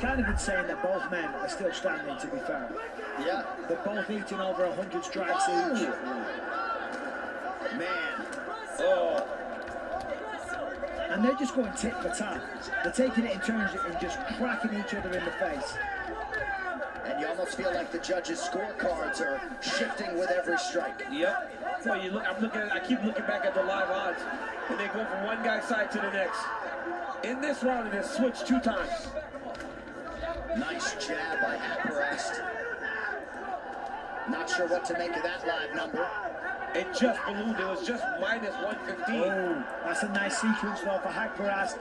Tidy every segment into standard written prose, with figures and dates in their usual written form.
kind of insane that both men are still standing, to be fair. Yeah. They're both eating over 100 strikes each. Man. Oh. And they're just going tit for tat. They're taking it in turns and just cracking each other in the face. And you almost feel like the judges' scorecards are shifting with every strike. Yep. So I keep looking back at the live odds, and they go from one guy's side to the next. In this round, it has switched 2 times. Nice jab by Haqparast. Not sure what to make of that live number. It just ballooned. It was just minus 115. Oh, that's a nice sequence though for Haqparast.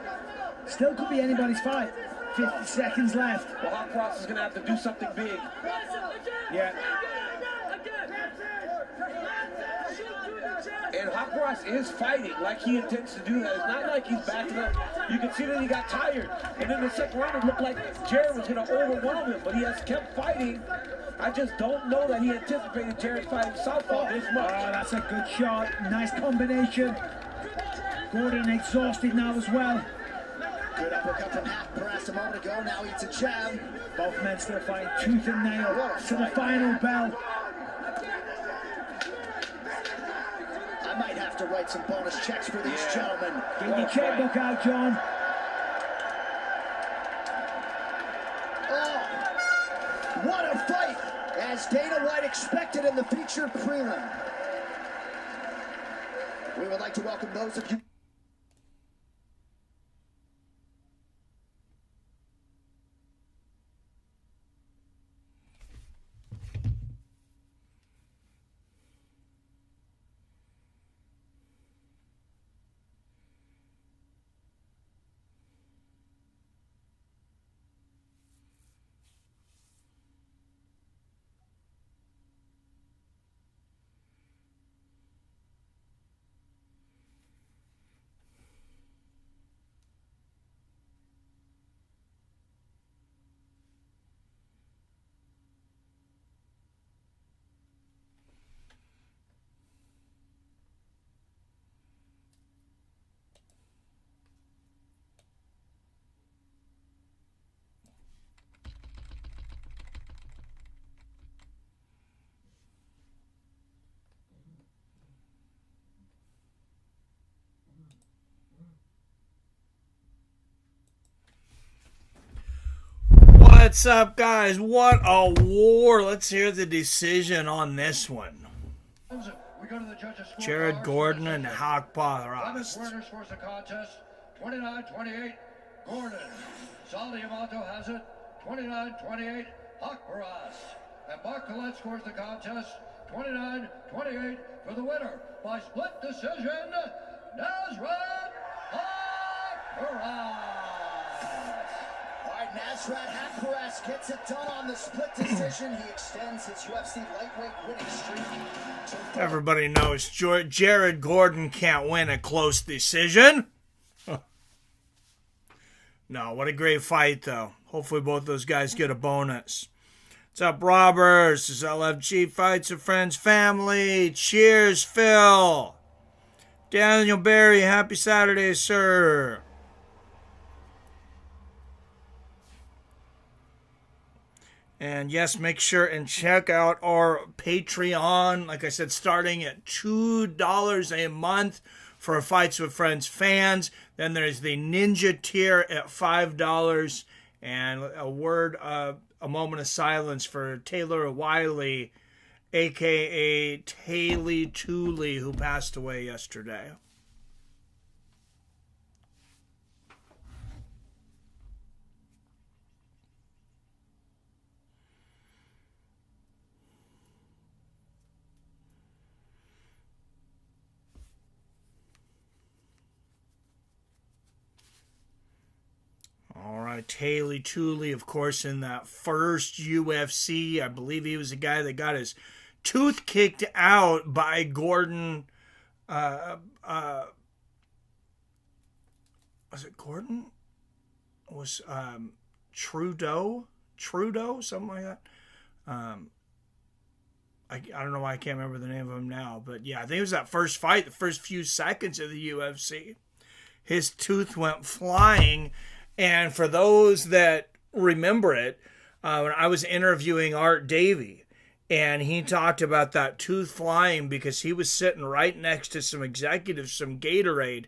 Still could be anybody's fight. 50 seconds left. Well, Haqparast is going to have to do something big. Yeah. And Haqparast is fighting like he intends to do that. It's not like he's backing up. You can see that he got tired. And in the second round, it looked like Jared was going to overwhelm him, but he has kept fighting. I just don't know that he anticipated Jared fighting southpaw this much. Oh, that's a good shot. Nice combination. Gordon exhausted now as well. Good uppercut from Haqparast a moment ago. Now eats a jab. Both men still fighting tooth and nail to the final bell. I might have to write some bonus checks for these gentlemen. Get your checkbook out, John. Oh, what a fight, as Dana White expected in the featured prelim. We would like to welcome those of you. What's up, guys? What a war. Let's hear the decision on this one. Jared Gordon and Haqparast. Winners scores the contest 29-28 Gordon. Sal D'Amato has it 29-28 Haqparast. And Mark Collette scores the contest 29-28 for the winner by split decision, Nasrat Haqparast. Nasrat Haqparast gets it done on the split decision. He extends his UFC lightweight winning streak. Everybody knows Jared Gordon can't win a close decision. No, what a great fight, though. Hopefully both those guys get a bonus. What's up, Roberts? This is LFG Fights with Friends Family. Cheers, Phil. Daniel Barry, happy Saturday, sir. And yes, make sure and check out our Patreon. Like I said, starting at $2 a month for Fights with Friends fans. Then there's the Ninja tier at $5. And a moment of silence for Taylor Wiley, a.k.a. Taylor Tooley, who passed away yesterday. All right, Taylor Tooley, of course, in that first UFC. I believe he was the guy that got his tooth kicked out by Gordon. Was it Gordon? Was Trudeau? Something like that. I don't know why I can't remember the name of him now. But yeah, I think it was that first fight, the first few seconds of the UFC. His tooth went flying. And for those that remember it, when I was interviewing Art Davie, and he talked about that tooth flying because he was sitting right next to some executives, some Gatorade,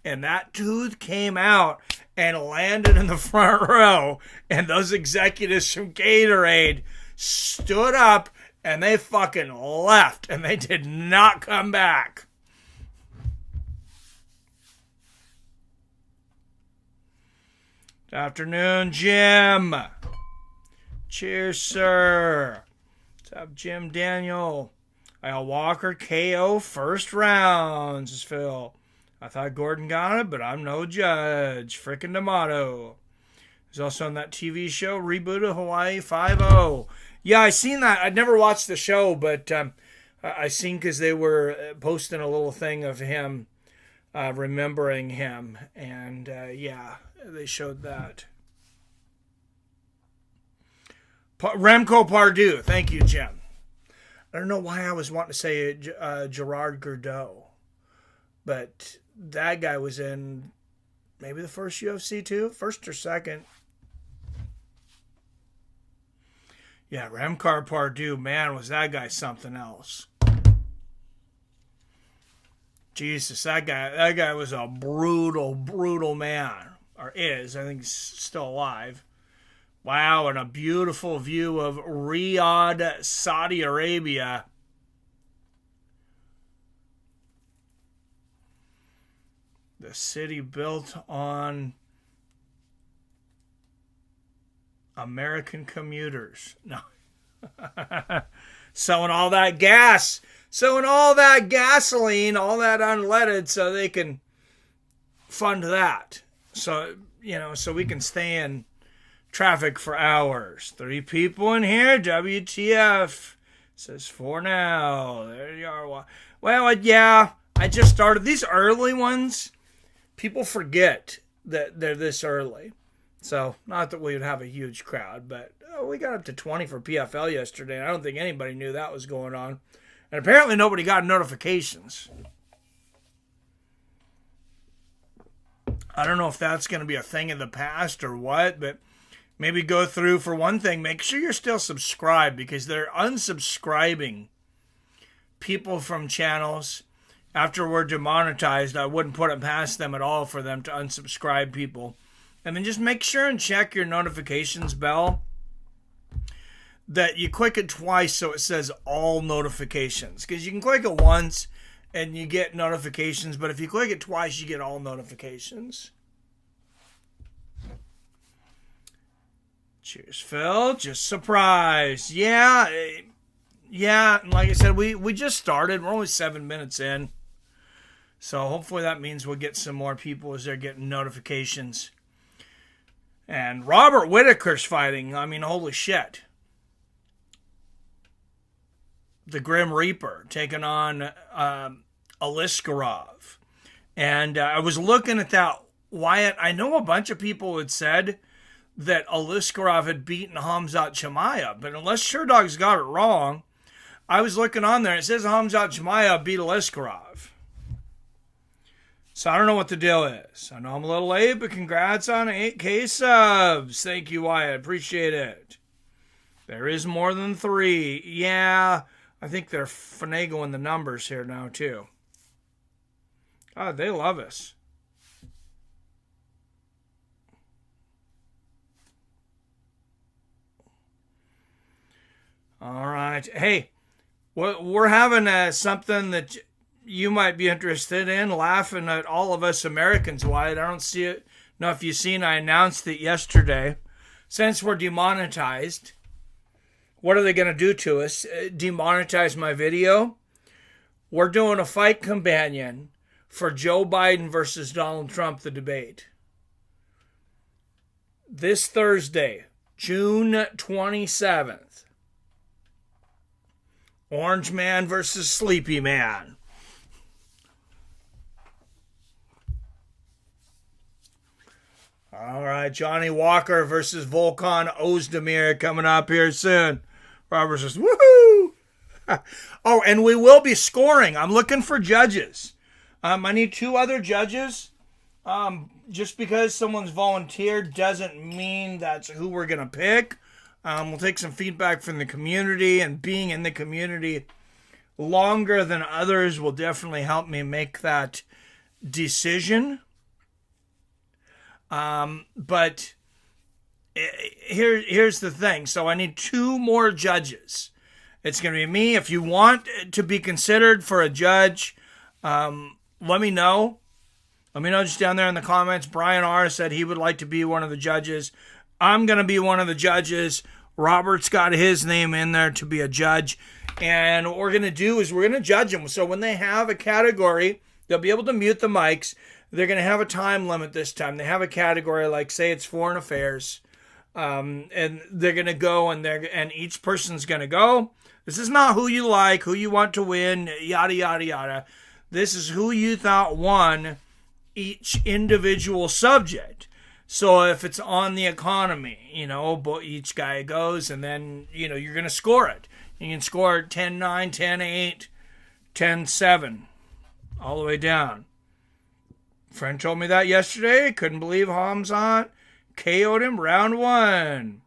and that tooth came out and landed in the front row, and those executives from Gatorade stood up and they fucking left, and they did not come back. Good afternoon, Jim. Cheers, sir. What's up, Jim Daniel? Al Walker KO first round, says Phil. I thought Gordon got it, but I'm no judge. Frickin' D'Amato. He's also on that TV show, Reboot of Hawaii 5-0. Yeah, I seen that. I'd never watched the show, but I seen because they were posting a little thing of him, remembering him. And, yeah, they showed that. Remco Pardue. Thank you, Jim. I don't know why I was wanting to say Gerard Gordeau, but that guy was in maybe the first UFC too, first or second. Yeah, Remco Pardue, man, was that guy something else. Jesus, that guy was a brutal man, or is. I think he's still alive. Wow, and a beautiful view of Riyadh, Saudi Arabia. The city built on American commuters. No. Selling all that gas. Selling all that gasoline, all that unleaded, so they can fund that. So, so we can stay in traffic for hours. 3 people in here. WTF. Says 4 now. There you are. Well, yeah, I just started. These early ones, people forget that they're this early. So, not that we would have a huge crowd, but we got up to 20 for PFL yesterday, and I don't think anybody knew that was going on. And apparently nobody got notifications. I don't know if that's going to be a thing in the past or what, but maybe go through, for one thing, make sure you're still subscribed, because they're unsubscribing people from channels. After we're demonetized, I wouldn't put it past them at all for them to unsubscribe people. And then just make sure and check your notifications bell, that you click it twice so it says all notifications. Because you can click it once and you get notifications, but if you click it twice, you get all notifications. Cheers, Phil. Just surprised. Yeah, and like I said, we just started. We're only 7 minutes in. So hopefully that means we'll get some more people as they're getting notifications. And Robert Whittaker's fighting. I mean, holy shit. The Grim Reaper taking on Aliskerov. And I was looking at that, Wyatt. I know a bunch of people had said that Aliskerov had beaten Khamzat Chimaev, but unless Sherdog's got it wrong, I was looking on there, it says Khamzat Chimaev beat Aliskerov. So I don't know what the deal is. I know I'm a little late, but congrats on 8K subs. Thank you, Wyatt. Appreciate it. There is more than 3. Yeah, I think they're finagling the numbers here now, too. God, they love us. All right. Hey, we're having something that you might be interested in, laughing at all of us Americans, Wyatt. I don't see it. Know if you've seen, I announced it yesterday. Since we're demonetized, what are they going to do to us? Demonetize my video? We're doing a fight companion for Joe Biden versus Donald Trump, the debate. This Thursday, June 27th. Orange Man versus Sleepy Man. All right, Johnny Walker versus Volkan Ozdemir coming up here soon. Robert says, woohoo! Oh, and we will be scoring. I'm looking for judges. I need 2 other judges Just because someone's volunteered doesn't mean that's who we're going to pick. We'll take some feedback from the community, and being in the community longer than others will definitely help me make that decision. But here's the thing. So I need 2 more judges. It's going to be me. If you want to be considered for a judge, let me know. Let me know just down there in the comments. Brian R. said he would like to be one of the judges. I'm going to be one of the judges. Robert's got his name in there to be a judge. And what we're going to do is we're going to judge them. So when they have a category, they'll be able to mute the mics. They're going to have a time limit this time. They have a category, like say it's foreign affairs. And they're going to go, and each person's going to go. This is not who you like, who you want to win, yada, yada, yada. This is who you thought won each individual subject. So if it's on the economy, each guy goes, and then, you're going to score it. You can score 10-9, 10-8, 10-7, all the way down. Friend told me that yesterday. Couldn't believe Hamzat KO'd him round 1.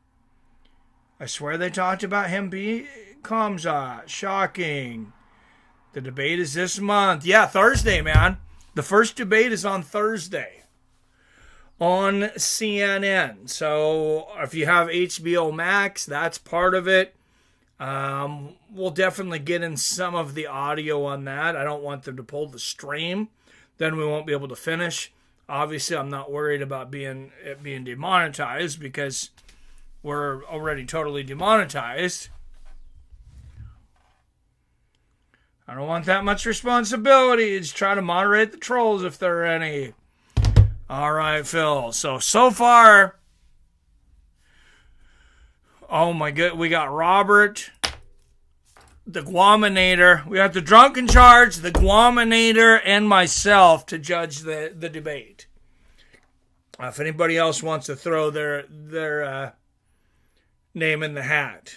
I swear they talked about him being Hamzat. Shocking. The debate is this month. Yeah, Thursday, man. The first debate is on Thursday on CNN. So if you have HBO Max, that's part of it. We'll definitely get in some of the audio on that. I don't want them to pull the stream. Then we won't be able to finish. Obviously, I'm not worried about it being demonetized because we're already totally demonetized. I don't want that much responsibility. Just try to moderate the trolls if there are any. All right, Phil. So far, oh my god, we got Robert, the Guaminator. We got the Drunken Charge, the Guaminator, and myself to judge the debate. If anybody else wants to throw their name in the hat.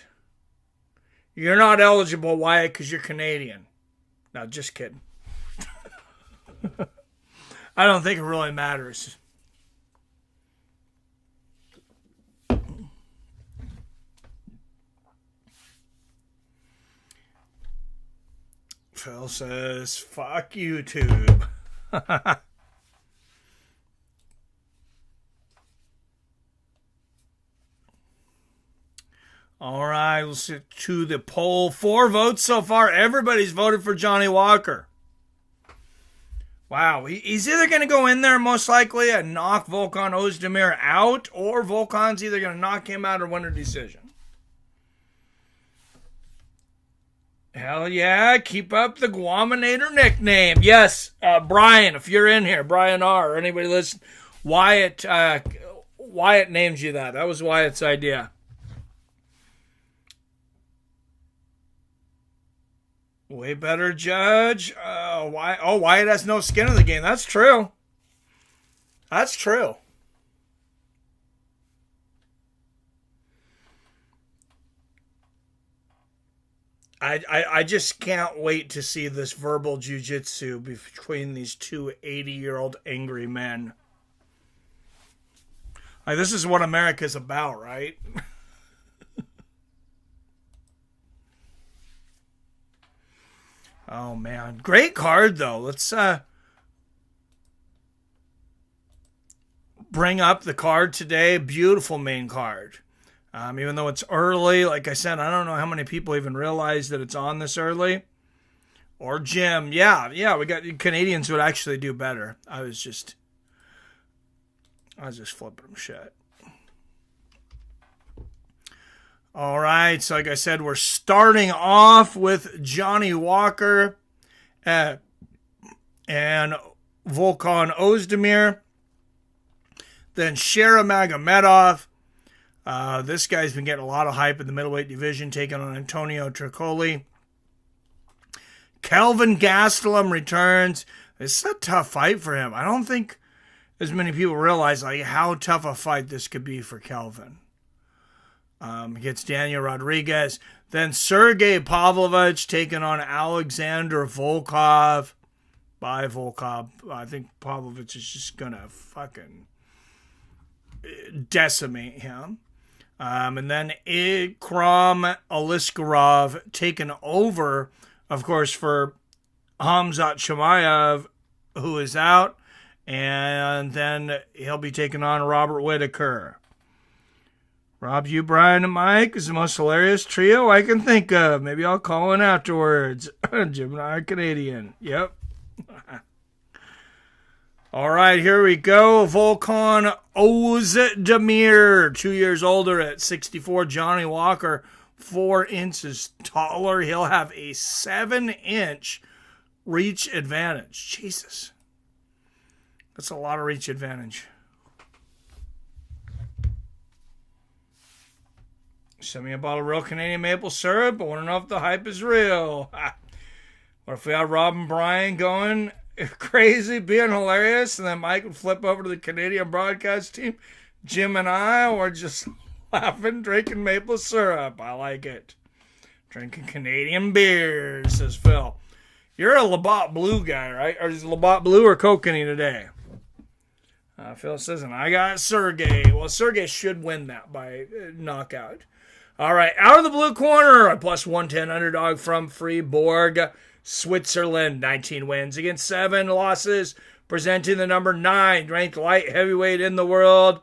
You're not eligible, Wyatt, because you're Canadian. No, just kidding. I don't think it really matters. Phil says, fuck YouTube. All right, let's get to the poll. 4 votes so far. Everybody's voted for Johnny Walker. Wow, he's either going to go in there most likely and knock Volkan Ozdemir out, or Volkan's either going to knock him out or win a decision. Hell yeah, keep up the Guaminator nickname. Yes, Brian, if you're in here, Brian R, or anybody listen, Wyatt named you that. That was Wyatt's idea. Way better judge. Wyatt has no skin in the game. That's true. That's true. I just can't wait to see this verbal jiu-jitsu between these 2 80-year-old angry men. Like, this is what America's about, right? Oh, man. Great card, though. Let's bring up the card today. Beautiful main card. Even though it's early, like I said, I don't know how many people even realize that it's on this early. Or Jim. Yeah, we got Canadians would actually do better. I was just flipping them shit. All right, so like I said, we're starting off with Johnny Walker and Volkan Ozdemir. Then Shera Magomedov. This guy's been getting a lot of hype in the middleweight division, taking on Antonio Tricoli. Kelvin Gastelum returns. It's a tough fight for him. I don't think as many people realize how tough a fight this could be for Kelvin. Against Daniel Rodriguez. Then Sergey Pavlovich taking on Alexander Volkov. by Volkov. I think Pavlovich is just going to fucking decimate him. And then Ikram Aliskerov taken over, of course, for Hamzat Chimaev, who is out. And then he'll be taking on Robert Whittaker. Rob, you, Brian, and Mike is the most hilarious trio I can think of. Maybe I'll call in afterwards. Jim and I are Canadian. Yep. All right, here we go. Volkan Ozdemir, 2 years older at 64. Johnny Walker, 4 inches taller. He'll have a 7-inch reach advantage. Jesus. That's a lot of reach advantage. Send me a bottle of real Canadian maple syrup. I want to know if the hype is real. What if we had Rob and Brian going crazy, being hilarious, and then Mike would flip over to the Canadian broadcast team, Jim and I, or just laughing, drinking maple syrup. I like it. Drinking Canadian beers, says Phil. You're a Labatt Blue guy, right? Or is it Labatt Blue or Kokanee today? Phil says, and I got Sergey. Well, Sergey should win that by knockout. All right, out of the blue corner, a plus 110 underdog from Fribourg, Switzerland. 19 wins against 7 losses, presenting the number 9 ranked light heavyweight in the world,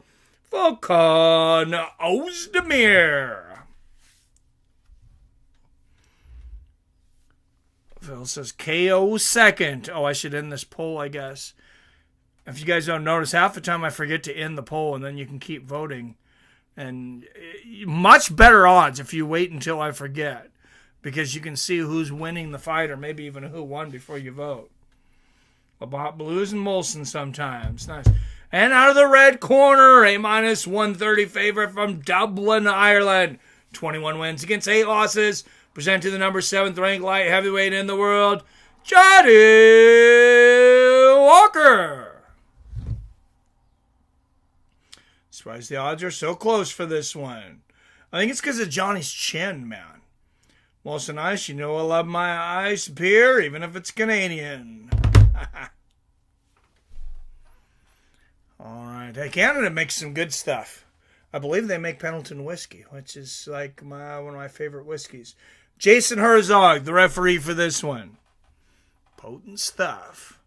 Volkan Ozdemir. Phil says KO second. Oh, I should end this poll, I guess. If you guys don't notice, half the time I forget to end the poll, and then you can keep voting. And much better odds if you wait until I forget, because you can see who's winning the fight, or maybe even who won before you vote. Labatt Blues and Molson sometimes. Nice. And out of the red corner, a minus 130 favorite from Dublin, Ireland. 21 wins against 8 losses, presenting the number 7th ranked light heavyweight in the world, Johnny Walker. Surprised the odds are so close for this one. I think it's because of Johnny's chin, man. Molson Ice, you know I love my ice beer, even if it's Canadian. All right. Hey, Canada makes some good stuff. I believe they make Pendleton whiskey, which is like one of my favorite whiskeys. Jason Herzog, the referee for this one. Potent stuff.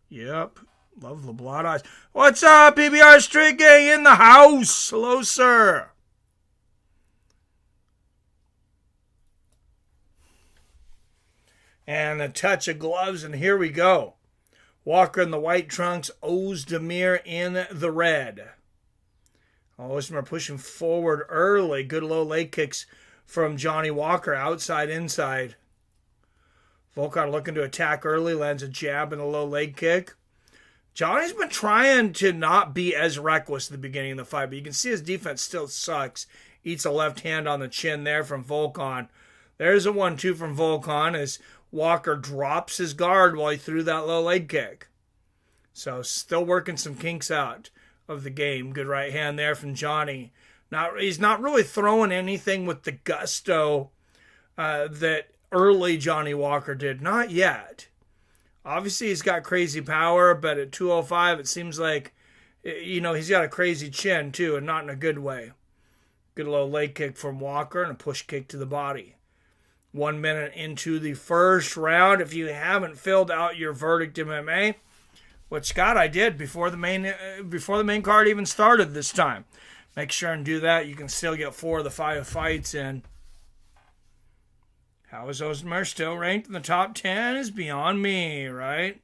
Yep. Love the blood eyes. What's up, PBR Street Gang in the house? Hello, sir. And a touch of gloves, and here we go. Walker in the white trunks, Ozdemir in the red. Ozdemir pushing forward early. Good low leg kicks from Johnny Walker, outside, inside. Volkan looking to attack early, lands a jab and a low leg kick. Johnny's been trying to not be as reckless at the beginning of the fight, but you can see his defense still sucks. Eats a left hand on the chin there from Volkan. There's a 1-2 from Volkan as Walker drops his guard while he threw that low leg kick. So still working some kinks out of the game. Good right hand there from Johnny. He's not really throwing anything with the gusto that early Johnny Walker did. Not yet. Obviously, he's got crazy power, but at 205, it seems like, he's got a crazy chin, too, and not in a good way. Good low leg kick from Walker and a push kick to the body. 1 minute into the first round. If you haven't filled out your Verdict MMA, which, Scott, I did before the main card even started this time. Make sure and do that. You can still get 4 of the 5 fights in. How is Ozdemir still ranked in the top 10 is beyond me, right?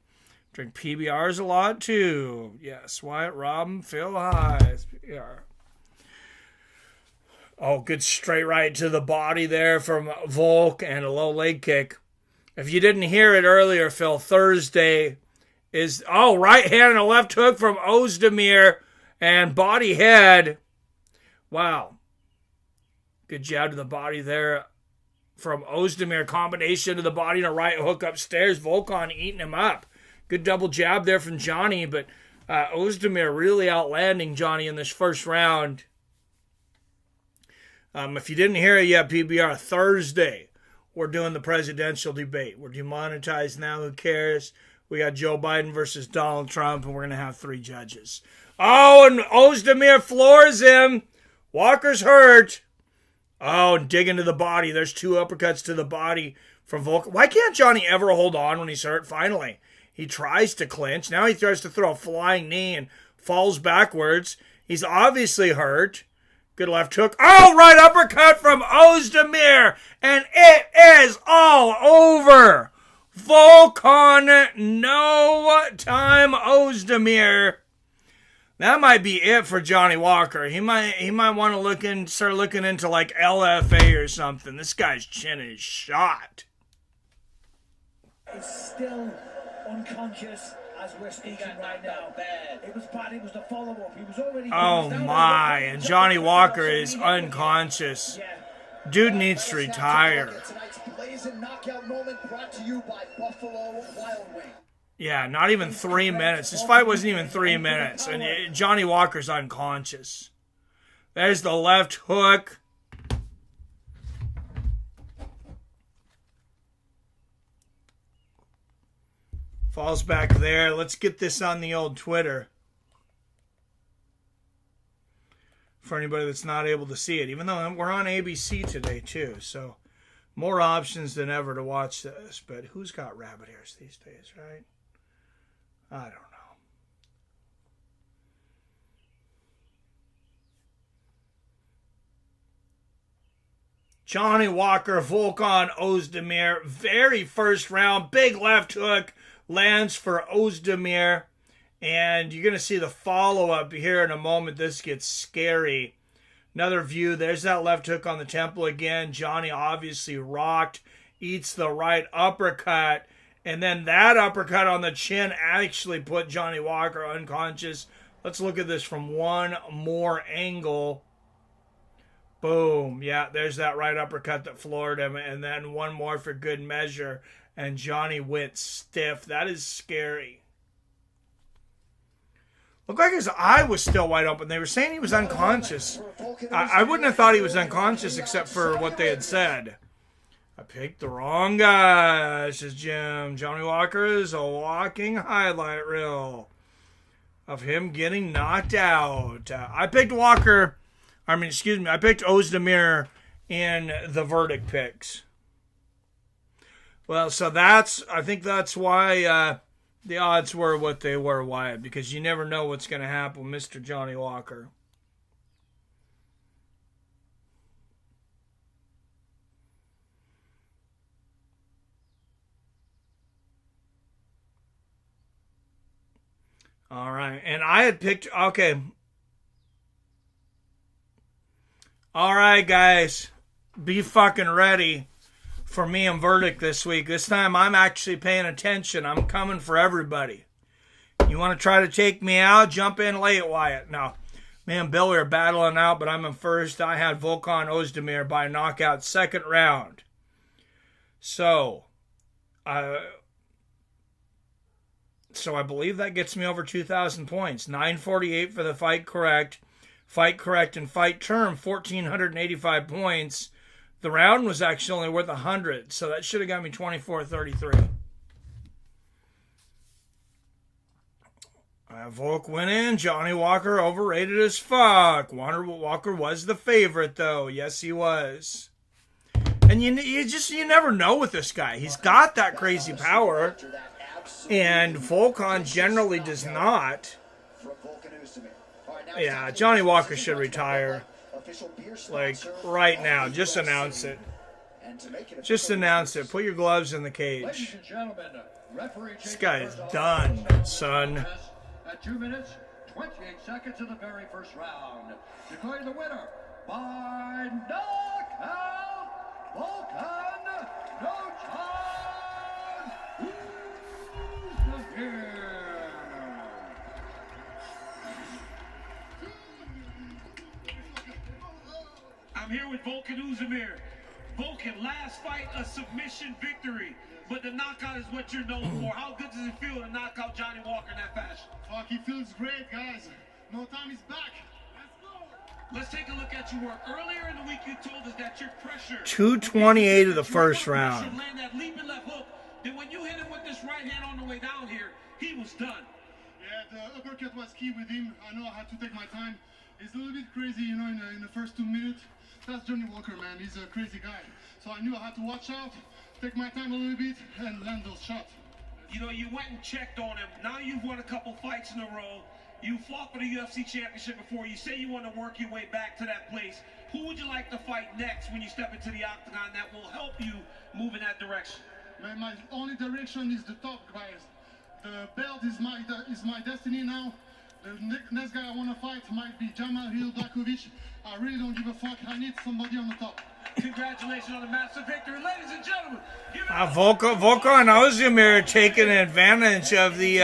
Drink PBRs a lot, too. Yes, Wyatt, Robin, Phil, hi. PBR. Oh, good straight right to the body there from Volk and a low leg kick. If you didn't hear it earlier, Phil, Thursday is, right hand and a left hook from Ozdemir and body head. Wow. Good jab to the body there from Ozdemir. Combination to the body and a right hook upstairs. Volkan eating him up. Good double jab there from Johnny, but Ozdemir really outlanding Johnny in this first round. If you didn't hear it yet, PBR, Thursday, we're doing the presidential debate. We're demonetized now. Who cares? We got Joe Biden versus Donald Trump, and we're going to have 3 judges. Oh, and Ozdemir floors him. Walker's hurt. Oh, and dig into the body. There's 2 uppercuts to the body from Volkan. Why can't Johnny ever hold on when he's hurt? Finally, he tries to clinch. Now he tries to throw a flying knee and falls backwards. He's obviously hurt. Good left hook. Oh, right uppercut from Ozdemir. And it is all over. Volkan, no time Ozdemir. That might be it for Johnny Walker. He might want to start looking into like LFA or something. This guy's chin is shot. He's still unconscious as we're speaking right now. It was bad. It was the follow-up. He was already. Oh my! And Johnny Walker is unconscious. Dude needs to retire. Tonight's blazing knockout moment brought to you by Buffalo Wild Wings. Yeah, not even 3 minutes. This fight wasn't even 3 minutes, and Johnny Walker's unconscious. There's the left hook. Falls back there. Let's get this on the old Twitter. For anybody that's not able to see it. Even though we're on ABC today, too. So, more options than ever to watch this. But who's got rabbit ears these days, right? I don't know. Johnny Walker, Volkan Ozdemir. Very first round. Big left hook. Lands for Ozdemir. And you're going to see the follow-up here in a moment. This gets scary. Another view. There's that left hook on the temple again. Johnny obviously rocked. Eats the right uppercut. And then that uppercut on the chin actually put Johnny Walker unconscious. Let's look at this from one more angle. Boom. Yeah, there's that right uppercut that floored him. And then one more for good measure. And Johnny went stiff. That is scary. Looked like his eye was still wide open. They were saying he was unconscious. I wouldn't have thought he was unconscious except for what they had said. I picked the wrong guy, says Jim. Johnny Walker is a walking highlight reel of him getting knocked out. I picked Ozdemir in the verdict picks. Well, so I think that's why the odds were what they were, Wyatt, because you never know what's going to happen with Mr. Johnny Walker. All right, and I had picked, okay. All right, guys, be fucking ready for me and verdict this week. This time I'm actually paying attention. I'm coming for everybody. You want to try to take me out? Jump in late, Wyatt. No, me and Billy are battling out, but I'm in first. I had Volkan Ozdemir by knockout second round. So I believe that gets me over 2,000 points. 948 for the fight correct. Fight correct and fight term, 1,485 points. The round was actually only worth 100, so that should have got me 24.33. Volk went in. Johnny Walker overrated as fuck. Walker was the favorite, though. Yes, he was. And you never know with this guy. He's got that crazy power, and Volkan generally does not. Yeah, Johnny Walker should retire. Like, right now. Just announce it. Just announce it. Put your gloves in the cage. This guy is done, son. At 2 minutes, 28 seconds of the very first round. Declaring the winner by knockout, Volkan Ozdemir. I'm here with Volkan Ozdemir. Volkan, last fight, a submission victory. But the knockout is what you're known for. How good does it feel to knock out Johnny Walker in that fashion? Fuck, he feels great, guys. No time is back. Let's go. Let's take a look at your work. Earlier in the week, you told us that your pressure. 228 of the first round. Land that leaping left hook. Then when you hit him with this right hand on the way down here, he was done. Yeah, the uppercut was key with him. I know I had to take my time. He's a little bit crazy, you know, in the first 2 minutes. That's Johnny Walker, man. He's a crazy guy. So I knew I had to watch out, take my time a little bit, and land those shots. You know, you went and checked on him. Now you've won a couple fights in a row. You fought for the UFC championship before. You say you want to work your way back to that place. Who would you like to fight next when you step into the octagon that will help you move in that direction? Man, my only direction is the top guys. The belt is my destiny now. The next guy I want to fight might be Jamal Hill Blachowicz. I really don't give a fuck. I need somebody on the top. Congratulations on the massive victory. Ladies and gentlemen, give it up. Volkan Ozdemir taking advantage of the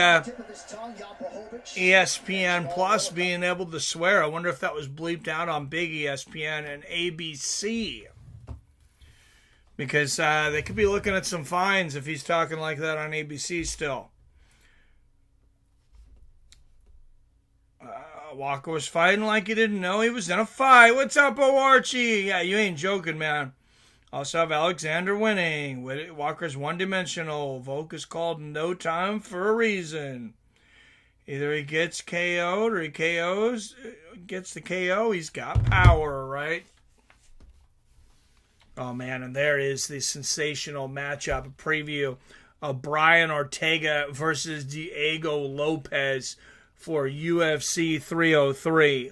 ESPN Plus being able to swear. I wonder if that was bleeped out on Big ESPN and ABC. Because they could be looking at some fines if he's talking like that on ABC still. Walker was fighting like he didn't know he was in a fight. What's up, Owarchi? Yeah, you ain't joking, man. Also have Alexander winning. Walker's one-dimensional. Volk is called no time for a reason. Either he gets KO'd or he gets the KO. He's got power, right? Oh, man, and there is the sensational matchup, a preview of Brian Ortega versus Diego Lopez for UFC 303.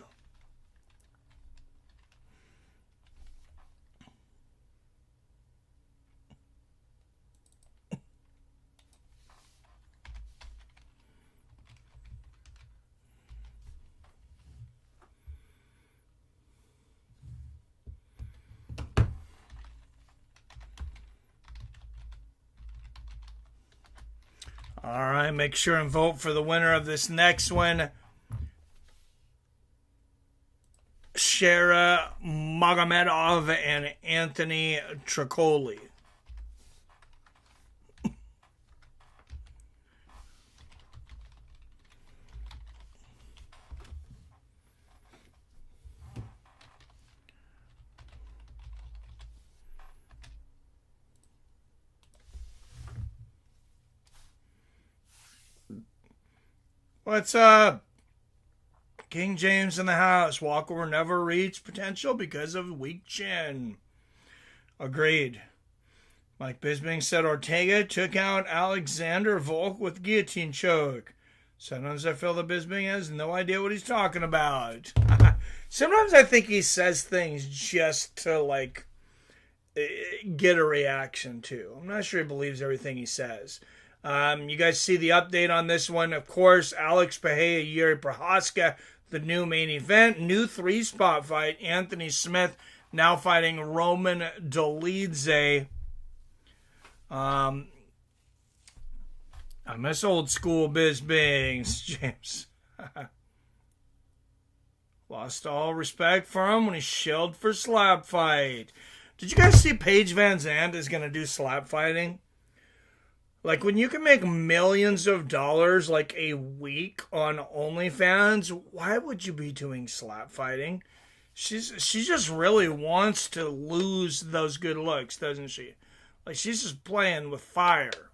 All right, make sure and vote for the winner of this next one. Shera Magomedov and Anthony Tricoli. What's up? King James in the house. Walker will never reach potential because of weak chin. Agreed. Mike Bisping said Ortega took out Alexander Volk with guillotine choke. Sometimes I feel that Bisping has no idea what he's talking about. Sometimes I think he says things just to, get a reaction to. I'm not sure he believes everything he says. You guys see the update on this one. Of course, Alex Pereira, Yuri Prochazka, the new main event. New 3-spot fight. Anthony Smith now fighting Roman Dolidze. I miss old school Bisping, James. Lost all respect for him when he shelled for slap fight. Did you guys see Paige Van Zandt is going to do slap fighting? Like, when you can make millions of dollars, a week on OnlyFans, why would you be doing slap fighting? She just really wants to lose those good looks, doesn't she? She's just playing with fire.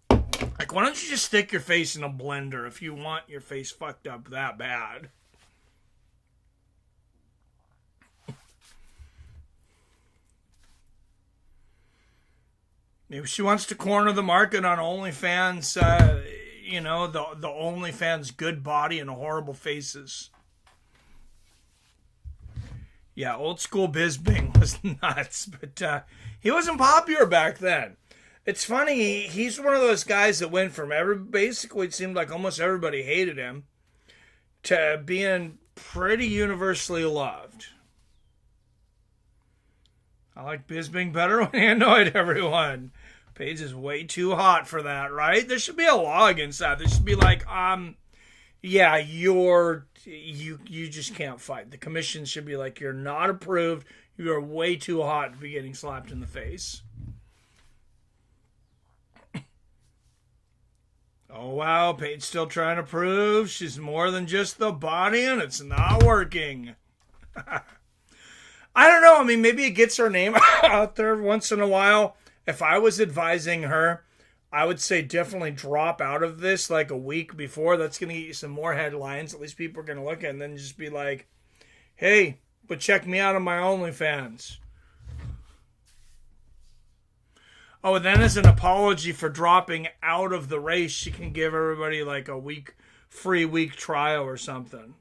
Why don't you just stick your face in a blender if you want your face fucked up that bad? Maybe she wants to corner the market on OnlyFans, the OnlyFans good body and horrible faces. Yeah, old school Bisping was nuts, but he wasn't popular back then. It's funny, he's one of those guys that went from basically it seemed like almost everybody hated him, to being pretty universally loved. I like Bisping better when he annoyed everyone. Paige is way too hot for that, right? There should be a law against that. There should be you just can't fight. The commission should be like, you're not approved. You are way too hot to be getting slapped in the face. Oh, wow. Pate's still trying to prove she's more than just the body, and it's not working. I don't know. I mean, maybe it gets her name out there once in a while. If I was advising her, I would say definitely drop out of this like a week before. That's going to get you some more headlines. At least people are going to look at it and then just be like, hey, but check me out on my OnlyFans. Oh, and then as an apology for dropping out of the race, she can give everybody like a free week trial or something.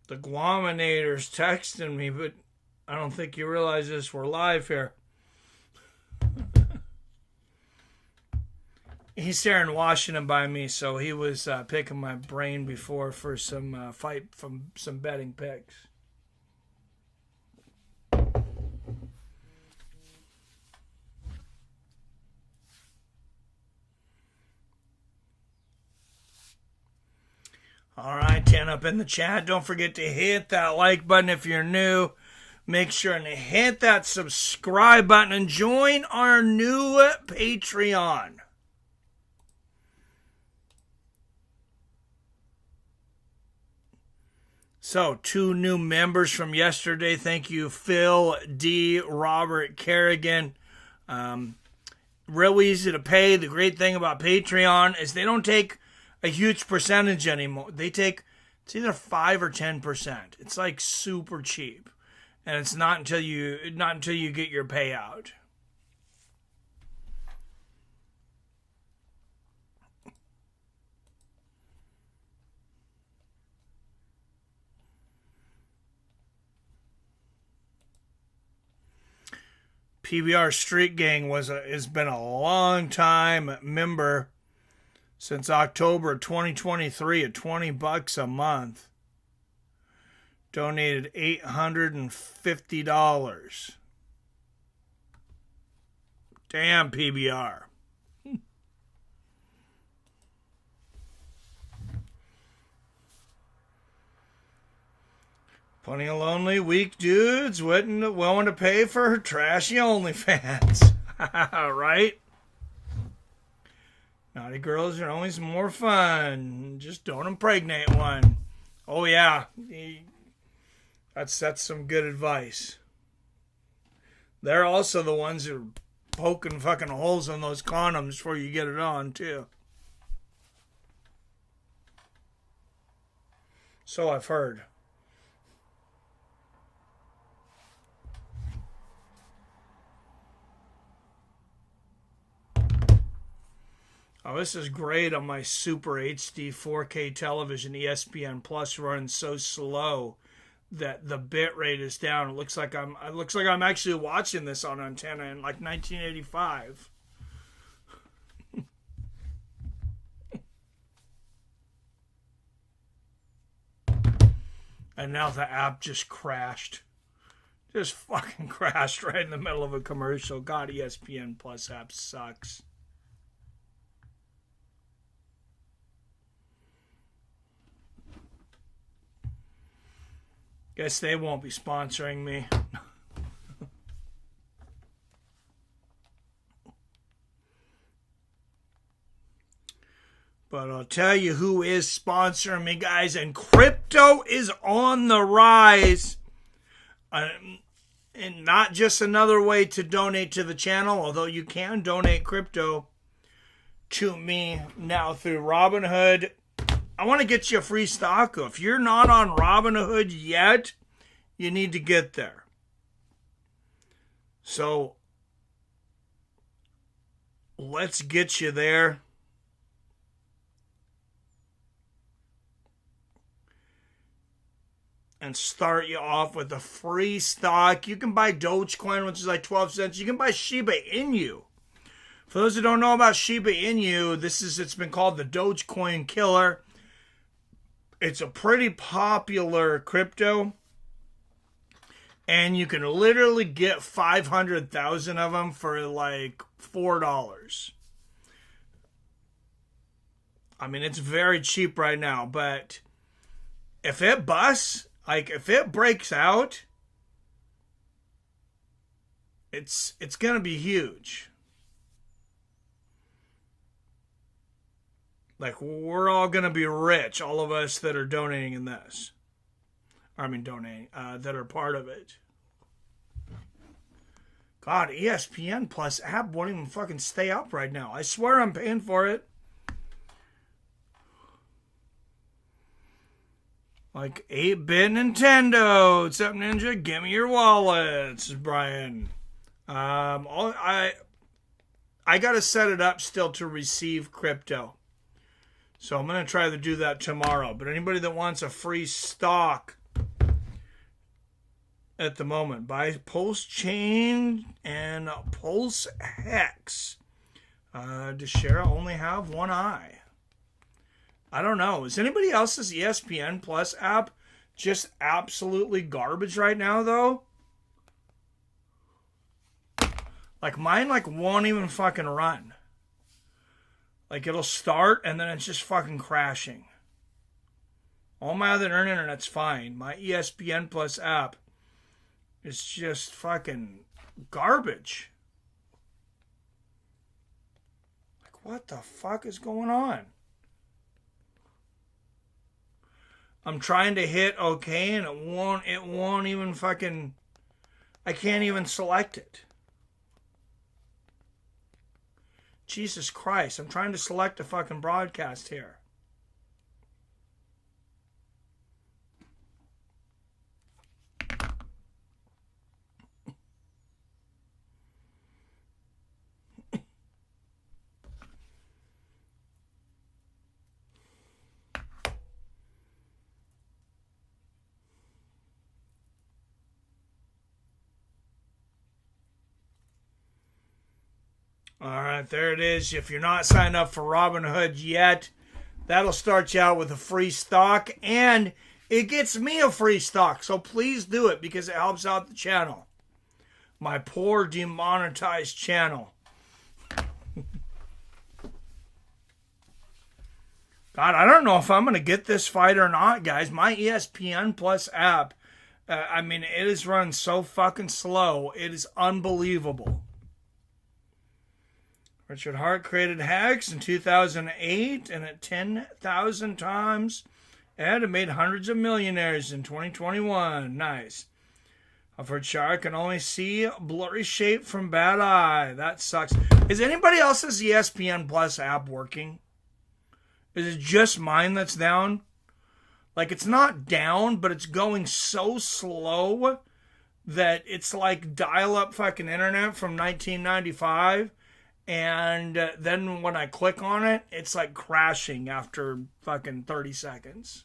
The Guaminator's texting me, but I don't think you realize this. We're live here. He's there in Washington by me, so he was picking my brain before for some fight from some betting picks. All right, 10 up in the chat. Don't forget to hit that like button if you're new. Make sure and hit that subscribe button and join our new Patreon. So, 2 new members from yesterday. Thank you, Phil D. Robert Kerrigan. Real easy to pay. The great thing about Patreon is they don't take a huge percentage anymore. They take, it's either 5 or 10%. It's like super cheap. And it's not until you get your payout. PBR Street Gang has been a long time member. Since October 2023 at $20 a month. Donated $850. Damn, PBR. Plenty of lonely, weak dudes willing to pay for her trashy OnlyFans. Right? Naughty girls are always more fun. Just don't impregnate one. Oh, yeah. That's some good advice. They're also the ones who are poking fucking holes in those condoms before you get it on, too. So I've heard. Oh, this is great on my Super HD 4K television. ESPN Plus runs so slow that the bit rate is down. It looks like I'm actually watching this on antenna in like 1985. And now the app just crashed. Just fucking crashed right in the middle of a commercial. God, ESPN Plus app sucks. Guess they won't be sponsoring me. But I'll tell you who is sponsoring me, guys. And crypto is on the rise. And not just another way to donate to the channel, although you can donate crypto to me now through Robinhood. I want to get you a free stock. If you're not on Robinhood yet, you need to get there. So let's get you there. And start you off with a free stock. You can buy Dogecoin, which is like 12 cents. You can buy Shiba Inu For those who don't know about Shiba Inu, it's been called the Dogecoin killer. It's a pretty popular crypto. And you can literally get 500,000 of them for like $4. I mean, it's very cheap right now, but if it busts, like if it breaks out, it's going to be huge. Like, we're all going to be rich, all of us that are donating in this. That are part of it. God, ESPN Plus app won't even fucking stay up right now. I swear I'm paying for it. Like 8-bit Nintendo. What's up, Ninja? Give me your wallets, Brian. I got to set it up still to receive crypto. So I'm going to try to do that tomorrow. But anybody that wants a free stock at the moment, buy Pulse Chain and Pulse Hex. Does Shara only have one eye? I don't know. Is anybody else's ESPN Plus app just absolutely garbage right now, though? Like, mine won't even fucking run. Like, it'll start, and then it's just fucking crashing. All my other internet's fine. My ESPN Plus app is just fucking garbage. Like, what the fuck is going on? I'm trying to hit OK, and it won't even fucking... I can't even select it. Jesus Christ, I'm trying to select a fucking broadcast here. All right, there it is. If you're not signed up for Robinhood yet, that'll start you out with a free stock, and it gets me a free stock. So please do it because it helps out the channel. My poor demonetized channel. God, I don't know if I'm going to get this fight or not, guys. My ESPN Plus app, it is run so fucking slow. It is unbelievable. Richard Hart created Hex in 2008, and at 10,000 times, and it made hundreds of millionaires in 2021. Nice. I've heard Shara can only see blurry shape from bad eye. That sucks. Is anybody else's ESPN Plus app working? Is it just mine that's down? Like, it's not down, but it's going so slow that it's like dial-up fucking internet from 1995. And then when I click on it, it's like crashing after fucking 30 seconds.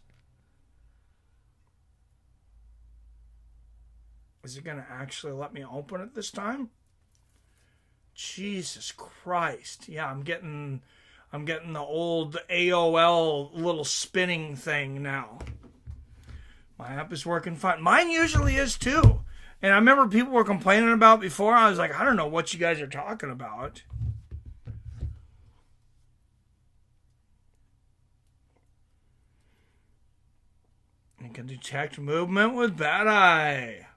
Is it going to actually let me open it this time? Jesus Christ. Yeah, I'm getting the old AOL little spinning thing now. My app is working fine. Mine usually is too. And I remember people were complaining about before. I was like, I don't know what you guys are talking about. You can detect movement with bad eye.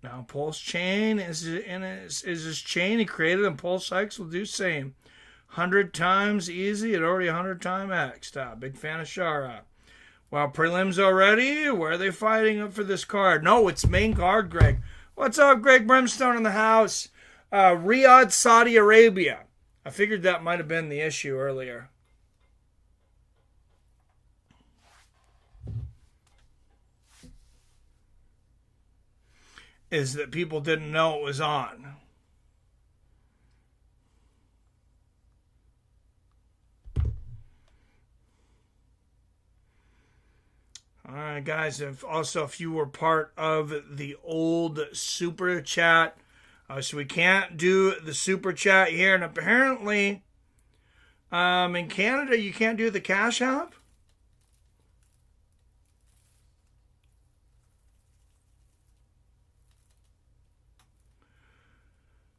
Now Pulse Chain is his chain he created, and Pulse X will do same. 100 times easy at already 100 time X. Big fan of Shara. Well, prelims already? Where are they fighting up for this card? No, it's main card, Greg. What's up, Greg Brimstone in the house? Riyadh, Saudi Arabia. I figured that might have been the issue earlier. Is that people didn't know it was on. Guys, if you were part of the old super chat, so we can't do the super chat here, and apparently in Canada you can't do the Cash App.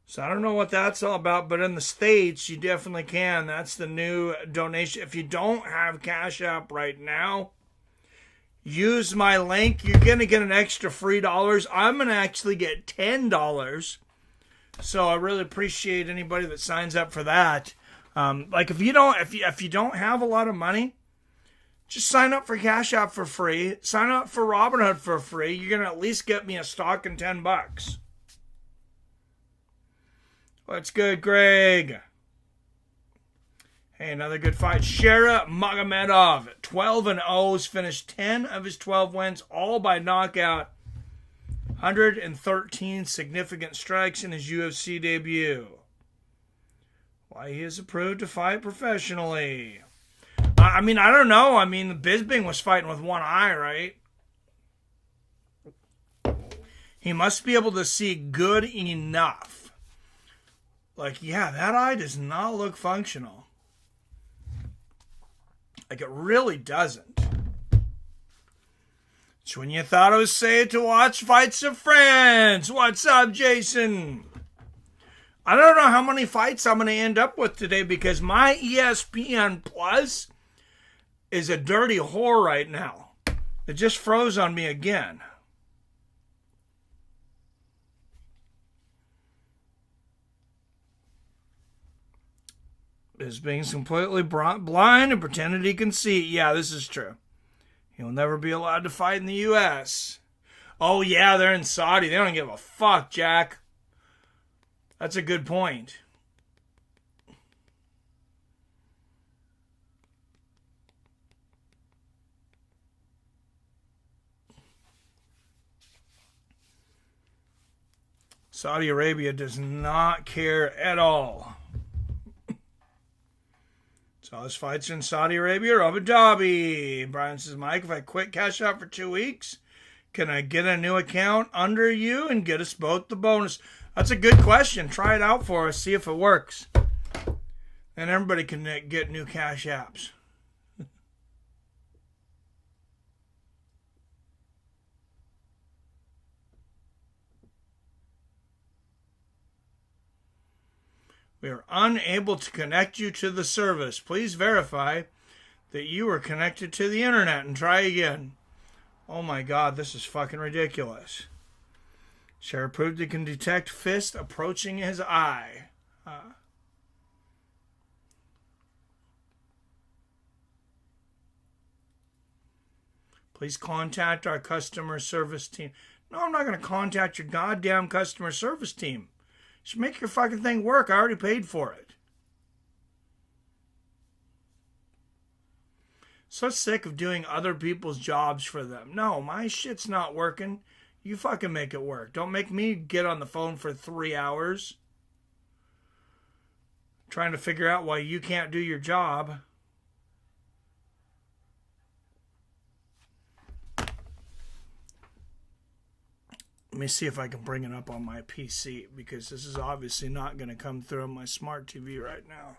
So I don't know what that's all about, but in the States, you definitely can. That's the new donation. If you don't have Cash App right now, use my link. You're going to get an extra free $. I'm going to actually get $10. So I really appreciate anybody that signs up for that. If you don't have a lot of money, just sign up for Cash App for free. Sign up for Robinhood for free. You're going to at least get me a stock and $10. What's good, Greg? Hey, another good fight. Shera Magomedov, 12-0, finished 10 of his 12 wins, all by knockout. 113 significant strikes in his UFC debut. Why he is approved to fight professionally. I don't know. Bisping was fighting with one eye, right? He must be able to see good enough. That eye does not look functional. It really doesn't. It's when you thought it was safe to watch Fights of Friends. What's up, Jason? I don't know how many fights I'm going to end up with today because my ESPN Plus is a dirty whore right now. It just froze on me again. Is being completely blind and pretended he can see. Yeah, this is true. He'll never be allowed to fight in the U.S. Oh, yeah, they're in Saudi. They don't give a fuck, Jack. That's a good point. Saudi Arabia does not care at all. So his fights in Saudi Arabia or Abu Dhabi. Brian says, Mike, if I quit Cash Out for 2 weeks, can I get a new account under you and get us both the bonus? That's a good question. Try it out for us. See if it works. And everybody can get new Cash Apps. We are unable to connect you to the service. Please verify that you are connected to the internet and try again. Oh my God, this is fucking ridiculous. Sheriff proved he can detect fist approaching his eye. Please contact our customer service team. No, I'm not going to contact your goddamn customer service team. Just make your fucking thing work. I already paid for it. So sick of doing other people's jobs for them. No, my shit's not working. You fucking make it work. Don't make me get on the phone for 3 hours trying to figure out why you can't do your job. Let me see if I can bring it up on my PC because this is obviously not going to come through on my smart TV right now.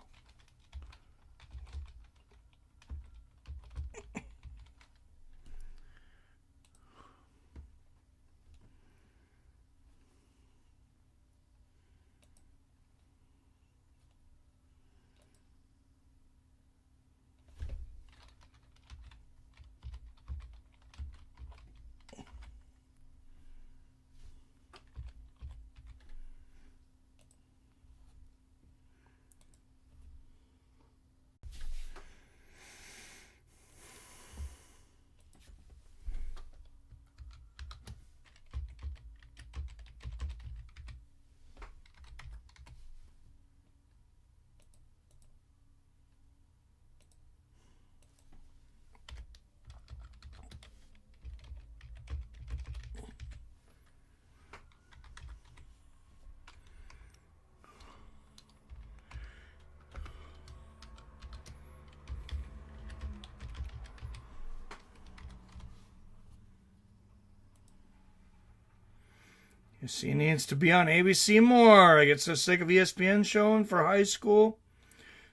UFC needs to be on ABC more. I get so sick of ESPN showing for high school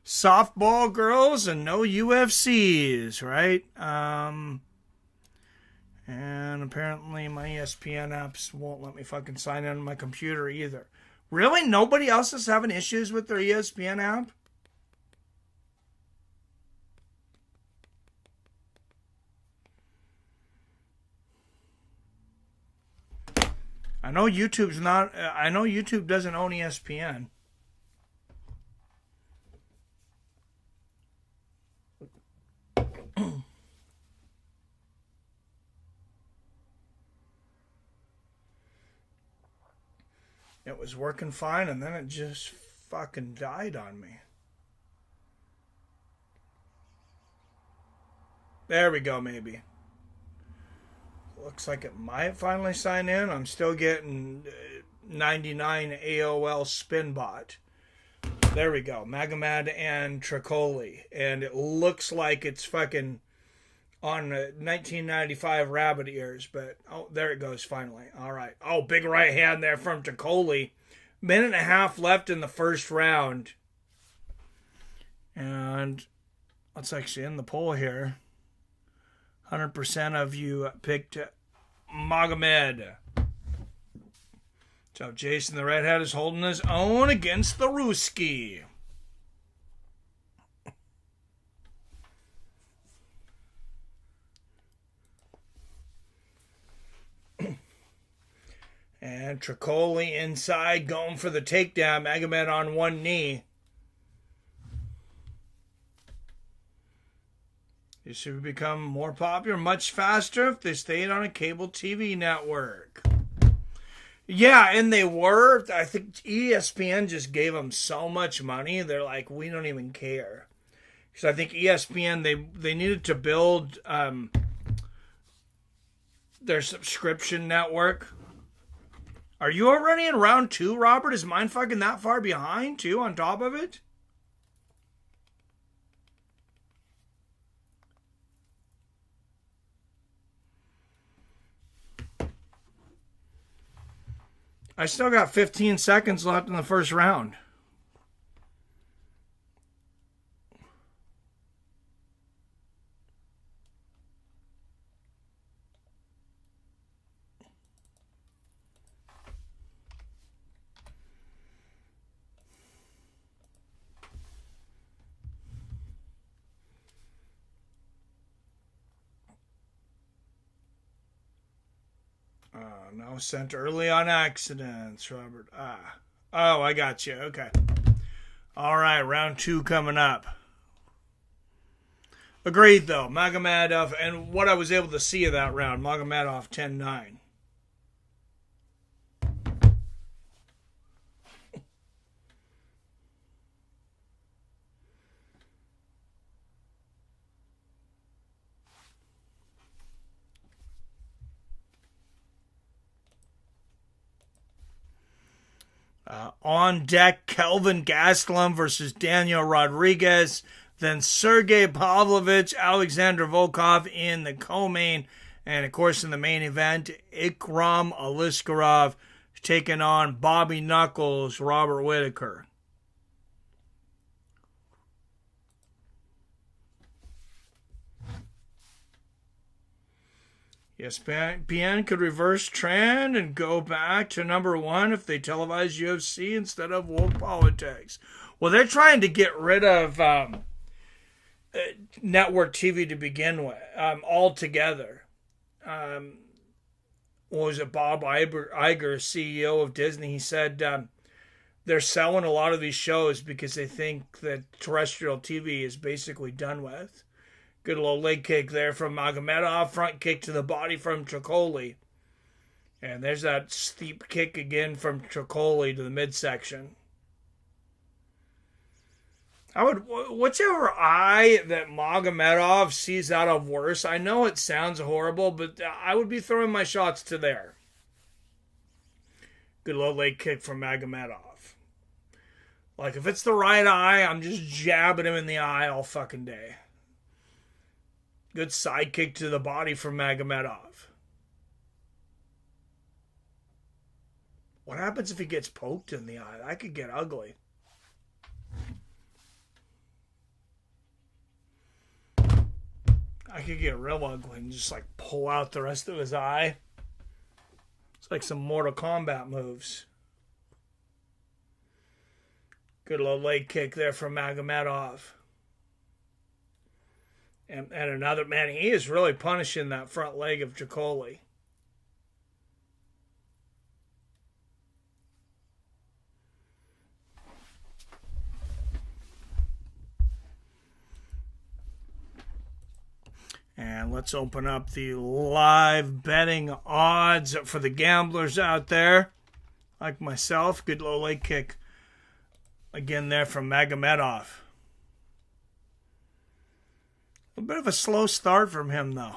softball girls and no UFCs, right? And apparently my ESPN apps won't let me fucking sign in on my computer either. Really? Nobody else is having issues with their ESPN app? I know YouTube's not. I know YouTube doesn't own ESPN. It was working fine, and then it just fucking died on me. There we go, maybe. Looks like it might finally sign in. I'm still getting 99 AOL Spinbot. There we go. Magomed and Tricoli. And it looks like it's fucking on 1995 rabbit ears. But, oh, there it goes finally. All right. Oh, big right hand there from Tricoli. Minute and a half left in the first round. And let's actually end the poll here. 100% of you picked Magomed. So Jason the Redhead is holding his own against the Ruski. And Tricoli inside going for the takedown. Magomed on one knee. This should become more popular much faster if they stayed on a cable TV network. Yeah, and they were. I think ESPN just gave them so much money. They're like, we don't even care. Because I think ESPN, they needed to build their subscription network. Are you already in round 2, Robert? Is mine fucking that far behind, too, on top of it? I still got 15 seconds left in the first round. No, sent early on accidents, Robert. Oh, I got you. Okay. All right, round 2 coming up. Agreed, though. Magomedov, and what I was able to see of that round, Magomedov 10-9. On deck, Kelvin Gastelum versus Daniel Rodriguez. Then Sergey Pavlovich, Alexander Volkov in the co-main. And, of course, in the main event, Ikram Aliskerov taking on Bobby Knuckles, Robert Whittaker. ESPN could reverse trend and go back to number 1 if they televise UFC instead of woke politics. Well, they're trying to get rid of network TV to begin with, altogether. What was it, Bob Iger, CEO of Disney? He said they're selling a lot of these shows because they think that terrestrial TV is basically done with. Good little leg kick there from Magomedov. Front kick to the body from Tricoli. And there's that steep kick again from Tricoli to the midsection. Whichever eye that Magomedov sees out of worse, I know it sounds horrible, but I would be throwing my shots to there. Good little leg kick from Magomedov. Like, if it's the right eye, I'm just jabbing him in the eye all fucking day. Good side kick to the body from Magomedov. What happens if he gets poked in the eye? That could get ugly. I could get real ugly and just like pull out the rest of his eye. It's like some Mortal Kombat moves. Good little leg kick there from Magomedov. And another, man, he is really punishing that front leg of Chikoli. And let's open up the live betting odds for the gamblers out there. Like myself, good low leg kick. Again there from Magomedov. A bit of a slow start from him, though.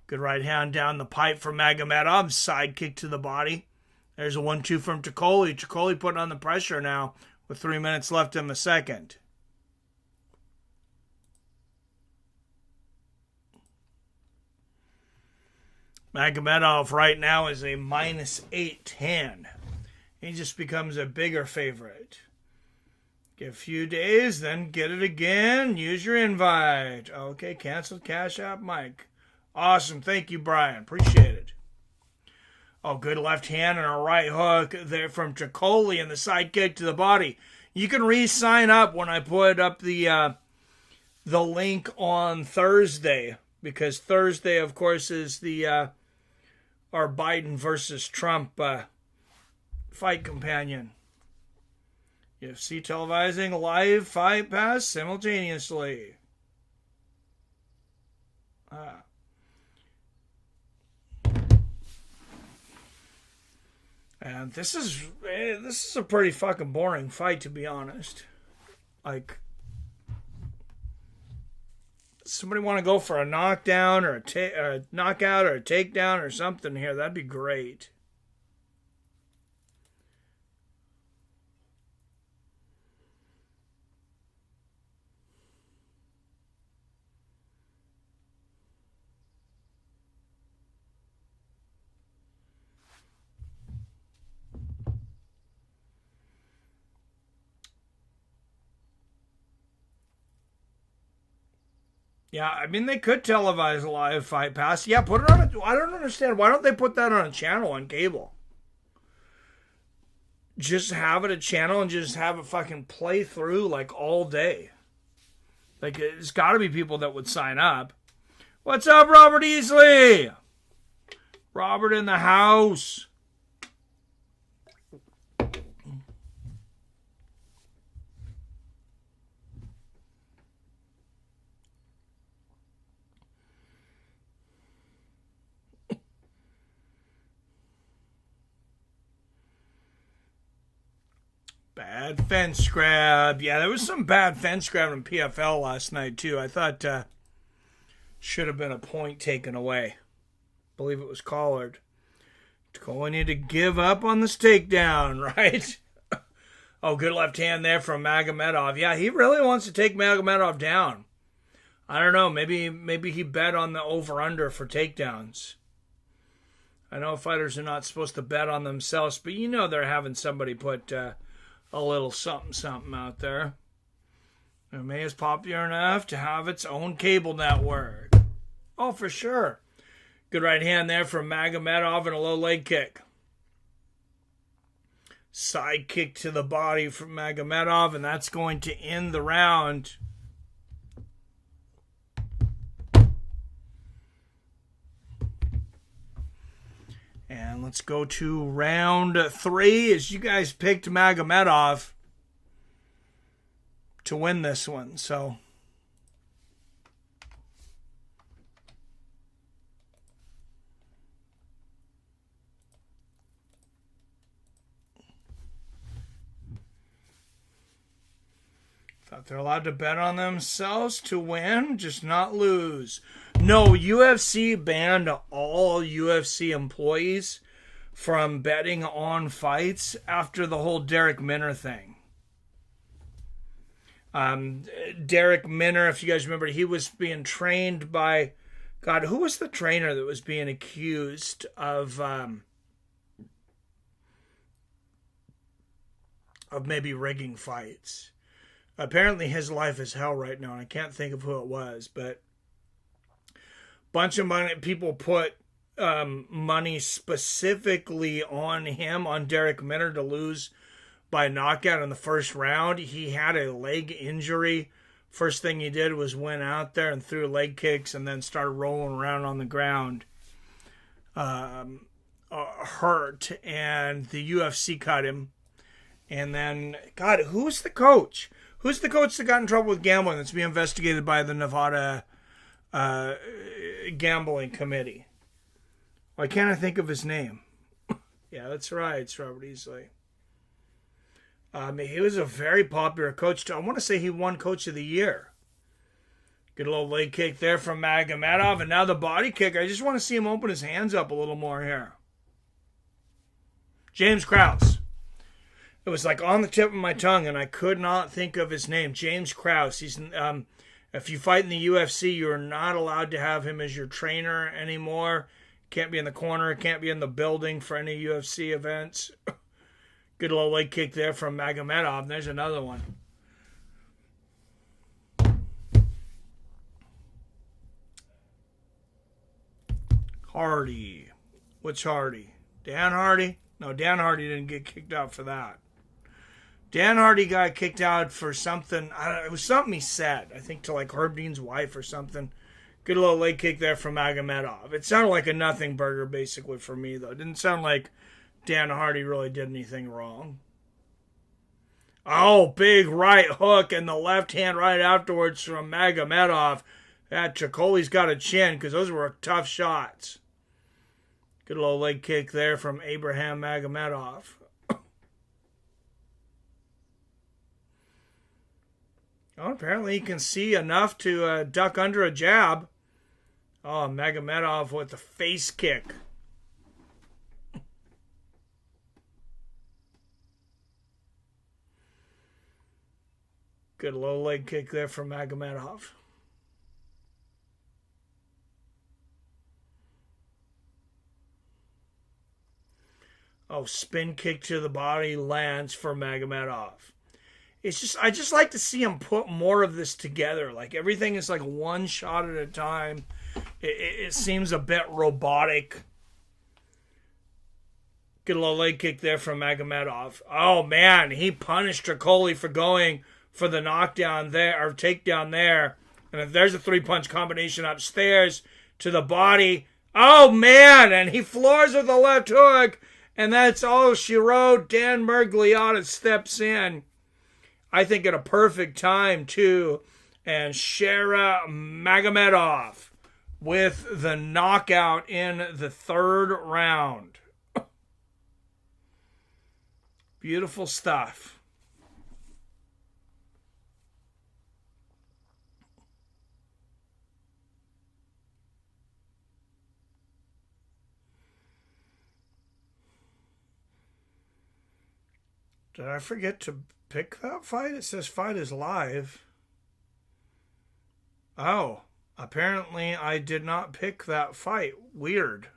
Good right hand down the pipe from Magomedov. Side kick to the body. There's a 1-2 from Chikoli. Chikoli putting on the pressure now with 3 minutes left in the second. Magomedov right now is a minus 810. He just becomes a bigger favorite. Give a few days, then get it again. Use your invite. Okay, canceled Cash App Mike. Awesome. Thank you, Brian. Appreciate it. Oh, good left hand and a right hook there from Chikoli and the side kick to the body. You can re-sign up when I put up the link on Thursday, because Thursday, of course, is the our Biden versus Trump fight companion. UFC televising live Fight Pass simultaneously. And this is a pretty fucking boring fight, to be honest. Like, somebody want to go for a knockdown or a knockout or a takedown or something here? That'd be great. Yeah, I mean, they could televise a live Fight Pass. Yeah, put it on I don't understand. Why don't they put that on a channel on cable? Just have it a channel and just have it fucking play through like all day. Like, it's got to be people that would sign up. What's up, Robert Easley? Robert in the house. Bad fence grab. Yeah, there was some bad fence grab in PFL last night, too. I thought should have been a point taken away. I believe it was collared. Going need to give up on this takedown, right? Oh, good left hand there from Magomedov. Yeah, he really wants to take Magomedov down. I don't know. Maybe he bet on the over-under for takedowns. I know fighters are not supposed to bet on themselves, but you know they're having somebody put a little something out there. MMA is popular enough to have its own cable network. Oh, for sure. Good right hand there from Magomedov and a low leg kick. Side kick to the body from Magomedov, and that's going to end the round. And let's go to round 3, as you guys picked Magomedov to win this one. So thought they're allowed to bet on themselves to win, just not lose. No, UFC banned all UFC employees from betting on fights after the whole Derek Minner thing. Derek Minner, if you guys remember, he was being trained by... God, who was the trainer that was being accused of of maybe rigging fights. Apparently his life is hell right now, and I can't think of who it was, but bunch of money people put money specifically on him, on Derek Minner, to lose by knockout in the first round. He had a leg injury. First thing he did was went out there and threw leg kicks and then started rolling around on the ground. Hurt, and the UFC cut him. And then, God, who's the coach? Who's the coach that got in trouble with gambling that's being investigated by the Nevada Gambling Committee? Why can't I think of his name? Yeah, that's right. It's Robert Easley. He was a very popular coach. I want to say he won Coach of the Year. Good little leg kick there from Magomedov. And now the body kick. I just want to see him open his hands up a little more here. James Krause. It was like on the tip of my tongue, and I could not think of his name. James Krause. He's if you fight in the UFC, you're not allowed to have him as your trainer anymore. Can't be in the corner. Can't be in the building for any UFC events. Good little leg kick there from Magomedov. And there's another one. Hardy. Which Hardy? Dan Hardy? No, Dan Hardy didn't get kicked out for that. Dan Hardy got kicked out for something. It was something he said. I think to like Herb Dean's wife or something. Good little leg kick there from Magomedov. It sounded like a nothing burger basically for me, though. It didn't sound like Dan Hardy really did anything wrong. Oh, big right hook and the left hand right afterwards from Magomedov. That Chikoli's got a chin because those were tough shots. Good little leg kick there from Abraham Magomedov. Oh, apparently he can see enough to duck under a jab. Oh, Magomedov with the face kick. Good low leg kick there from Magomedov. Oh, spin kick to the body lands for Magomedov. It's just, I just like to see him put more of this together. Like everything is like one shot at a time. It seems a bit robotic. Good little leg kick there from Magomedov. Oh man, he punished Tricoli for going for the knockdown there, or takedown there. And if there's a 3-punch combination upstairs to the body. Oh man, and he floors with the left hook. And that's all she wrote. Dan Miragliotta steps in. I think at a perfect time, too. And Shera Magomedov with the knockout in the third round. Beautiful stuff. Did I forget to pick that fight? It says fight is live. Oh, apparently I did not pick that fight. Weird.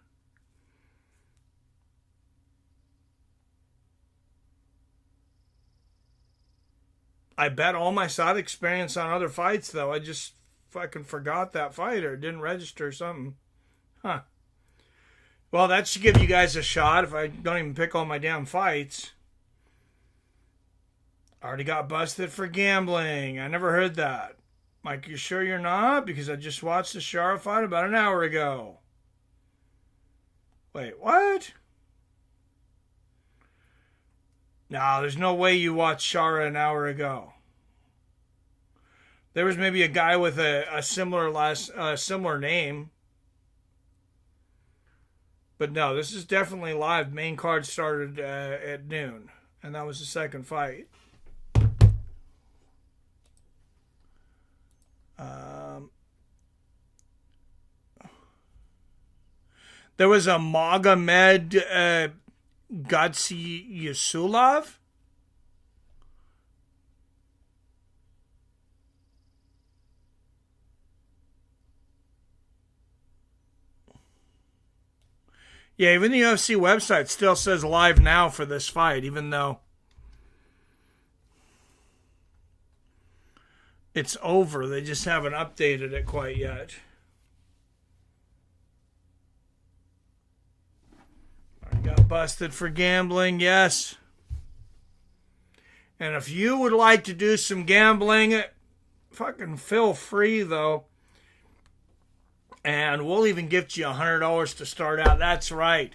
I bet all my side experience on other fights, though. I just fucking forgot that fight or didn't register or something. Huh. Well, that should give you guys a shot if I don't even pick all my damn fights. Already got busted for gambling. I never heard that. Mike, you sure you're not? Because I just watched the Shara fight about an hour ago. Wait, what? No, there's no way you watched Shara an hour ago. There was maybe a guy with a similar name. But no, this is definitely live. Main card started at noon. And that was the second fight. There was a Magomed Gadsiyusulov. Yeah, even the UFC website still says live now for this fight, even though it's over. They just haven't updated it quite yet. I got busted for gambling, yes. And if you would like to do some gambling, fucking feel free, though. And we'll even gift you $100 to start out. That's right.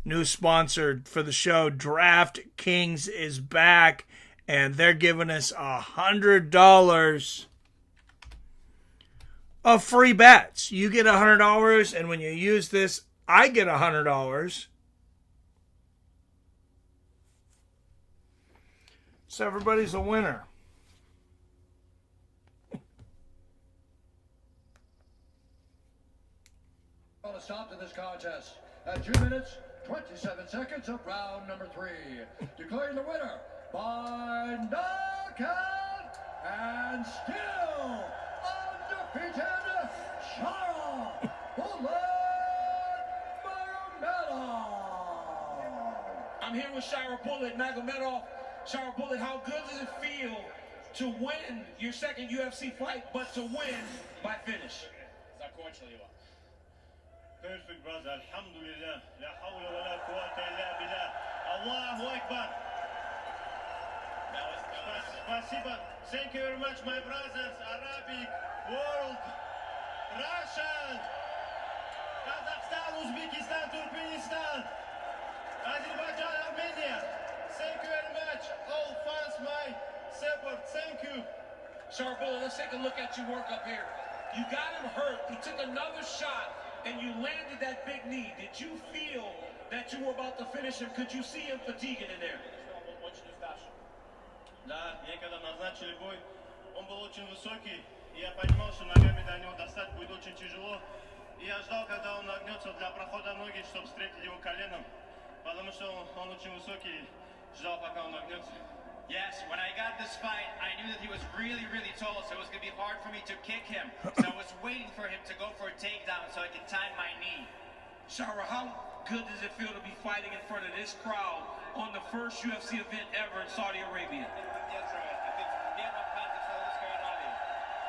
New sponsor for the show, DraftKings, is back. And they're giving us $100 of free bets. You get $100, and when you use this, I get $100. So everybody's a winner. A stop to this contest at 2 minutes, 27 seconds of round number 3. Declaring the winner by knockout and still undefeated, Shara Magomedov. I'm here with Shara Bullet Magomedov. Shara Bullet, how good does it feel to win your second UFC fight, but to win by finish? Perfect, brother. Alhamdulillah. La hawla wa la quwwata illa billah. Allahu Akbar. Spasiba. Thank you very much, my brothers. Arabic, world, Russian, Kazakhstan, Uzbekistan, Turkmenistan, Azerbaijan, Armenia. Thank you very much. All fans, my support. Thank you. Shara Bullet, let's take a look at your work up here. You got him hurt. He took another shot, and you landed that big knee. Did you feel that you were about to finish him? Could you see him fatiguing in there? Да, мне когда назначили бой, он был очень высокий, и я понимал, что ногами до него достать будет очень тяжело. И я ждал, когда он нагнется для прохода ноги, чтобы встретить его коленом, потому что он очень высокий, ждал, пока он нагнется. Yes, when I got this fight, I knew that he was really, really tall, so it was going to be hard for me to kick him. So I was waiting for him to go for a takedown so I could time my knee. Shara, how good does it feel to be fighting in front of this crowd on the first UFC event ever in Saudi Arabia? That's right. I think первом карте в Саудовской Аравии.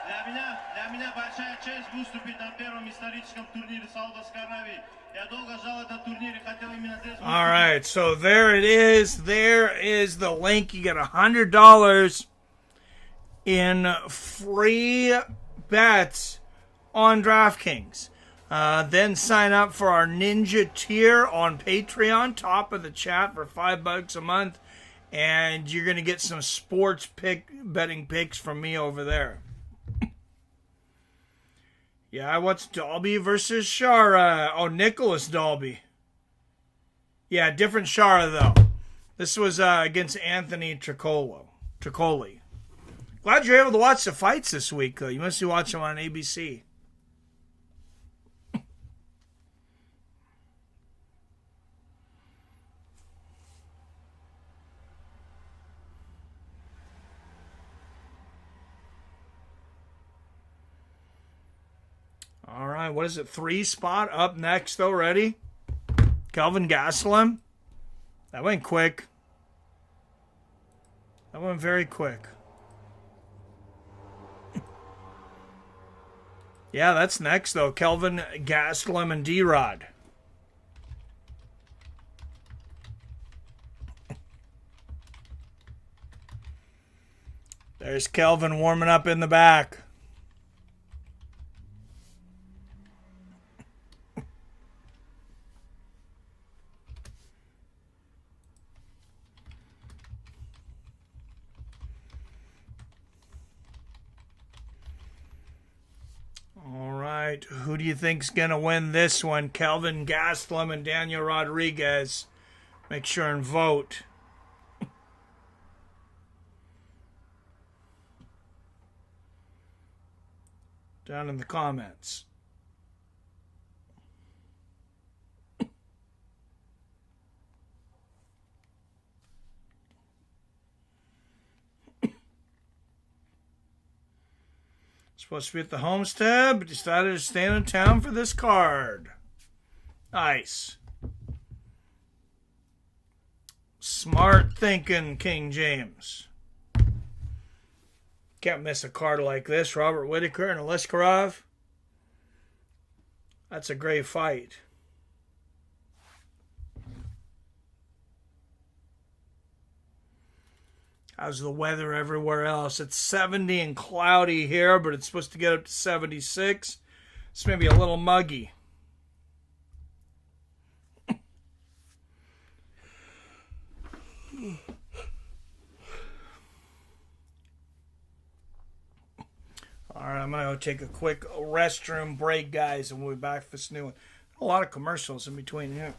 Для меня большая честь выступить на первом историческом турнире Саудовской Аравии. Я долго ждал этот турнир и хотел именно здесь выступить. All right, so there it is. There is the link. You get $100 in free bets on DraftKings. Then sign up for our Ninja tier on Patreon, top of the chat, for $5 a month, and you're going to get some sports betting picks from me over there. Yeah, what's Dalby versus Shara? Oh, Nicholas Dalby. Yeah, different Shara, though. This was against Anthony Tricoli. Glad you're able to watch the fights this week, though. You must be watching them on ABC. All right, what is it? 3 spot up next already? Kelvin Gastelum. That went quick. That went very quick. Yeah, that's next, though. Kelvin Gastelum and D-Rod. There's Kelvin warming up in the back. Who do you think's going to win this one? Kelvin Gastelum and Daniel Rodriguez. Make sure and vote. Down in the comments. Supposed to be at the Homestead, but decided to stay in town for this card. Nice. Smart thinking, King James. Can't miss a card like this. Robert Whittaker and Aliskerov. That's a great fight. How's the weather everywhere else? It's 70 and cloudy here, but it's supposed to get up to 76. It's maybe a little muggy. All right, I'm going to go take a quick restroom break, guys, and we'll be back for this new one. A lot of commercials in between here.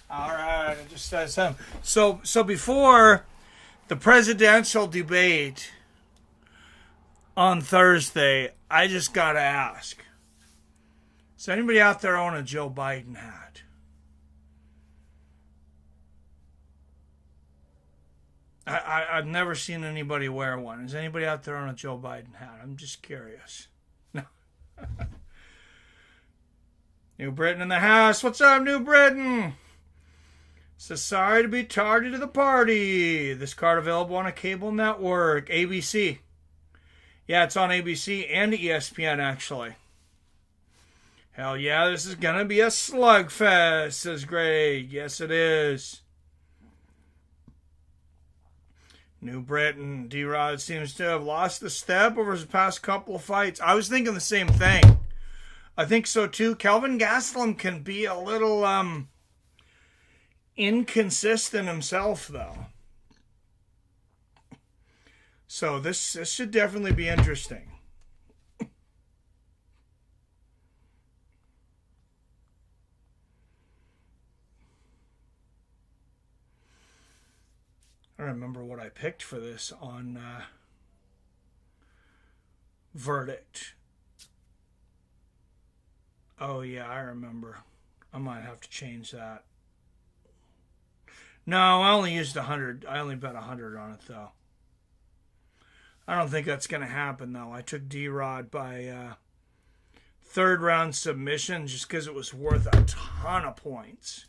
All right, it just says something. So before the presidential debate on Thursday, I just got to ask, does anybody out there own a Joe Biden hat? I've never seen anybody wear one. Is anybody out there on a Joe Biden hat? I'm just curious. No. New Britain in the house. What's up, New Britain? Says, sorry to be tardy to the party. This card available on a cable network. ABC. Yeah, it's on ABC and ESPN, actually. Hell yeah, this is going to be a slugfest, says Greg. Yes, it is. New Britain. D-Rod seems to have lost a step over his past couple of fights. I was thinking the same thing. I think so, too. Kelvin Gastelum can be a little, inconsistent himself, though. So this should definitely be interesting. I don't remember what I picked for this on Verdict. Oh yeah, I remember. I might have to change that. No, I only used 100. I only bet 100 on it, though. I don't think that's going to happen, though. I took D-Rod by third round submission just because it was worth a ton of points.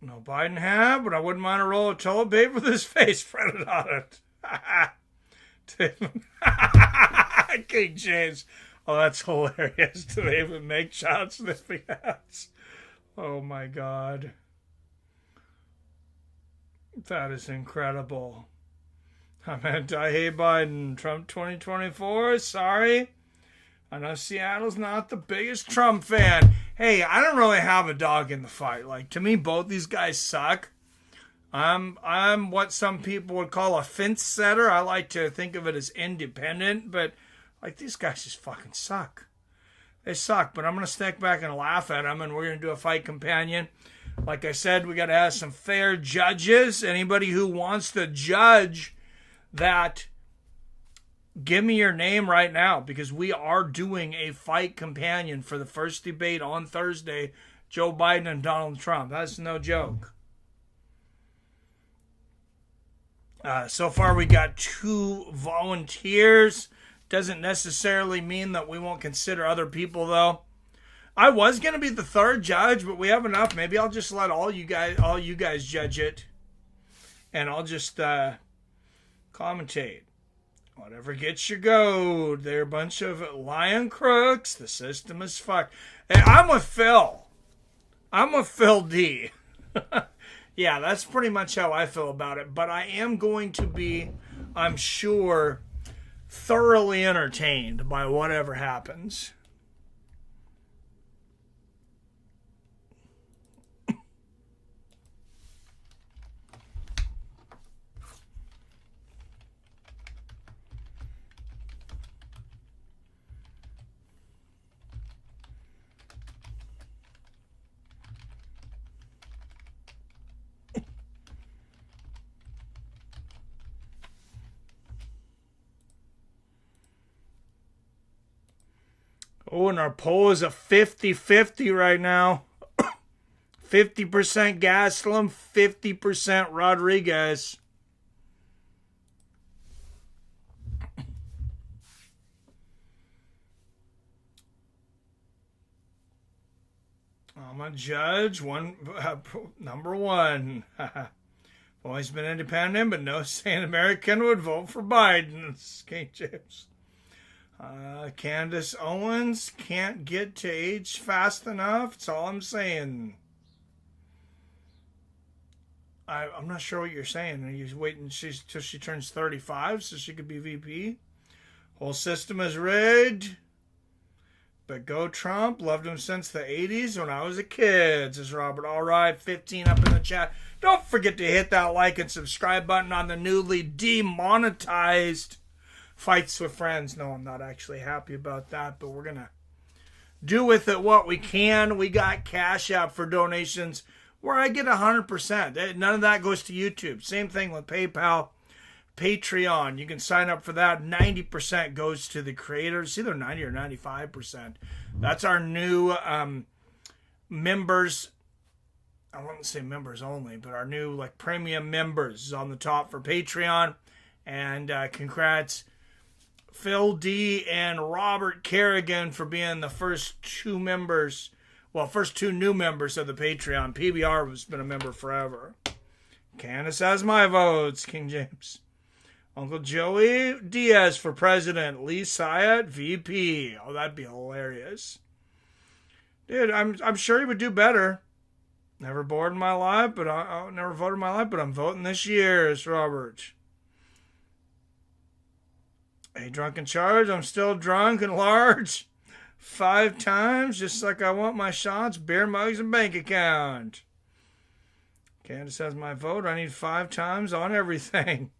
No Biden hat, but I wouldn't mind a roll of toilet paper with his face printed on it. King James. Oh, that's hilarious. Do they even make shot sniffing hats? Oh my God. That is incredible. I meant I hate Biden. Trump 2024, sorry. I know Seattle's not the biggest Trump fan. Hey, I don't really have a dog in the fight. Like, to me, both these guys suck. I'm what some people would call a fence setter. I like to think of it as independent, but like these guys just fucking suck. They suck, but I'm going to stick back and laugh at them, and we're going to do a fight companion. Like I said, we got to have some fair judges. Anybody who wants to judge that, give me your name right now, because we are doing a fight companion for the first debate on Thursday, Joe Biden and Donald Trump. That's no joke. So far, we got 2 volunteers. Doesn't necessarily mean that we won't consider other people, though. I was going to be the third judge, but we have enough. Maybe I'll just let all you guys judge it, and I'll just commentate. Whatever gets your goat. They're a bunch of lying crooks. The system is fucked. Hey, I'm with Phil. I'm with Phil D. Yeah, that's pretty much how I feel about it. But I am going to be, I'm sure, thoroughly entertained by whatever happens. Oh, and our poll is a 50-50 right now. 50% Gastelum, 50% Rodriguez. I'm a judge. Number one. Always been independent, but no sane American would vote for Biden. King James. Candace Owens can't get to age fast enough. That's all I'm saying. I'm not sure what you're saying. Are you waiting till she turns 35 so she could be VP? Whole system is rigged. But go Trump. Loved him since the 80s when I was a kid, says Robert. All right, 15 up in the chat. Don't forget to hit that like and subscribe button on the newly demonetized Fights with Friends. No, I'm not actually happy about that, but we're going to do with it what we can. We got Cash App for donations where I get 100%. None of that goes to YouTube. Same thing with PayPal. Patreon, you can sign up for that. 90% goes to the creators, either 90 or 95%. That's our new members. I wouldn't say members only, but our new premium members is on the top for Patreon. And congrats Phil D and Robert Kerrigan for being the first two new members of the Patreon. PBR has been a member forever. Candace has my votes, King James. Uncle Joey Diaz for president. Lee Syatt, VP. Oh, that'd be hilarious. Dude, I'm sure he would do better. Never bored in my life, but I never voted in my life, but I'm voting this year, it's Robert. Hey, drunk in charge. I'm still drunk and large. 5 times, just like I want my shots, beer mugs, and bank account. Candace has my vote. I need 5 times on everything.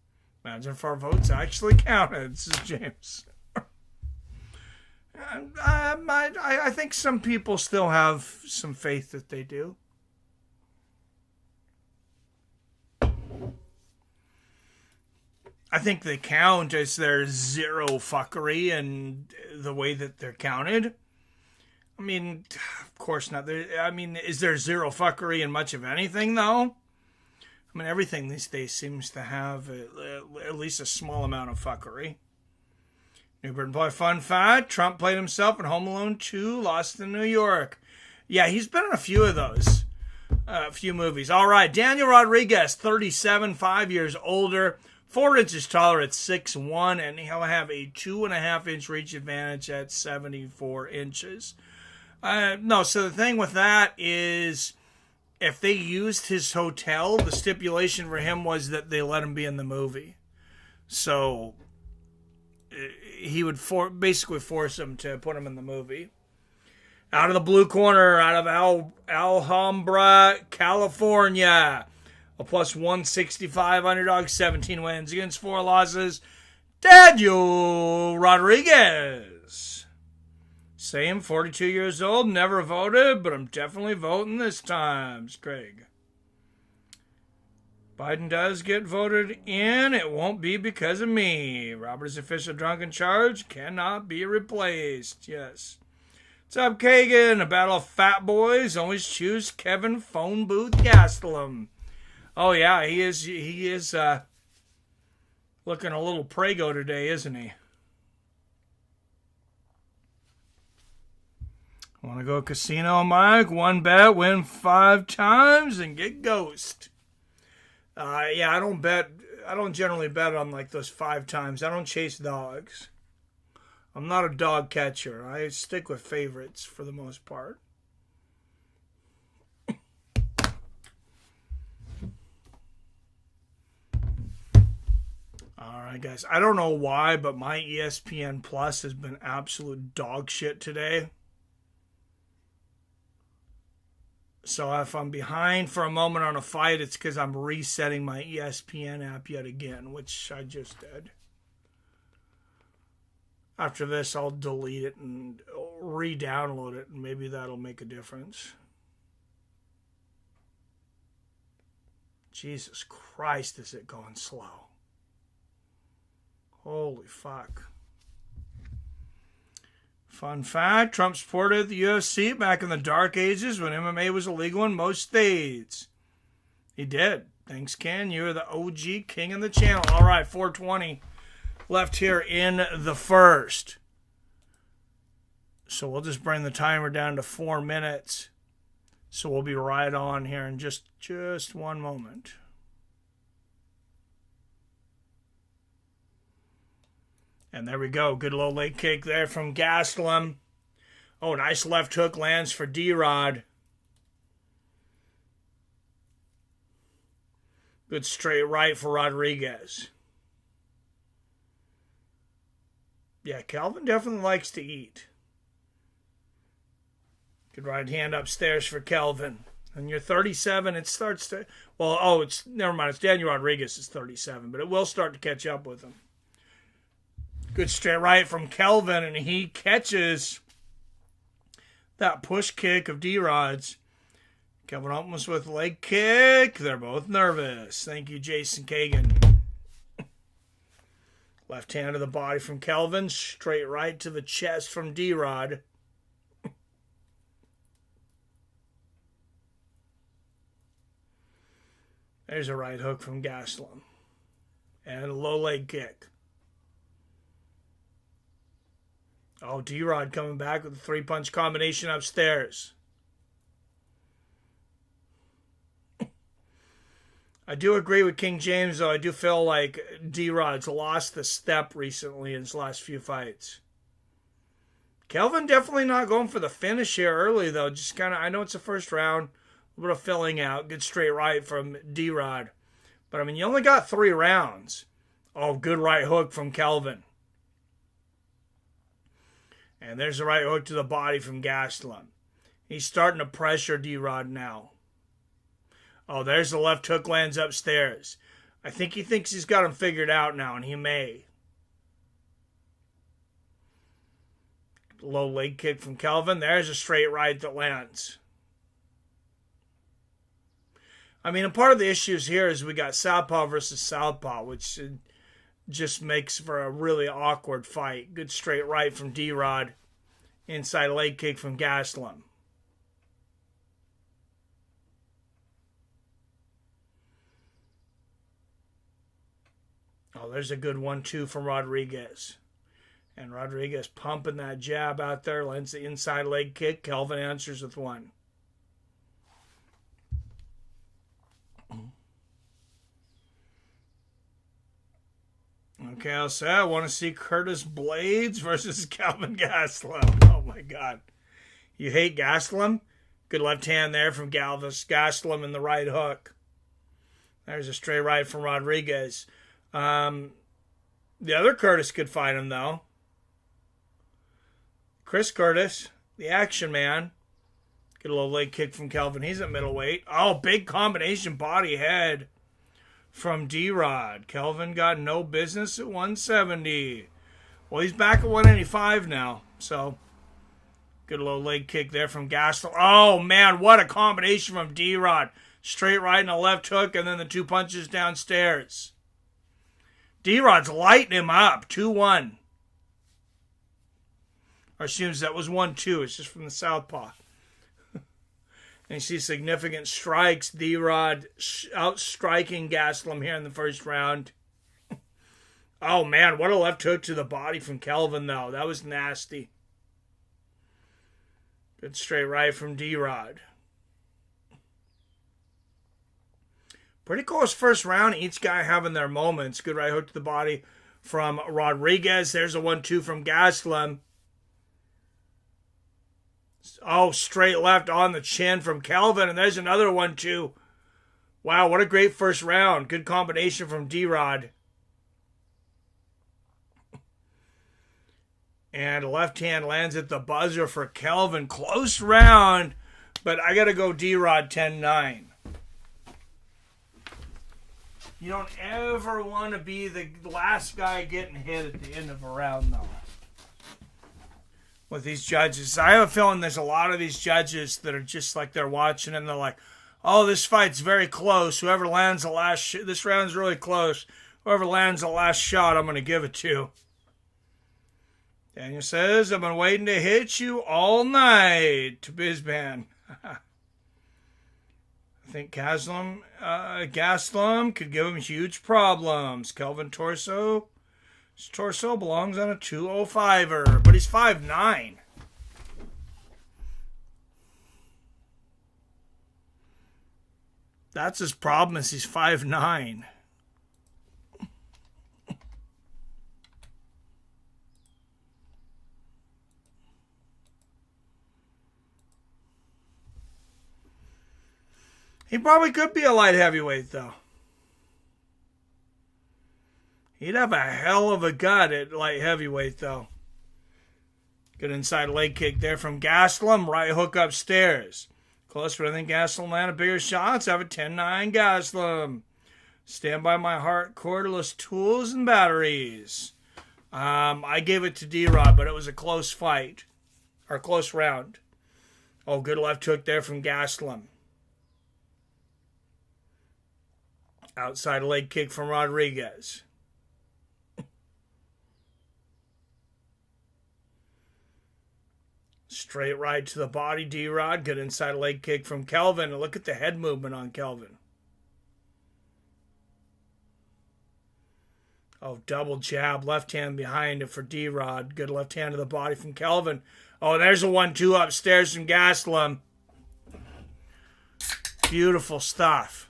Imagine if our votes actually counted. This is James. I think some people still have some faith that they do. I think they count as there's zero fuckery in the way that they're counted. I mean, of course not. Is there zero fuckery in much of anything, though? I mean, everything these days seems to have at least a small amount of fuckery. New Britain Boy fun fact, Trump played himself in Home Alone 2, Lost in New York. Yeah, he's been in a few of those. A few movies. All right, Daniel Rodriguez, 37, 5 years older, 4 inches taller at 6'1", and he'll have a 2.5-inch reach advantage at 74 inches. So the thing with that is, if they used his hotel, the stipulation for him was that they let him be in the movie. So he would basically force him to put him in the movie. Out of the blue corner, out of Alhambra, California. A plus 165 underdog, 17 wins against 4 losses. Daniel Rodriguez. Same, 42 years old, never voted, but I'm definitely voting this time. It's Craig. Biden does get voted in. It won't be because of me. Robert's official drunken charge cannot be replaced. Yes. What's up, Kagan? A battle of fat boys. Always choose Kevin Phone Booth Gastelum. Oh, yeah, he is looking a little Prego today, isn't he? Want to go casino, Mike? 1 bet, win 5 times, and get ghost. Yeah, I don't generally bet on those 5 times. I don't chase dogs. I'm not a dog catcher. I stick with favorites for the most part. All right, guys. I don't know why, but my ESPN Plus has been absolute dog shit today. So if I'm behind for a moment on a fight, it's because I'm resetting my ESPN app yet again, which I just did. After this, I'll delete it and re-download it, and maybe that'll make a difference. Jesus Christ, is it going slow? Holy fuck. Fun fact, Trump supported the UFC back in the dark ages when MMA was illegal in most states. He did. Thanks, Ken. You're the OG king of the channel. All right, 4:20 left here in the first. So we'll just bring the timer down to 4 minutes. So we'll be right on here in just one moment. And there we go. Good low leg kick there from Gastelum. Oh, nice left hook lands for D-Rod. Good straight right for Rodriguez. Yeah, Kelvin definitely likes to eat. Good right hand upstairs for Kelvin. And you're 37, it starts to... Well, never mind. It's Daniel Rodriguez is 37, but it will start to catch up with him. Good straight right from Kelvin, and he catches that push kick of D-Rod's. Kelvin almost with leg kick. They're both nervous. Thank you, Jason Kagan. Left hand to the body from Kelvin. Straight right to the chest from D-Rod. There's a right hook from Gastelum. And a low leg kick. Oh, D-Rod coming back with a 3-punch combination upstairs. I do agree with King James, though. I do feel like D-Rod's lost the step recently in his last few fights. Kelvin definitely not going for the finish here early, though. Just kind of, I know it's the first round. A little bit of filling out. Good straight right from D-Rod. But, I mean, you only got 3 rounds. Oh, good right hook from Kelvin. And there's a right hook to the body from Gastelum. He's starting to pressure D-Rod now. Oh, there's the left hook lands upstairs. I think he thinks he's got him figured out now, and he may. Low leg kick from Kelvin. There's a straight right that lands. I mean, and part of the issues here is we got Southpaw versus Southpaw, which just makes for a really awkward fight. Good straight right from D-Rod. Inside leg kick from Gastelum. Oh, there's a good 1-2 from Rodriguez. And Rodriguez pumping that jab out there. Lands the inside leg kick. Kelvin answers with 1. Okay, I'll say I want to see Curtis Blades versus Kelvin Gastelum. Oh, my God. You hate Gastelum? Good left hand there from Gastelum in the right hook. There's a straight right from Rodriguez. The other Curtis could fight him, though. Chris Curtis, the action man. Get a little leg kick from Kelvin. He's at middleweight. Oh, big combination body head from D-Rod. Kelvin got no business at 170. Well, he's back at 185 now. So, good little leg kick there from Gastelum. Oh, man, what a combination from D-Rod. Straight right and a left hook, and then the 2 punches downstairs. D-Rod's lighting him up. 2-1. Or excuse me, that was 1-2. It's just from the southpaw. And you see significant strikes. D-Rod outstriking Gastelum here in the first round. Oh, man, what a left hook to the body from Kelvin, though. That was nasty. Good straight right from D-Rod. Pretty close first round. Each guy having their moments. Good right hook to the body from Rodriguez. There's a 1-2 from Gastelum. Oh, straight left on the chin from Kelvin. And there's another 1-2. Wow, what a great first round. Good combination from D-Rod. And left hand lands at the buzzer for Kelvin. Close round, but I got to go D-Rod 10-9. You don't ever want to be the last guy getting hit at the end of a round, though. With these judges, I have a feeling there's a lot of these judges that are just like they're watching and they're like, oh, this fight's very close. Whoever lands the last this round's really close. Whoever lands the last shot, I'm going to give it to. Daniel says, I've been waiting to hit you all night. To Bizban. I think Gaslam could give him huge problems. Kelvin Torso. His torso belongs on a 205er, but he's 5'9". That's his problem, is he's 5'9". He probably could be a light heavyweight, though. He'd have a hell of a gut at light heavyweight, though. Good inside leg kick there from Gastelum. Right hook upstairs. Close, but I think Gastelum landed bigger shots. Have a 10-9 Gastelum. Stand by my heart, cordless tools and batteries. I gave it to D-Rod, but it was a close fight. Or close round. Oh, good left hook there from Gastelum. Outside leg kick from Rodriguez. Straight right to the body, D-Rod. Good inside leg kick from Kelvin. Look at the head movement on Kelvin. Oh, double jab. Left hand behind it for D-Rod. Good left hand to the body from Kelvin. Oh, there's a 1-2 upstairs from Gastelum. Beautiful stuff.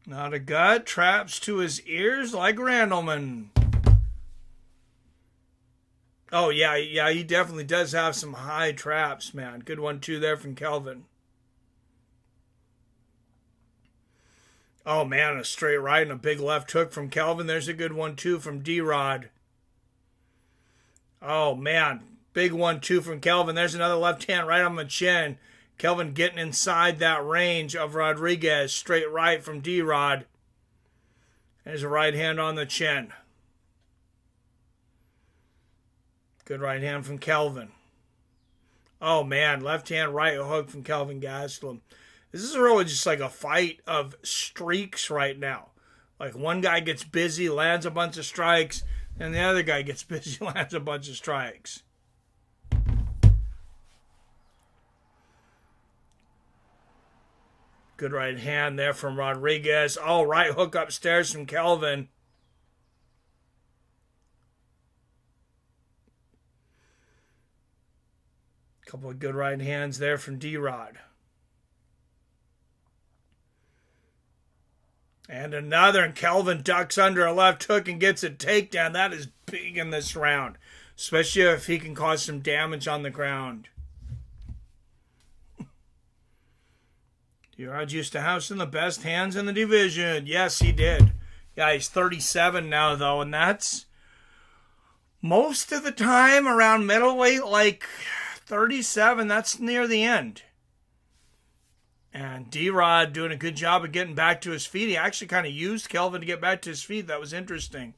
Not a gut. Traps to his ears like Randleman. Oh, yeah, he definitely does have some high traps, man. Good 1-2 there from Kelvin. Oh, man, a straight right and a big left hook from Kelvin. There's a good 1-2 from D-Rod. Oh, man, big 1-2 from Kelvin. There's another left hand right on the chin. Kelvin getting inside that range of Rodriguez. Straight right from D-Rod. There's a right hand on the chin. Good right hand from Kelvin. Oh, man. Left hand right hook from Kelvin Gastelum. This is really just like a fight of streaks right now. Like one guy gets busy, lands a bunch of strikes, and the other guy gets busy, lands a bunch of strikes. Good right hand there from Rodriguez. Oh, right hook upstairs from Kelvin. Couple of good right hands there from D-Rod. And another, and Kelvin ducks under a left hook and gets a takedown. That is big in this round, especially if he can cause some damage on the ground. D-Rod used to have some of the best hands in the division. Yes, he did. Yeah, he's 37 now, though, and that's most of the time around middleweight, like 37. That's near the end. And D-Rod doing a good job of getting back to his feet. He actually kind of used Kelvin to get back to his feet. That was interesting.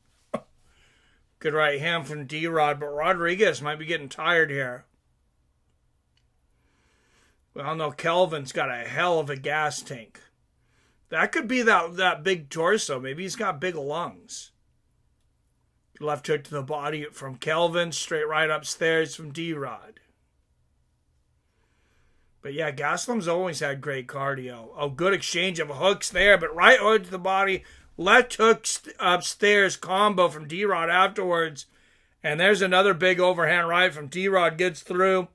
Good right hand from D-Rod, but Rodriguez might be getting tired here. Well, no, Kelvin's got a hell of a gas tank. That could be that big torso. Maybe he's got big lungs. Left hook to the body from Kelvin. Straight right upstairs from D-Rod. But yeah, Gastelum's always had great cardio. Oh, good exchange of hooks there, but right hook to the body. Left hook upstairs combo from D-Rod afterwards. And there's another big overhand right from D-Rod. Gets through.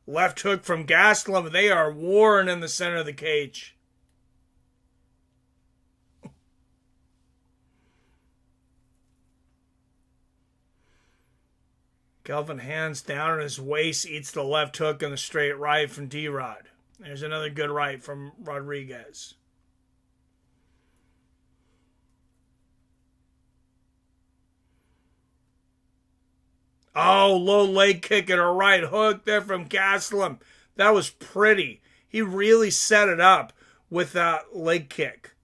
Left hook from Gastelum. They are warring in the center of the cage. Kelvin hands down on his waist, eats the left hook and the straight right from D-Rod. There's another good right from Rodriguez. Oh, low leg kick and a right hook there from Gastelum. That was pretty. He really set it up with that leg kick.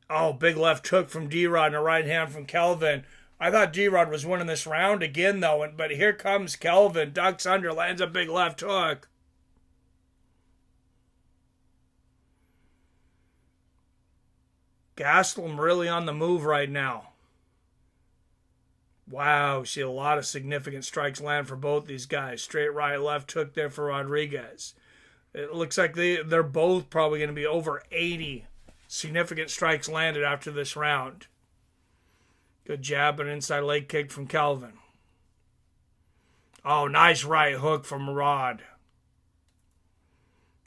Oh, big left hook from D-Rod and a right hand from Kelvin. I thought D-Rod was winning this round again, though, but here comes Kelvin. Ducks under, lands a big left hook. Gastelum really on the move right now. Wow, see a lot of significant strikes land for both these guys. Straight right, left hook there for Rodriguez. It looks like they're both probably going to be over 80 significant strikes landed after this round. Good jab and inside leg kick from Kelvin. Oh, nice right hook from Rod.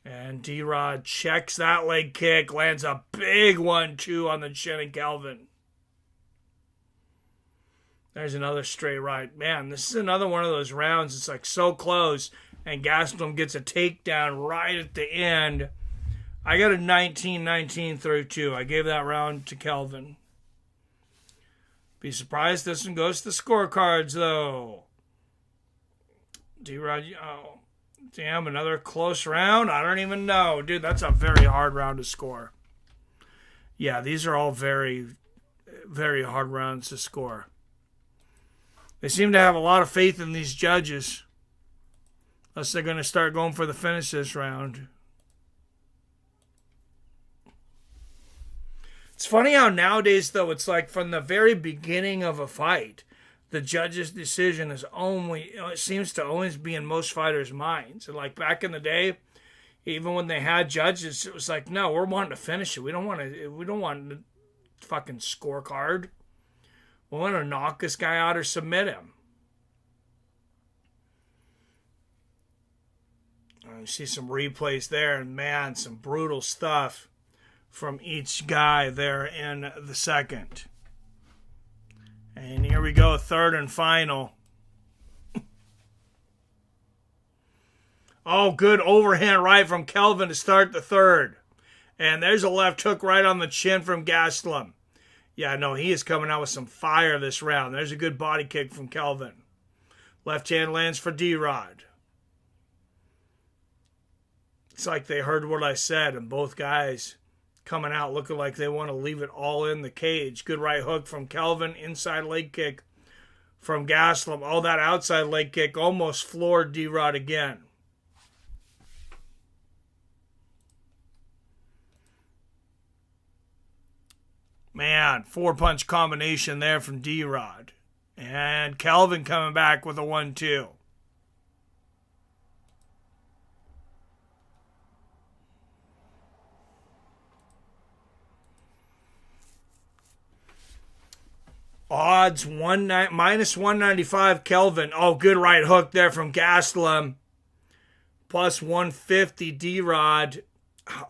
And D-Rod checks that leg kick, lands a big 1-2 on the chin of Kelvin. There's another straight right. Man, this is another one of those rounds. It's like so close, and Gastelum gets a takedown right at the end. I got a 19-19 through 2. I gave that round to Kelvin. Be surprised this one goes to the scorecards, though. D-Rod, oh, damn, another close round? I don't even know. Dude, that's a very hard round to score. Yeah, these are all very, very hard rounds to score. They seem to have a lot of faith in these judges. Unless they're going to start going for the finish this round. It's funny how nowadays, though, it's like from the very beginning of a fight, the judge's decision is it seems to always be in most fighters' minds. And like back in the day, even when they had judges, it was like, no, we're wanting to finish it. We don't want a fucking scorecard. We want to knock this guy out or submit him. You see some replays there, and man, some brutal stuff from each guy there in the second. And here we go, third and final. Oh, good overhand right from Kelvin to start the third. And there's a left hook right on the chin from Gastelum. Yeah, no, he is coming out with some fire this round. There's a good body kick from Kelvin. Left hand lands for D-Rod. It's like they heard what I said, and both guys coming out looking like they want to leave it all in the cage. Good right hook from Kelvin. Inside leg kick from Gastelum. Oh, that outside leg kick almost floored D-Rod again. Man, 4-punch combination there from D-Rod. And Kelvin coming back with a 1-2. Odds minus 195 Kelvin. Oh, good right hook there from Gastelum. Plus 150 D-Rod.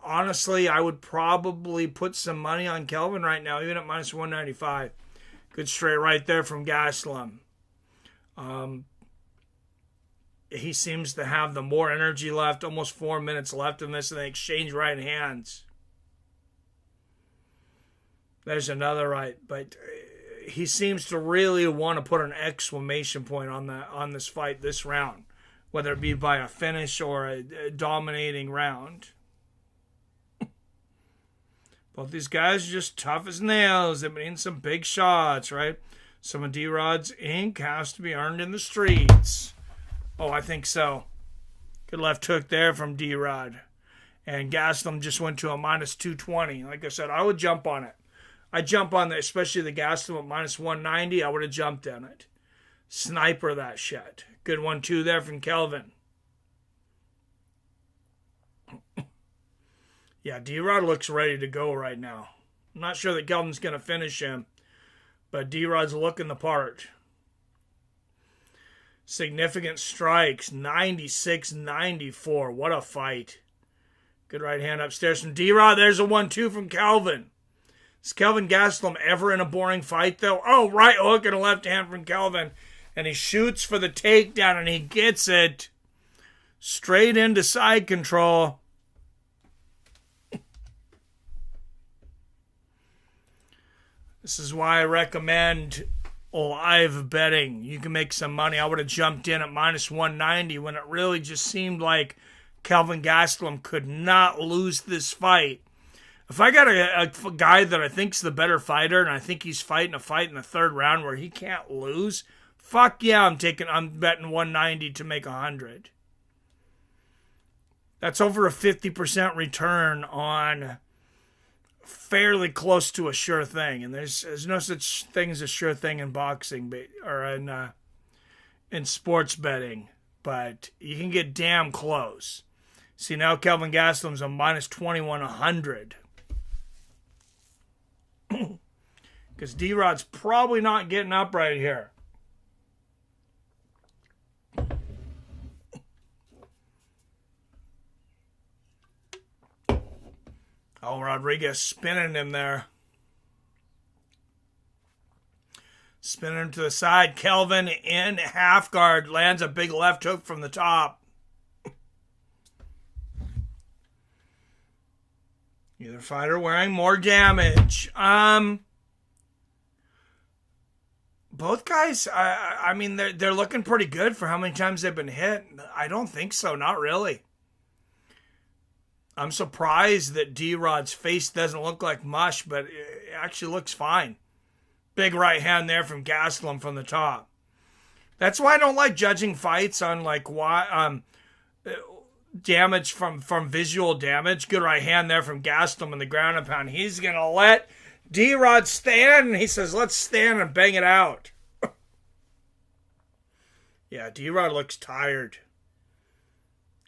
Honestly, I would probably put some money on Kelvin right now, even at minus 195. Good straight right there from Gastelum. He seems to have the more energy left, almost 4 minutes left in this, and they exchange right hands. There's another right, but he seems to really want to put an exclamation point on this fight this round, whether it be by a finish or a dominating round. Both these guys are just tough as nails. They've been in some big shots, right? Some of D-Rod's ink has to be earned in the streets. Oh, I think so. Good left hook there from D-Rod. And Gastelum just went to a minus 220. Like I said, I would jump on it. I'd jump on it, especially the Gastelum at minus 190. I would have jumped on it. Sniper that shit. Good 1-2 there from Kelvin. Yeah, D-Rod looks ready to go right now. I'm not sure that Kelvin's going to finish him, but D-Rod's looking the part. Significant strikes, 96-94. What a fight. Good right hand upstairs from D-Rod. There's a 1-2 from Kelvin. Is Kelvin Gastelum ever in a boring fight, though? Oh, right hook and a left hand from Kelvin. and he shoots for the takedown, and he gets it straight into side control. This is why I recommend live betting. You can make some money. I would have jumped in at minus 190 when it really just seemed like Kelvin Gastelum could not lose this fight. If I got a guy that I think's the better fighter, and I think he's fighting a fight in the third round where he can't lose, fuck yeah, I'm betting 190 to make 100. That's over a 50% return on fairly close to a sure thing, and there's no such thing as a sure thing in boxing or in sports betting, but you can get damn close. See, now Kelvin Gastelum's a minus 2100 because D-Rod's probably not getting up right here. Oh, Rodriguez spinning him there. Spinning him to the side. Kelvin in half guard. Lands a big left hook from the top. Either fighter wearing more damage. Both guys, I mean, they're looking pretty good for how many times they've been hit. I don't think so. Not really. I'm surprised that D-Rod's face doesn't look like mush, but it actually looks fine. Big right hand there from Gastelum from the top. That's why I don't like judging fights on damage from visual damage. Good right hand there from Gastelum in the ground and pound. He's going to let D-Rod stand, and he says, let's stand and bang it out. Yeah, D-Rod looks tired.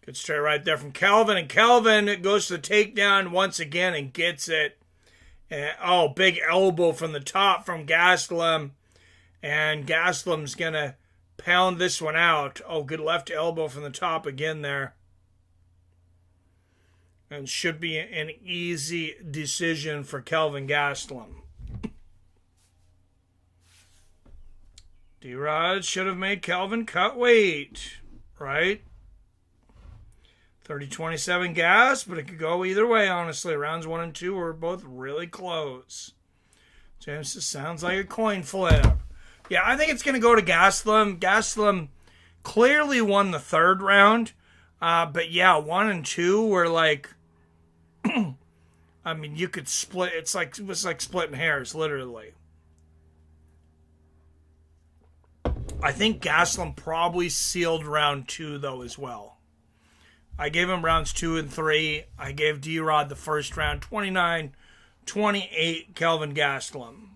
Good straight right there from Kelvin. And Kelvin goes to the takedown once again and gets it. And, big elbow from the top from Gastelum. And Gastelum's going to pound this one out. Oh, good left elbow from the top again there. And should be an easy decision for Kelvin Gastelum. D-Rod should have made Kelvin cut weight, right? 30-27 gas, but it could go either way, honestly. Rounds 1 and 2 were both really close. James, this sounds like a coin flip. Yeah, I think it's going to go to Gastelum. Gastelum clearly won the third round. But yeah, 1 and 2 were like, I mean, you could split. It was like splitting hairs, literally. I think Gastelum probably sealed round 2, though, as well. I gave him rounds 2 and 3. I gave D-Rod the first round, 29-28, Kelvin Gastelum.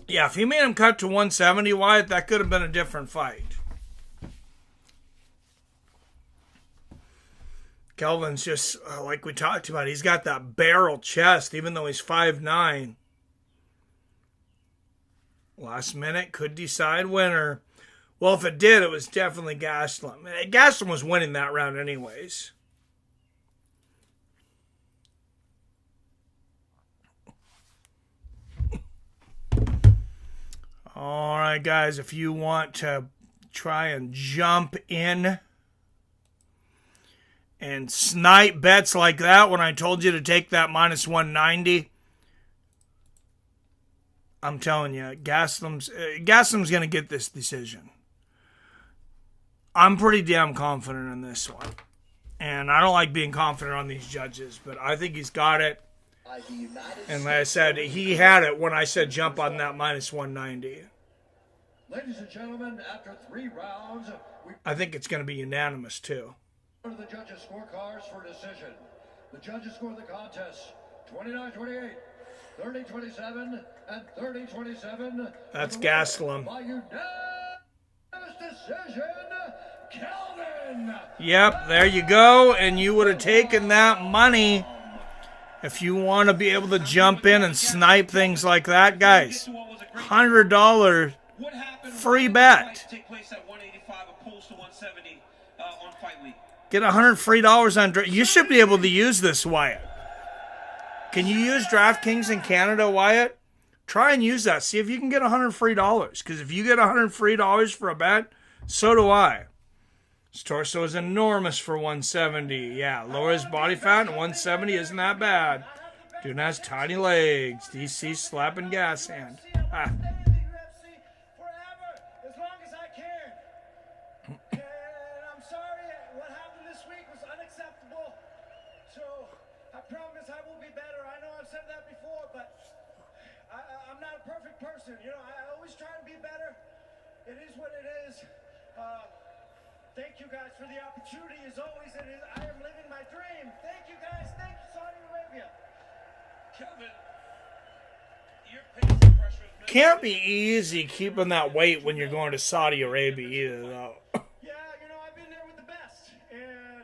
Yeah, if he made him cut to 170, Wyatt, that could have been a different fight. Kelvin's just, like we talked about, he's got that barrel chest, even though he's 5'9". Last minute could decide winner. Well, if it did, it was definitely Gastelum. Gastelum was winning that round anyways. All right, guys, if you want to try and jump in and snipe bets like that when I told you to take that minus 190, I'm telling you, Gastelum's going to get this decision. I'm pretty damn confident in this one. And I don't like being confident on these judges, but I think he's got it. And like I said, he had it when I said jump on that minus 190. Ladies and gentlemen, after 3 rounds, I think it's going to be unanimous, too. go to the judges' scorecards for decision. The judges score the contest 29-28. 30-27 and 30-27. That's Gastelum. By unanimous decision, Kelvin. Yep, there you go. And you would have taken that money if you want to be able to jump in and snipe things like that, guys. $100 free bet. Get $100 free on. You should be able to use this, Wyatt. Can you use DraftKings in Canada, Wyatt? Try and use that. See if you can get $100 free. Because if you get $100 free for a bet, so do I. His torso is enormous for 170. Yeah, lower his body fat and 170 isn't that bad. Dude has tiny legs. DC slapping gas hand. Ah. You know, I always try to be better. It is what it is. Thank you guys for the opportunity. As always, I am living my dream. Thank you guys. Thank you, Saudi Arabia. Kelvin, your pace and pressure is Can't be easy keeping that weight when you're going to Saudi Arabia either, though. Yeah, you know, I've been there with the best. And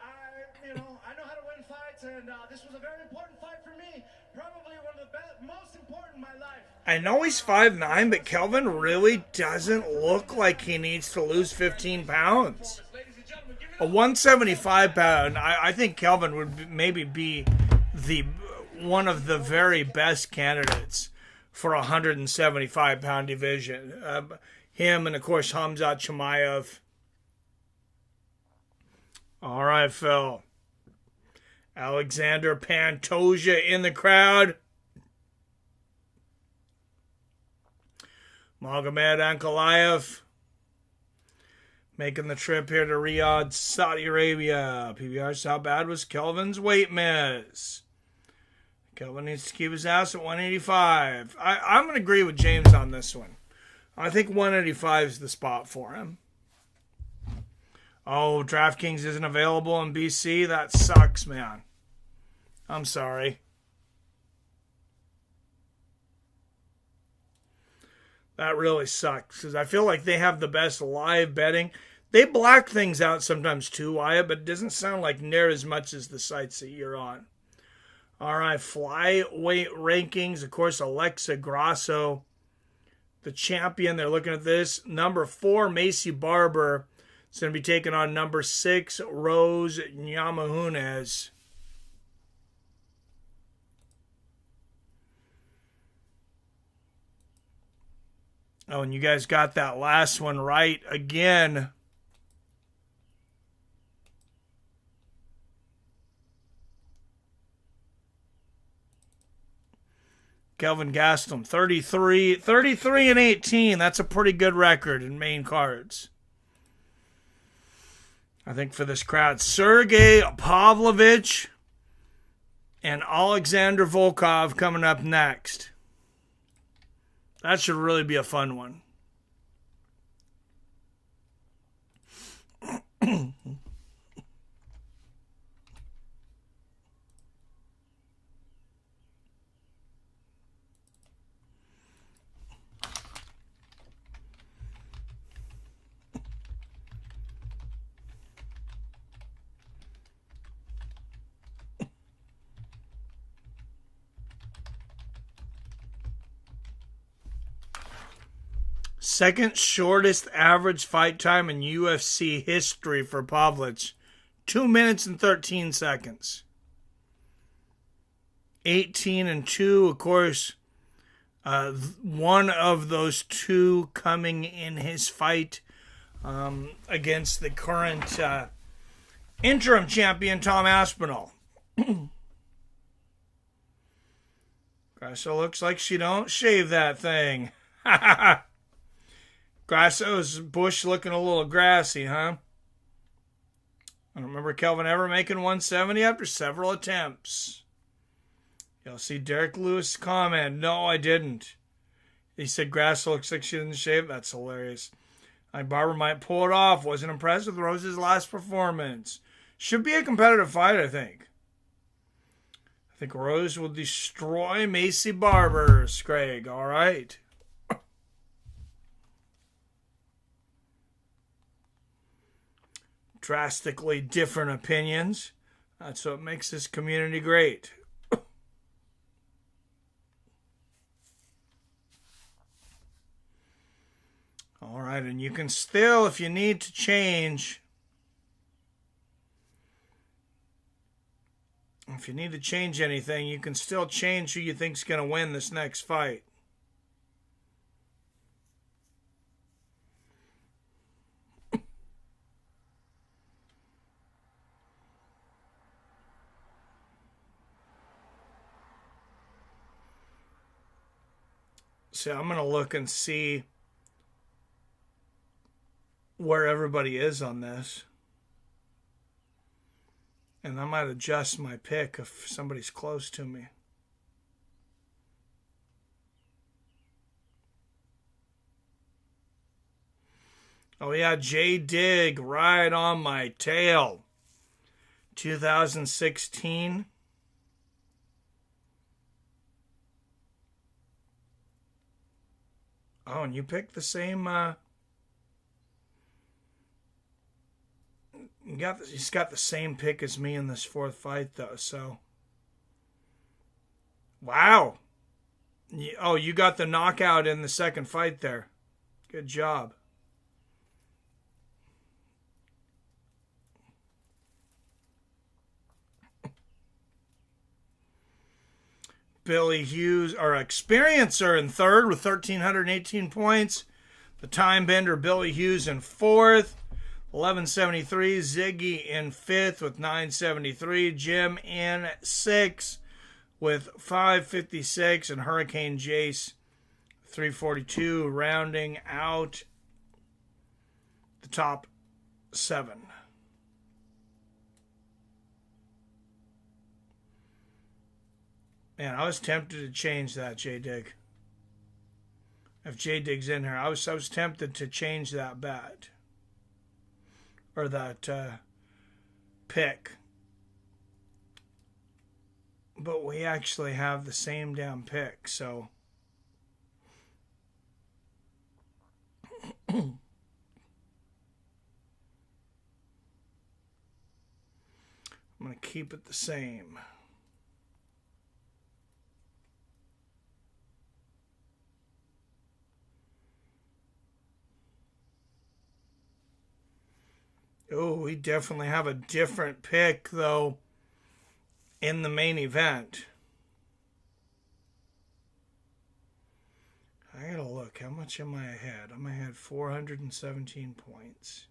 I know how to win fights. And this was a very important fight for me. Probably one of the most important in my life. I know he's 5'9", but Kelvin really doesn't look like he needs to lose 15 pounds. A 175 pound, I think Kelvin would maybe be one of the very best candidates for a 175 pound division. Him and of course Khamzat Chimaev. All right, Phil. Alexander Pantoja in the crowd. Magomed Ankalaev making the trip here to Riyadh, Saudi Arabia. PBR, how bad was Kelvin's weight miss? Kelvin needs to keep his ass at 185. I'm going to agree with James on this one. I think 185 is the spot for him. Oh, DraftKings isn't available in BC? That sucks, man. I'm sorry. That really sucks because I feel like they have the best live betting. They black things out sometimes too, Wyatt, but it doesn't sound like near as much as the sites that you're on. All right, flyweight rankings. Of course, Alexa Grasso, the champion. They're looking at this. Number 4, Macy Barber. It's going to be taking on number 6, Rose Namajunas. Oh, and you guys got that last one right again. Kelvin Gastelum, 33 and 18. That's a pretty good record in main cards. I think for this crowd, Sergey Pavlovich and Alexander Volkov coming up next. That should really be a fun one. Second shortest average fight time in UFC history for Pavlich. 2 minutes and 13 seconds. 18 and 2, of course. One of those two coming in his fight against the current interim champion, Tom Aspinall. Grasso looks like she don't shave that thing. Grasso's bush looking a little grassy, huh? I don't remember Kelvin ever making 170 after several attempts. You'll see Derek Lewis comment, no, I didn't. He said Grasso looks like she didn't shave. That's hilarious. Barber might pull it off. Wasn't impressed with Rose's last performance. Should be a competitive fight, I think. I think Rose will destroy Macy Barber, Craig. All right. Drastically different opinions. That's what makes this community great. All right, and you can still, if you need to change, If you need to change anything, you can still change who you think's going to win this next fight. So I'm going to look and see where everybody is on this. And I might adjust my pick if somebody's close to me. Oh yeah, J Dig right on my tail. 2016. Oh, and you picked the same he's got the same pick as me in this fourth fight, though, so. Wow. Oh, you got the knockout in the second fight there. Good job. Billy Hughes, our experiencer, in third with 1,318 points. The time bender, Billy Hughes, in fourth. 1173. Ziggy in fifth with 973. Jim in sixth with 556. And Hurricane Jace 342, rounding out the top 7. Man, I was tempted to change that, J-Dig. If J-Dig's in here, I was tempted to change that bet. Or that pick. But we actually have the same damn pick, so. I'm going to keep it the same. Oh, we definitely have a different pick, though, in the main event. I gotta look. How much am I ahead? I'm ahead 417 points.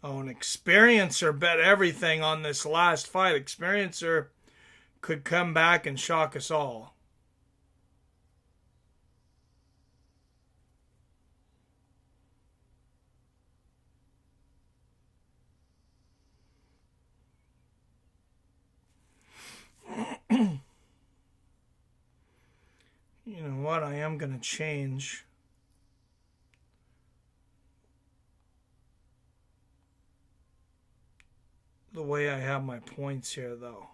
Oh, an experiencer bet everything on this last fight. Experiencer could come back and shock us all. You know what? I am going to change the way I have my points here, though.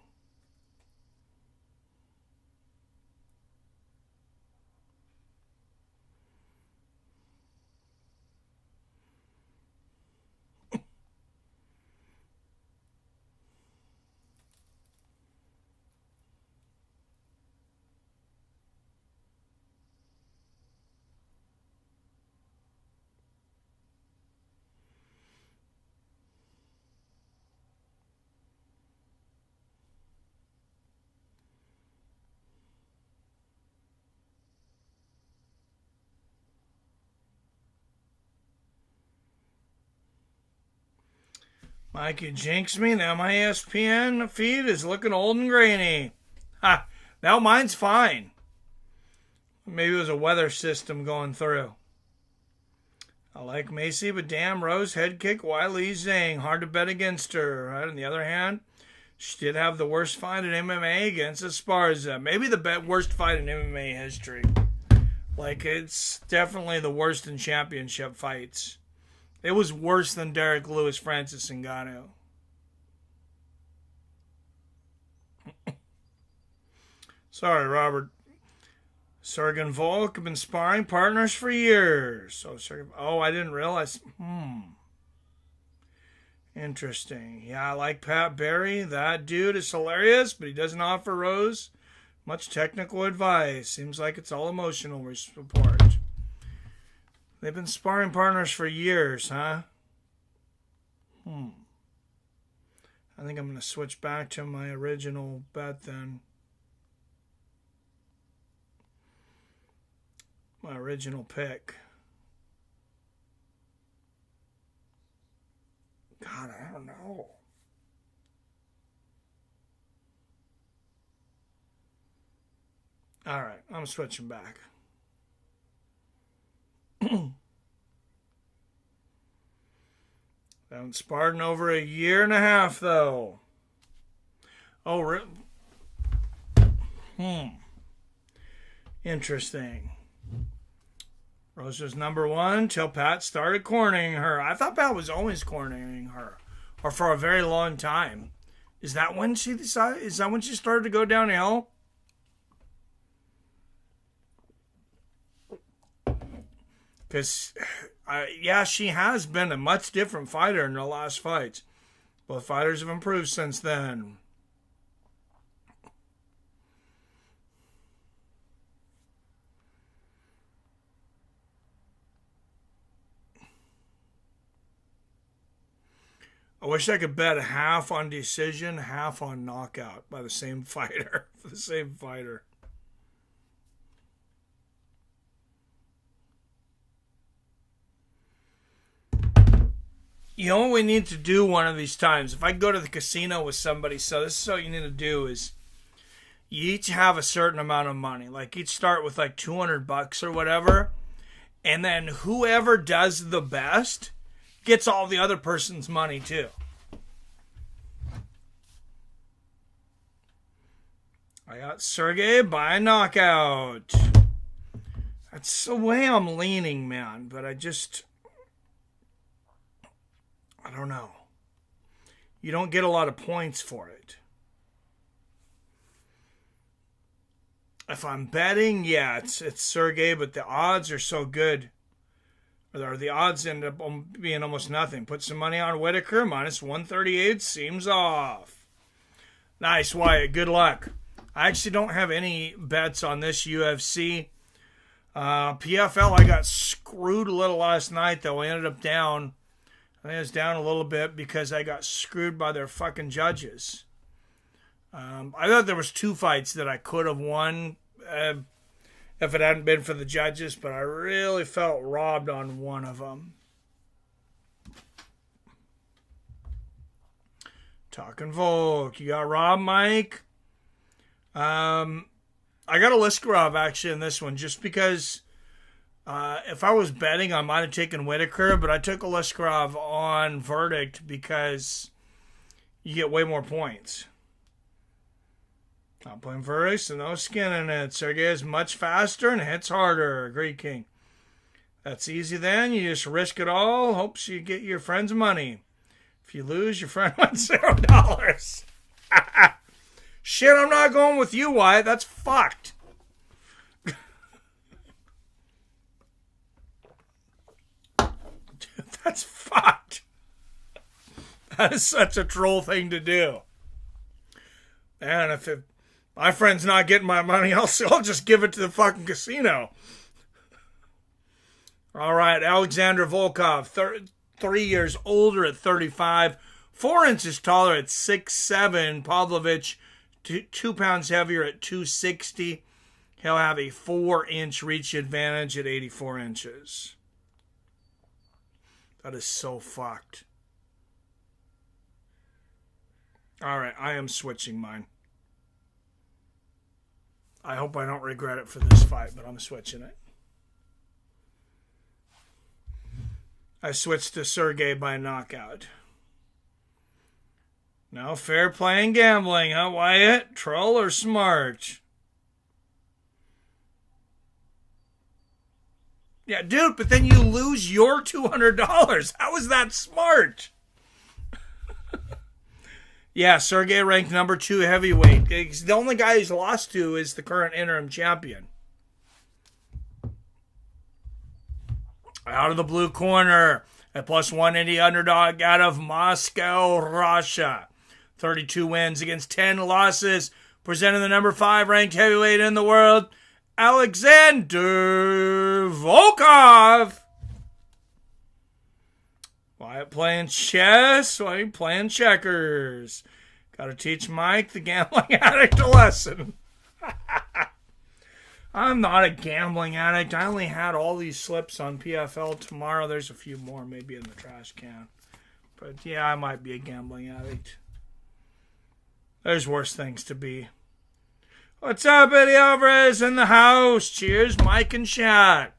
Mike, you jinxed me. Now my ESPN feed is looking old and grainy. Ha! Now mine's fine. Maybe it was a weather system going through. I like Macy, but damn, Rose head kick Wiley Zhang. Hard to bet against her. Right? On the other hand, she did have the worst fight in MMA against Esparza. Maybe the worst fight in MMA history. Like, it's definitely the worst in championship fights. It was worse than Derek Lewis, Francis Ngannou. Sorry, Robert. Sergen Volk have been sparring partners for years. I didn't realize. Interesting. Yeah, I like Pat Barry. That dude is hilarious, but he doesn't offer Rose Much technical advice. Seems like it's all emotional support. They've been sparring partners for years, huh? I think I'm going to switch back to my original bet then. My original pick. God, I don't know. All right, I'm switching back. Haven't sparred in over a year and a half, though. Oh, interesting. Rose was number one till Pat started cornering her. I thought Pat was always cornering her, or for a very long time. Is that when she decided? Is that when she started to go downhill? Because, yeah, she has been a much different fighter in the last fights. Both fighters have improved since then. I wish I could bet half on decision, half on knockout by the same fighter. The same fighter. You know what we need to do one of these times? If I go to the casino with somebody, so this is what you need to do is you each have a certain amount of money. Like each start with like $200 or whatever. And then whoever does the best gets all the other person's money too. I got Sergey by knockout. That's the way I'm leaning, man. But I don't know. You don't get a lot of points for it. If I'm betting, yeah, it's Sergey, but the odds are so good. Or the odds end up being almost nothing. Put some money on Whitaker, minus 138, seems off. Nice, Wyatt, good luck. I actually don't have any bets on this UFC. PFL, I got screwed a little last night, though. I ended up down. I think I was down a little bit because I got screwed by their fucking judges. I thought there was 2 fights that I could have won if it hadn't been for the judges, but I really felt robbed on one of them. Talking Volk. You got Rob, Mike? I got a Liskarov actually in this one just because if I was betting, I might have taken Whitaker, but I took a Liskarov on verdict because you get way more points. Not playing verdict, so no skin in it. Sergey is much faster and hits harder. Great King. That's easy then. You just risk it all. Hopes you get your friend's money. If you lose, your friend wins $0. Shit, I'm not going with you, Wyatt. That's fucked. Dude, that's fucked. That is such a troll thing to do. And if my friend's not getting my money, I'll just give it to the fucking casino. All right, Alexander Volkov, 3 years older at 35, 4 inches taller at 6'7". Pavlovich, 2 pounds heavier at 260. He'll have a 4-inch reach advantage at 84 inches. That is so fucked. All right, I am switching mine. I hope I don't regret it for this fight, but I'm switching it. I switched to Sergey by knockout. Now, fair play and gambling, huh, Wyatt? Troll or smart? Yeah, dude, but then you lose your $200. How is that smart? Yeah, Sergey ranked number 2 heavyweight. The only guy he's lost to is the current interim champion. Out of the blue corner, a plus 180 underdog out of Moscow, Russia. 32 wins against 10 losses. presenting the number 5 ranked heavyweight in the world, Alexander Volkov. Why playing chess? Why are you playing checkers? Gotta teach Mike, the gambling addict, a lesson. I'm not a gambling addict. I only had all these slips on PFL tomorrow. There's a few more maybe in the trash can. But yeah, I might be a gambling addict. There's worse things to be. What's up, Eddie Alvarez in the house? Cheers, Mike and Shad.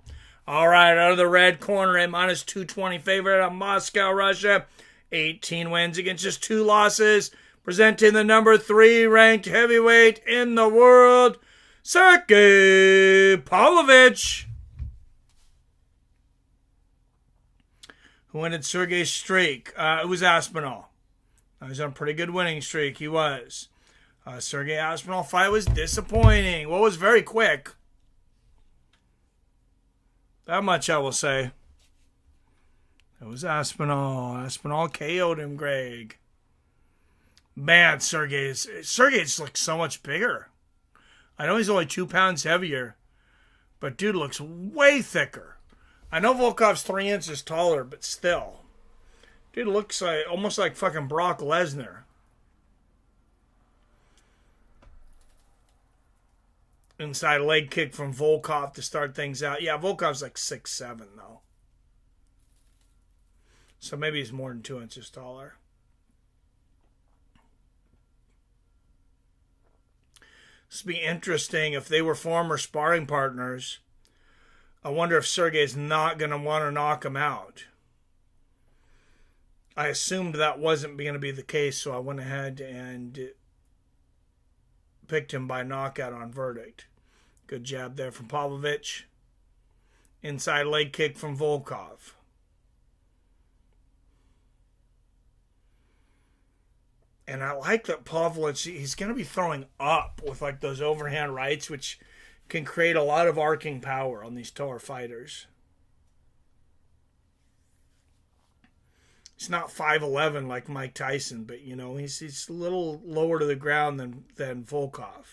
All right, out of the red corner, a minus 220 favorite out of Moscow, Russia. 18 wins against just 2 losses. Presenting the number 3 ranked heavyweight in the world, Sergey Pavlovich. Who ended Sergey's streak? It was Aspinall. He was on a pretty good winning streak. He was. Sergey Aspinall fight was disappointing. Well, it was very quick. That much I will say. It was Aspinall. Aspinall KO'd him, Greg. Man, Sergey's looks so much bigger. I know he's only 2 pounds heavier, but dude looks way thicker. I know Volkov's 3 inches taller, but still. Dude looks like almost like fucking Brock Lesnar. Inside leg kick from Volkov to start things out. Yeah, Volkov's like 6'7", though. So maybe he's more than 2 inches taller. This would be interesting if they were former sparring partners. I wonder if Sergey's not going to want to knock him out. I assumed that wasn't going to be the case, so I went ahead and picked him by knockout on verdict. Good jab there from Pavlovich. Inside leg kick from Volkov. And I like that Pavlovich, he's going to be throwing up with like those overhand rights, which can create a lot of arcing power on these taller fighters. He's not 5'11" like Mike Tyson, but you know, he's a little lower to the ground than Volkov.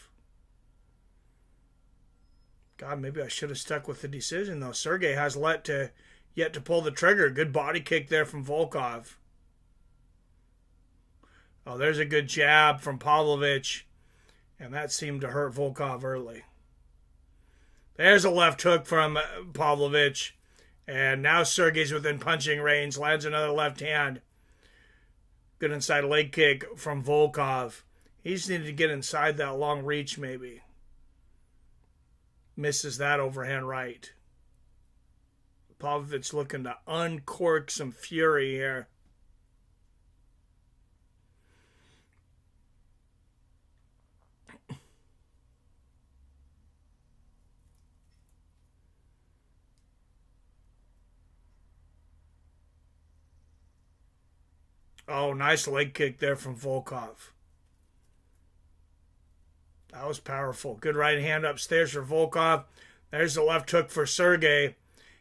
God, maybe I should have stuck with the decision though. Sergey has yet to pull the trigger. Good body kick there from Volkov. Oh, there's a good jab from Pavlovich, and that seemed to hurt Volkov early. There's a left hook from Pavlovich, and now Sergey's within punching range, lands another left hand. Good inside leg kick from Volkov. He just needed to get inside that long reach maybe. Misses that overhand right. Pavlovich looking to uncork some fury here. Oh, nice leg kick there from Volkov. That was powerful. Good right hand upstairs for Volkov. There's the left hook for Sergey.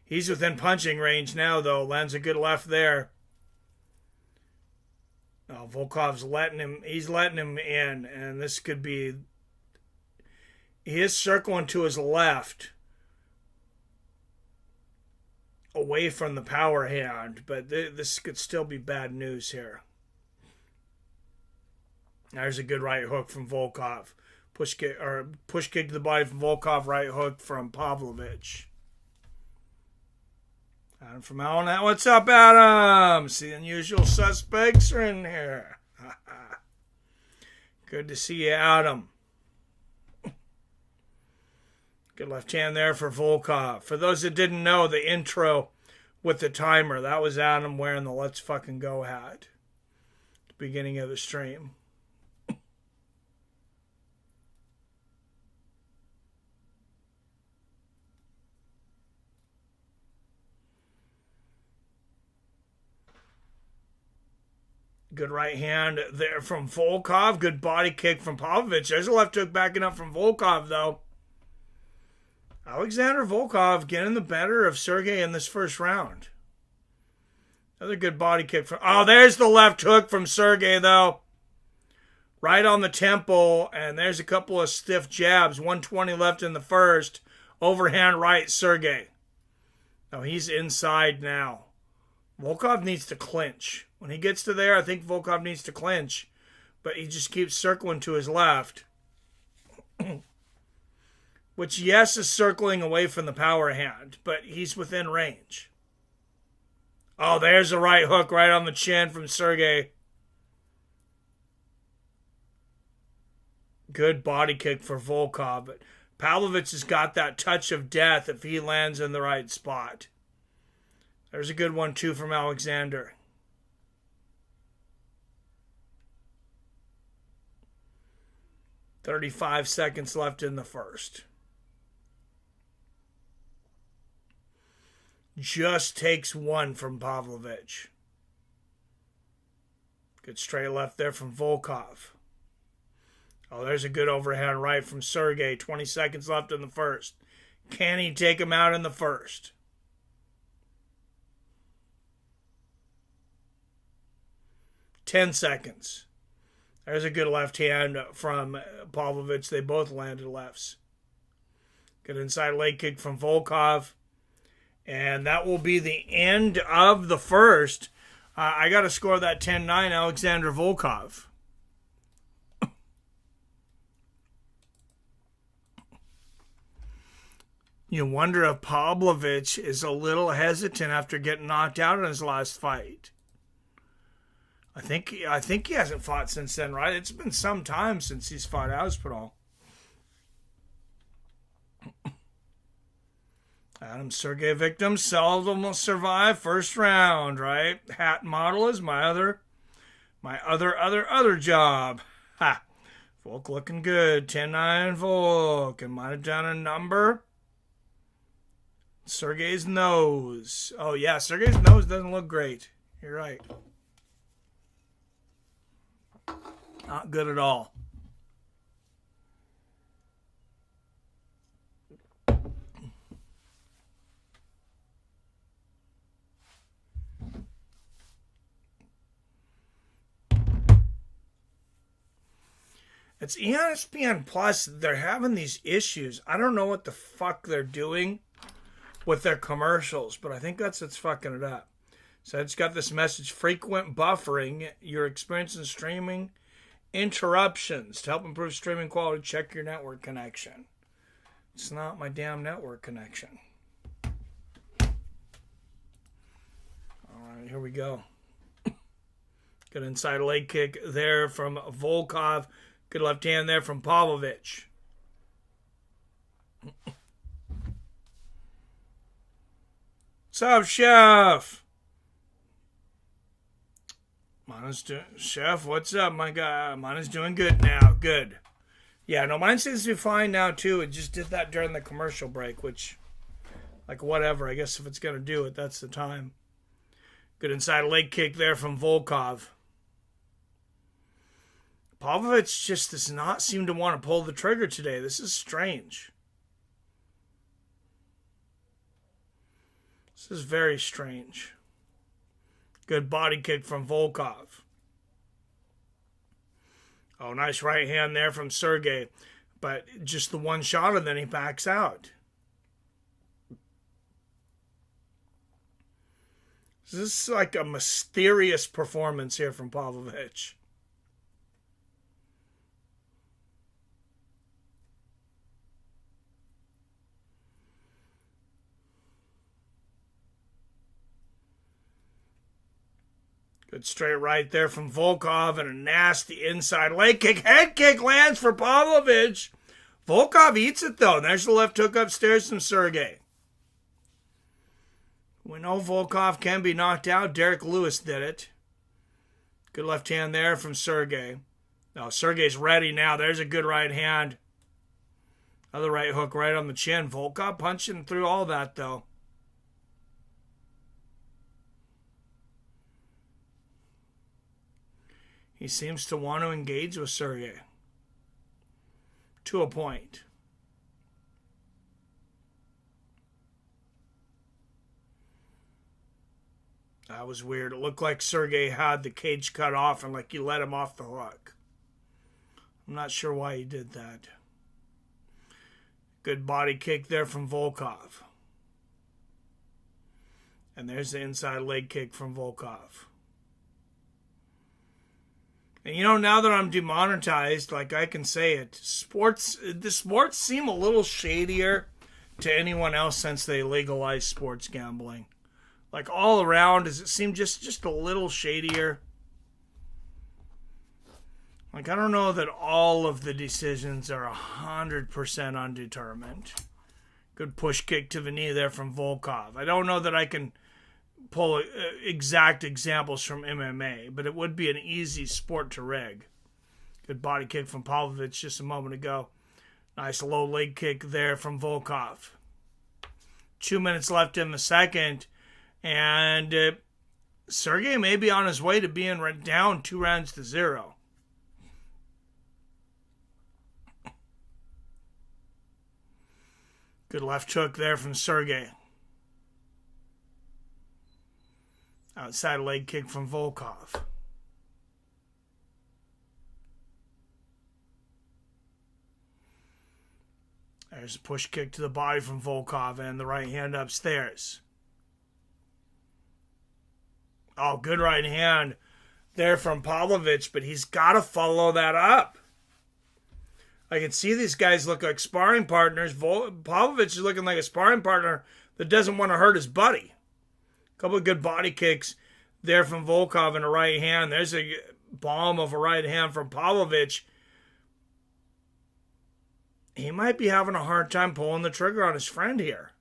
He's within punching range now, though. Lands a good left there. Oh, Volkov's letting him in, and this could be... He is circling to his left, away from the power hand, but this could still be bad news here. There's a good right hook from Volkov. Push kick to the body from Volkov, right hook from Pavlovich. Adam from Allen. What's up, Adam? See, unusual suspects are in here. Good to see you, Adam. Good left hand there for Volkov. For those that didn't know, the intro with the timer, that was Adam wearing the Let's Fucking Go hat. At the beginning of the stream. Good right hand there from Volkov. Good body kick from Pavlovich. There's a left hook backing up from Volkov, though. Alexander Volkov getting the better of Sergey in this first round. Another good body kick from... Oh, there's the left hook from Sergey, though. right on the temple, and there's a couple of stiff jabs. 120 left in the first. Overhand right, Sergey. Now he's inside now. Volkov needs to clinch. When he gets to there, I think Volkov needs to clinch. But he just keeps circling to his left. Which, yes, is circling away from the power hand, but he's within range. Oh, there's a right hook right on the chin from Sergey. Good body kick for Volkov, but Pavlovich has got that touch of death if he lands in the right spot. There's a good one, too, from Alexander. "35 seconds left in the first. Just takes one from Pavlovich. Good straight left there from Volkov. Oh, there's a good overhand right from Sergey. 20 seconds left in the first. Can he take him out in the first? "10 seconds. There's a good left hand from Pavlovich. They both landed lefts. Good inside leg kick from Volkov. And that will be the end of the first. I got to score that 10-9, Alexander Volkov. You wonder if Pavlovich is a little hesitant after getting knocked out in his last fight. I think he hasn't fought since then, right? It's been some time since he's fought Aspinall. Adam Sergey victim seldom survive first round, right? Hat model is my other job. Ha! Volk looking good. 10-9 Volk. And might have done a number. Sergey's nose. Oh yeah, Sergey's nose doesn't look great. You're right. Not good at all. It's ESPN Plus. They're having these issues. I don't know what the fuck they're doing with their commercials, but I think that's what's fucking it up. So it's got this message: frequent buffering. You're experiencing streaming interruptions. To help improve streaming quality, check your network connection. It's not my damn network connection. All right, here we go. Good inside leg kick there from Volkov. Good left hand there from Pavlovich. What's up, Chef? Chef, what's up, my guy? Mine is doing good now. Good. Yeah, no, mine seems to be fine now, too. It just did that during the commercial break, which, like, whatever. I guess if it's going to do it, that's the time. Good inside leg kick there from Volkov. Pavlovich just does not seem to want to pull the trigger today. This is strange. This is very strange. Good body kick from Volkov. Oh, nice right hand there from Sergey. But just the one shot and then he backs out. This is like a mysterious performance here from Pavlovich. Good straight right there from Volkov and a nasty inside leg kick. Head kick lands for Pavlovich. Volkov eats it though. There's the left hook upstairs from Sergey. We know Volkov can be knocked out. Derek Lewis did it. Good left hand there from Sergey. Now Sergey's ready now. There's a good right hand. Other right hook right on the chin. Volkov punching through all that though. He seems to want to engage with Sergey. To a point. That was weird. It looked like Sergey had the cage cut off and like he let him off the hook. I'm not sure why he did that. Good body kick there from Volkov. And there's the inside leg kick from Volkov. And now that I'm demonetized, like I can say it, the sports seem a little shadier to anyone else since they legalized sports gambling. Like all around, does it seem just a little shadier? Like, I don't know that all of the decisions are 100% undetermined. Good push kick to the knee there from Volkov. I don't know that I can pull exact examples from MMA, but it would be an easy sport to rig. Good body kick from Pavlovich just a moment ago. Nice low leg kick there from Volkov. 2 minutes left in the second, and Sergey may be on his way to being down 2-0. Good left hook there from Sergey. Outside leg kick from Volkov. There's a push kick to the body from Volkov and the right hand upstairs. Oh, good right hand there from Pavlovich, but he's got to follow that up. I can see these guys look like sparring partners. Pavlovich is looking like a sparring partner that doesn't want to hurt his buddy. A couple of good body kicks there from Volkov in the right hand. There's a bomb of a right hand from Pavlovich. He might be having a hard time pulling the trigger on his friend here.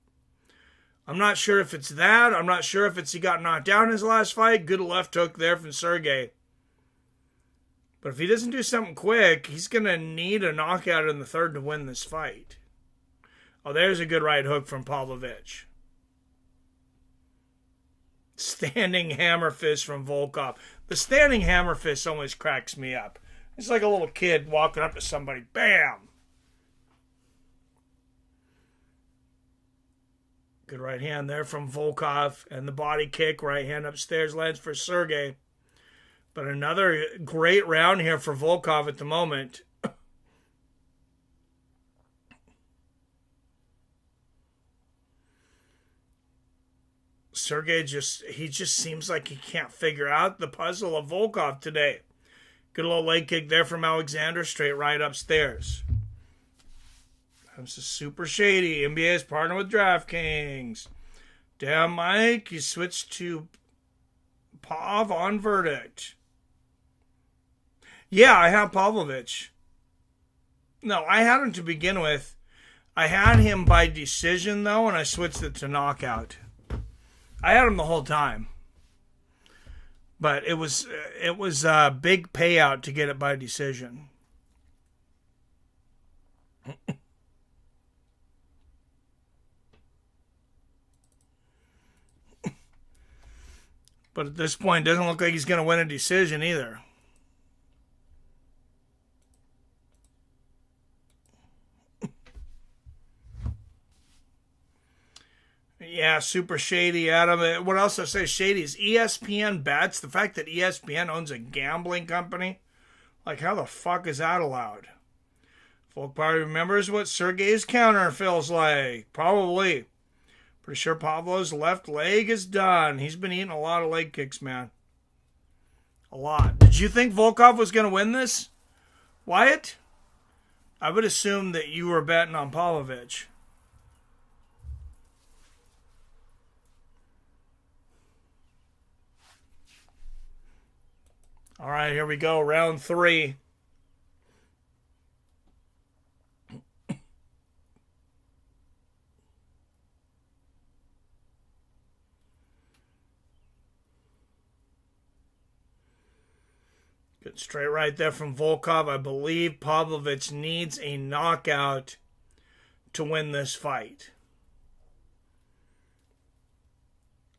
I'm not sure if it's that. I'm not sure if it's he got knocked down in his last fight. Good left hook there from Sergey. But if he doesn't do something quick, he's going to need a knockout in the third to win this fight. Oh, there's a good right hook from Pavlovich. Standing hammer fist from Volkov. The standing hammer fist always cracks me up. It's like a little kid walking up to somebody. Bam! Good right hand there from Volkov. And the body kick, right hand upstairs, lands for Sergey. But another great round here for Volkov at the moment. Sergey just seems like he can't figure out the puzzle of Volkov today. Good little leg kick there from Alexander, straight right upstairs. Comes to Super Shady, NBA's partner with DraftKings. Damn, Mike, you switched to Pav on verdict. Yeah, I have Pavlovich. No, I had him to begin with. I had him by decision, though, and I switched it to knockout. I had him the whole time. But it was a big payout to get it by decision. But at this point, it doesn't look like he's going to win a decision either. Yeah, Super Shady, Adam. What else I say shady is ESPN bets. The fact that ESPN owns a gambling company. Like, how the fuck is that allowed? Folk probably remembers what Sergey's counter feels like. Probably. Pretty sure Pavlo's left leg is done. He's been eating a lot of leg kicks, man. A lot. Did you think Volkov was going to win this, Wyatt? I would assume that you were betting on Pavlovich. All right, here we go. Round 3. Good straight right there from Volkov. I believe Pavlovich needs a knockout to win this fight.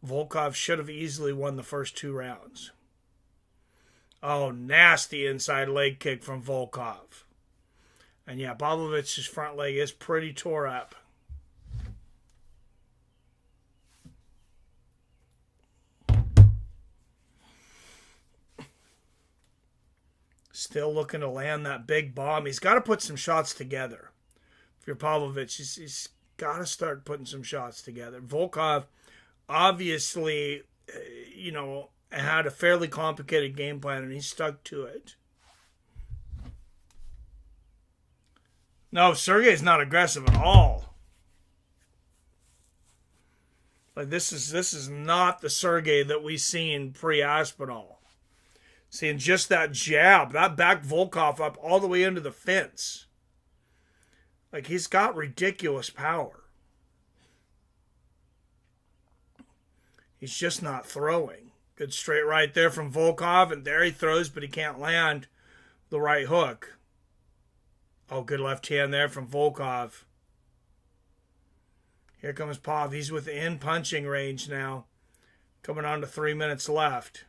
Volkov should have easily won the first 2 rounds. Oh, nasty inside leg kick from Volkov. And yeah, Pavlovich's front leg is pretty tore up. Still looking to land that big bomb. He's got to put some shots together. If you're Pavlovich, he's got to start putting some shots together. Volkov obviously, had a fairly complicated game plan, and he stuck to it. No, Sergey's not aggressive at all. Like this is not the Sergey that we seen pre-Aspinall. Seeing just that jab, that backed Volkov up all the way into the fence. Like he's got ridiculous power. He's just not throwing. Good straight right there from Volkov, and there he throws, but he can't land the right hook. Oh, good left hand there from Volkov. Here comes Pav. He's within punching range now. Coming on to 3 minutes left.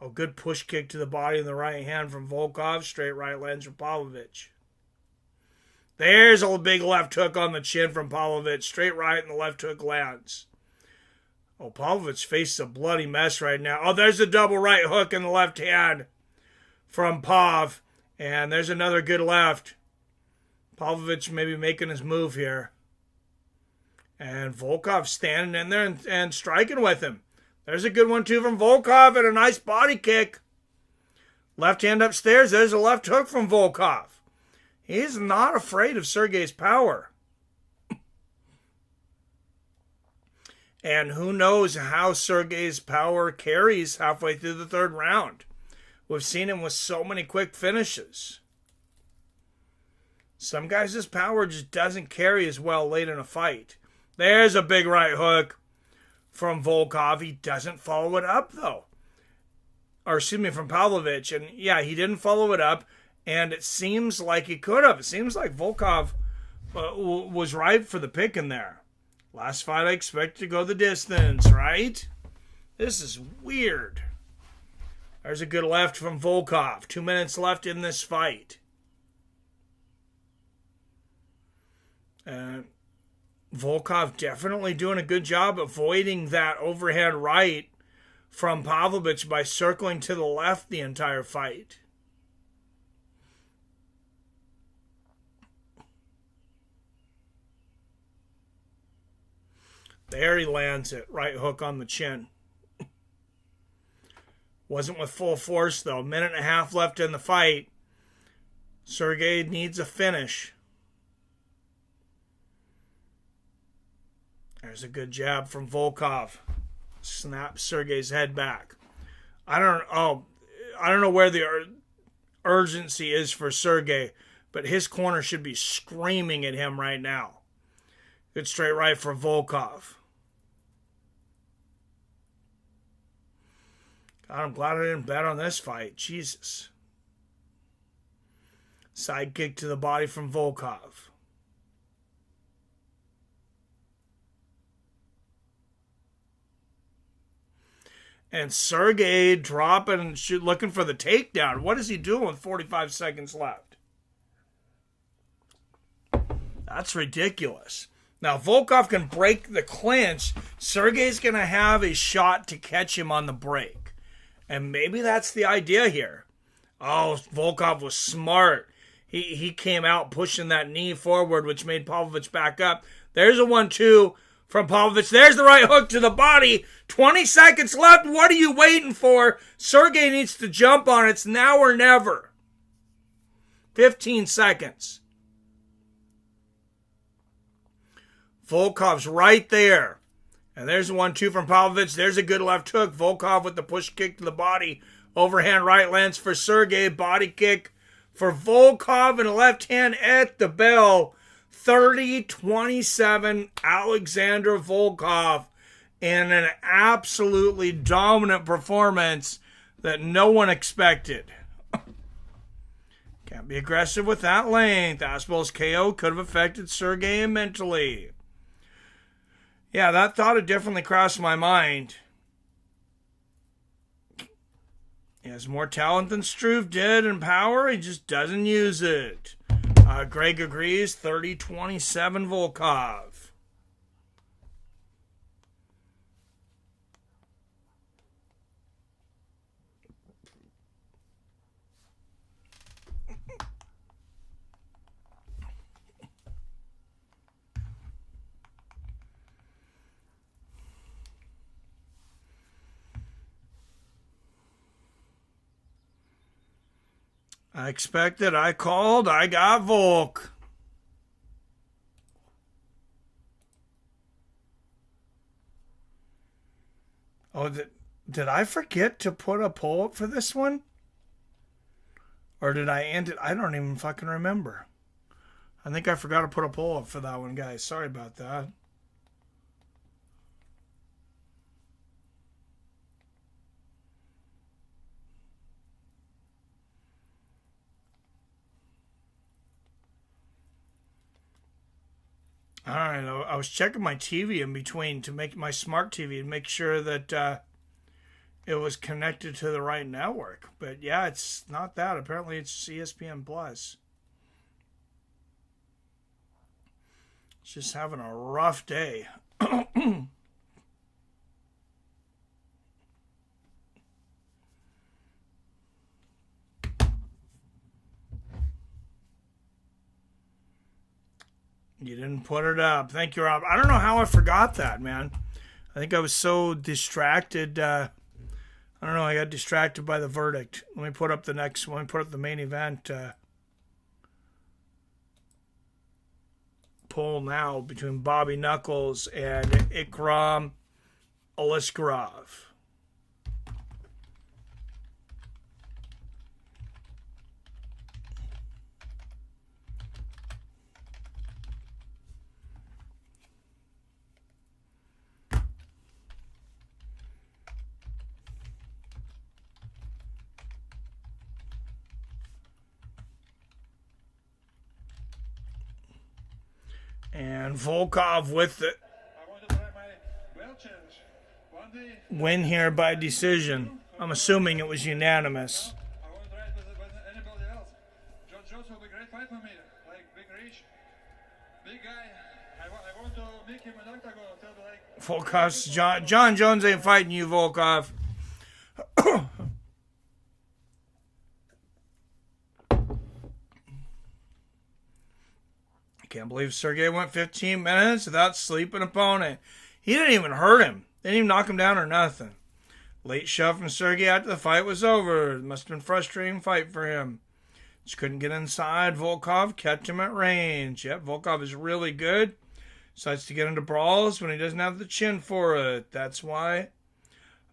Oh, good push kick to the body in the right hand from Volkov. Straight right lands from Pavlovich. There's a big left hook on the chin from Pavlovich. Straight right and the left hook lands. Oh, Pavlovich faces a bloody mess right now. Oh, there's a double right hook in the left hand from Pav. And there's another good left. Pavlovich maybe making his move here. And Volkov standing in there and striking with him. There's a good one, too, from Volkov and a nice body kick. Left hand upstairs. There's a left hook from Volkov. He's not afraid of Sergey's power. And who knows how Sergey's power carries halfway through the third round. We've seen him with so many quick finishes. Some guys' power just doesn't carry as well late in a fight. There's a big right hook from Volkov. He doesn't follow it up, though. Or, excuse me, from Pavlovich. And, yeah, he didn't follow it up. And it seems like he could have. It seems like Volkov was ripe for the picking there. Last fight, I expect to go the distance, right? This is weird. There's a good left from Volkov. 2 minutes left in this fight. Volkov definitely doing a good job avoiding that overhand right from Pavlovich by circling to the left the entire fight. There he lands it. Right hook on the chin. Wasn't with full force, though. Minute and a half left in the fight. Sergey needs a finish. There's a good jab from Volkov. Snaps Sergey's head back. I don't know where the urgency is for Sergey, but his corner should be screaming at him right now. Good straight right for Volkov. God, I'm glad I didn't bet on this fight. Jesus. Side kick to the body from Volkov. And Sergey dropping and looking for the takedown. What is he doing with 45 seconds left? That's ridiculous. Now, Volkov can break the clinch. Sergey's going to have a shot to catch him on the break. And maybe that's the idea here. Oh, Volkov was smart. He came out pushing that knee forward, which made Pavlovich back up. There's a 1-2 from Pavlovich. There's the right hook to the body. 20 seconds left. What are you waiting for? Sergey needs to jump on it. It's now or never. 15 seconds. Volkov's right there. And there's a 1-2 from Pavlovich. There's a good left hook. Volkov with the push kick to the body. Overhand right lands for Sergey. Body kick for Volkov and a left hand at the bell. 30-27 Alexander Volkov in an absolutely dominant performance that no one expected. Can't be aggressive with that length. Aspinall's KO could have affected Sergey mentally. Yeah, that thought had definitely crossed my mind. He has more talent than Struve did and power. He just doesn't use it. Greg agrees. 30-27 Volkov. I expected, I called, I got Volk. Oh, did I forget to put a poll up for this one? Or did I end it? I don't even fucking remember. I think I forgot to put a poll up for that one, guys. Sorry about that. All right, I was checking my TV in between to make my smart TV and make sure that it was connected to the right network. But yeah, it's not that. Apparently, it's ESPN Plus. It's just having a rough day. You didn't put it up. Thank you, Rob. I don't know how I forgot that, man. I think I was so distracted. I don't know. I got distracted by the verdict. Let me put up the next one. Put up the main event poll now between Bobby Knuckles and Ikram Aliskerov. And Volkov with it. Win here by decision. I'm assuming it was unanimous. I want to try it with anybody else. John Jones will be a great fight for me. Like, big reach. Big guy. I want to make him an octagon. Volkov's John Jones ain't fighting you, Volkov. Can't believe Sergey went 15 minutes without sleeping opponent. He didn't even hurt him. Didn't even knock him down or nothing. Late shove from Sergey after the fight was over. It must have been a frustrating fight for him. Just couldn't get inside. Volkov kept him at range. Yep, Volkov is really good. Decides to get into brawls when he doesn't have the chin for it. That's why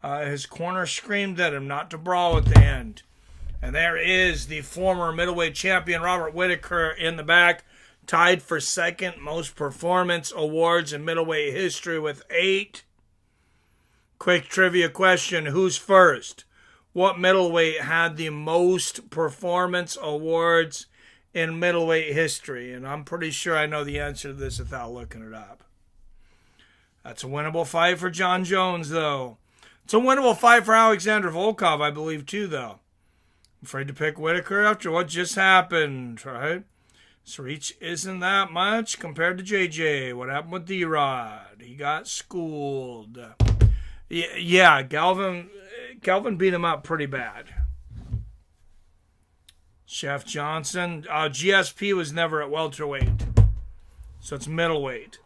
his corner screamed at him not to brawl at the end. And there is the former middleweight champion Robert Whittaker in the back. Tied for second most performance awards in middleweight history with 8. Quick trivia question, who's first? What middleweight had the most performance awards in middleweight history? And I'm pretty sure I know the answer to this without looking it up. That's a winnable fight for John Jones, though. It's a winnable fight for Alexander Volkov, I believe, too, though. I'm afraid to pick Whittaker after what just happened, right? His reach isn't that much compared to JJ. What happened with D-Rod? He got schooled. Yeah, Galvin beat him up pretty bad. Chef Johnson. GSP was never at welterweight. So it's middleweight.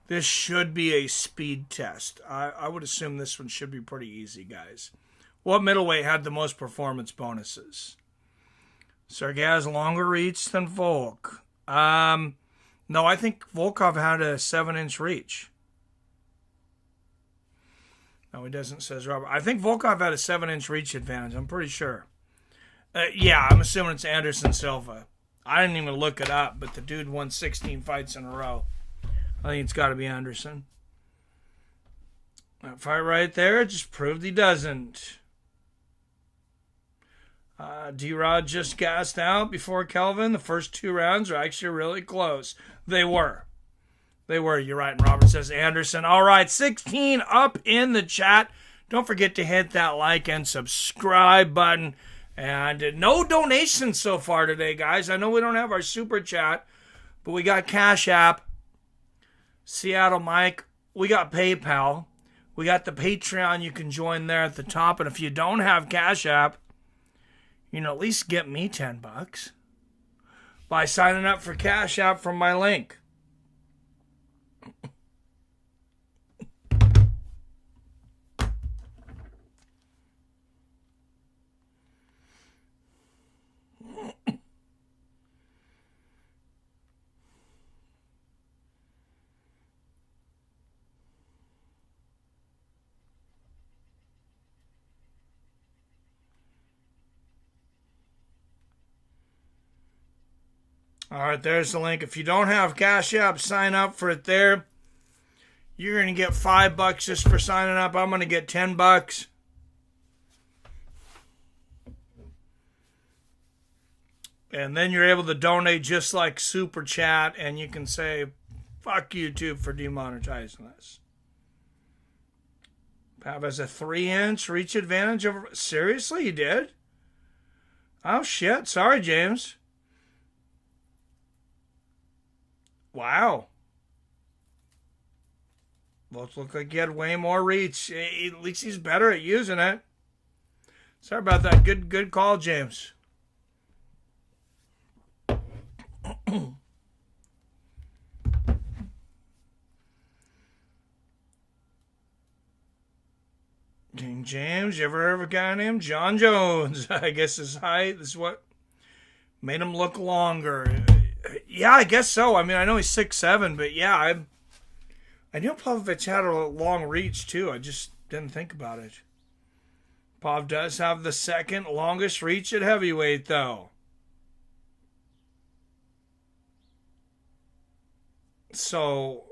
This should be a speed test. I would assume this one should be pretty easy, guys. What middleweight had the most performance bonuses? Sergey has longer reach than Volk. No, I think Volkov had a 7-inch reach. No, he doesn't, says Robert. I think Volkov had a 7-inch reach advantage. I'm pretty sure. Yeah, I'm assuming it's Anderson Silva. I didn't even look it up, but the dude won 16 fights in a row. I think it's got to be Anderson. That fight right there just proved he doesn't. D-Rod just gassed out before Kelvin. The first 2 rounds are actually really close. They were. You're right. And Robert says Anderson. All right, 16 up in the chat. Don't forget to hit that like and subscribe button. And no donations so far today, guys. I know we don't have our super chat, but we got Cash App. Seattle Mike, we got PayPal. We got the Patreon. You can join there at the top. And if you don't have Cash App, at least get me $10. by signing up for Cash App from my link. All right, there's the link. If you don't have Cash App, sign up for it there. You're going to get $5 just for signing up. I'm going to get $10. And then you're able to donate just like Super Chat, and you can say, fuck YouTube for demonetizing this. Pav has a 3-inch reach advantage over... Seriously, he did? Oh, shit. Sorry, James. Wow. Both look like he had way more reach. At least he's better at using it. Sorry about that. Good call, James. King James, you ever heard of a guy named John Jones? I guess his height is what made him look longer. Yeah, I guess so. I mean, I know he's 6'7", but yeah, I knew Pavlovich had a long reach too. I just didn't think about it. Pav does have the second longest reach at heavyweight, though. So,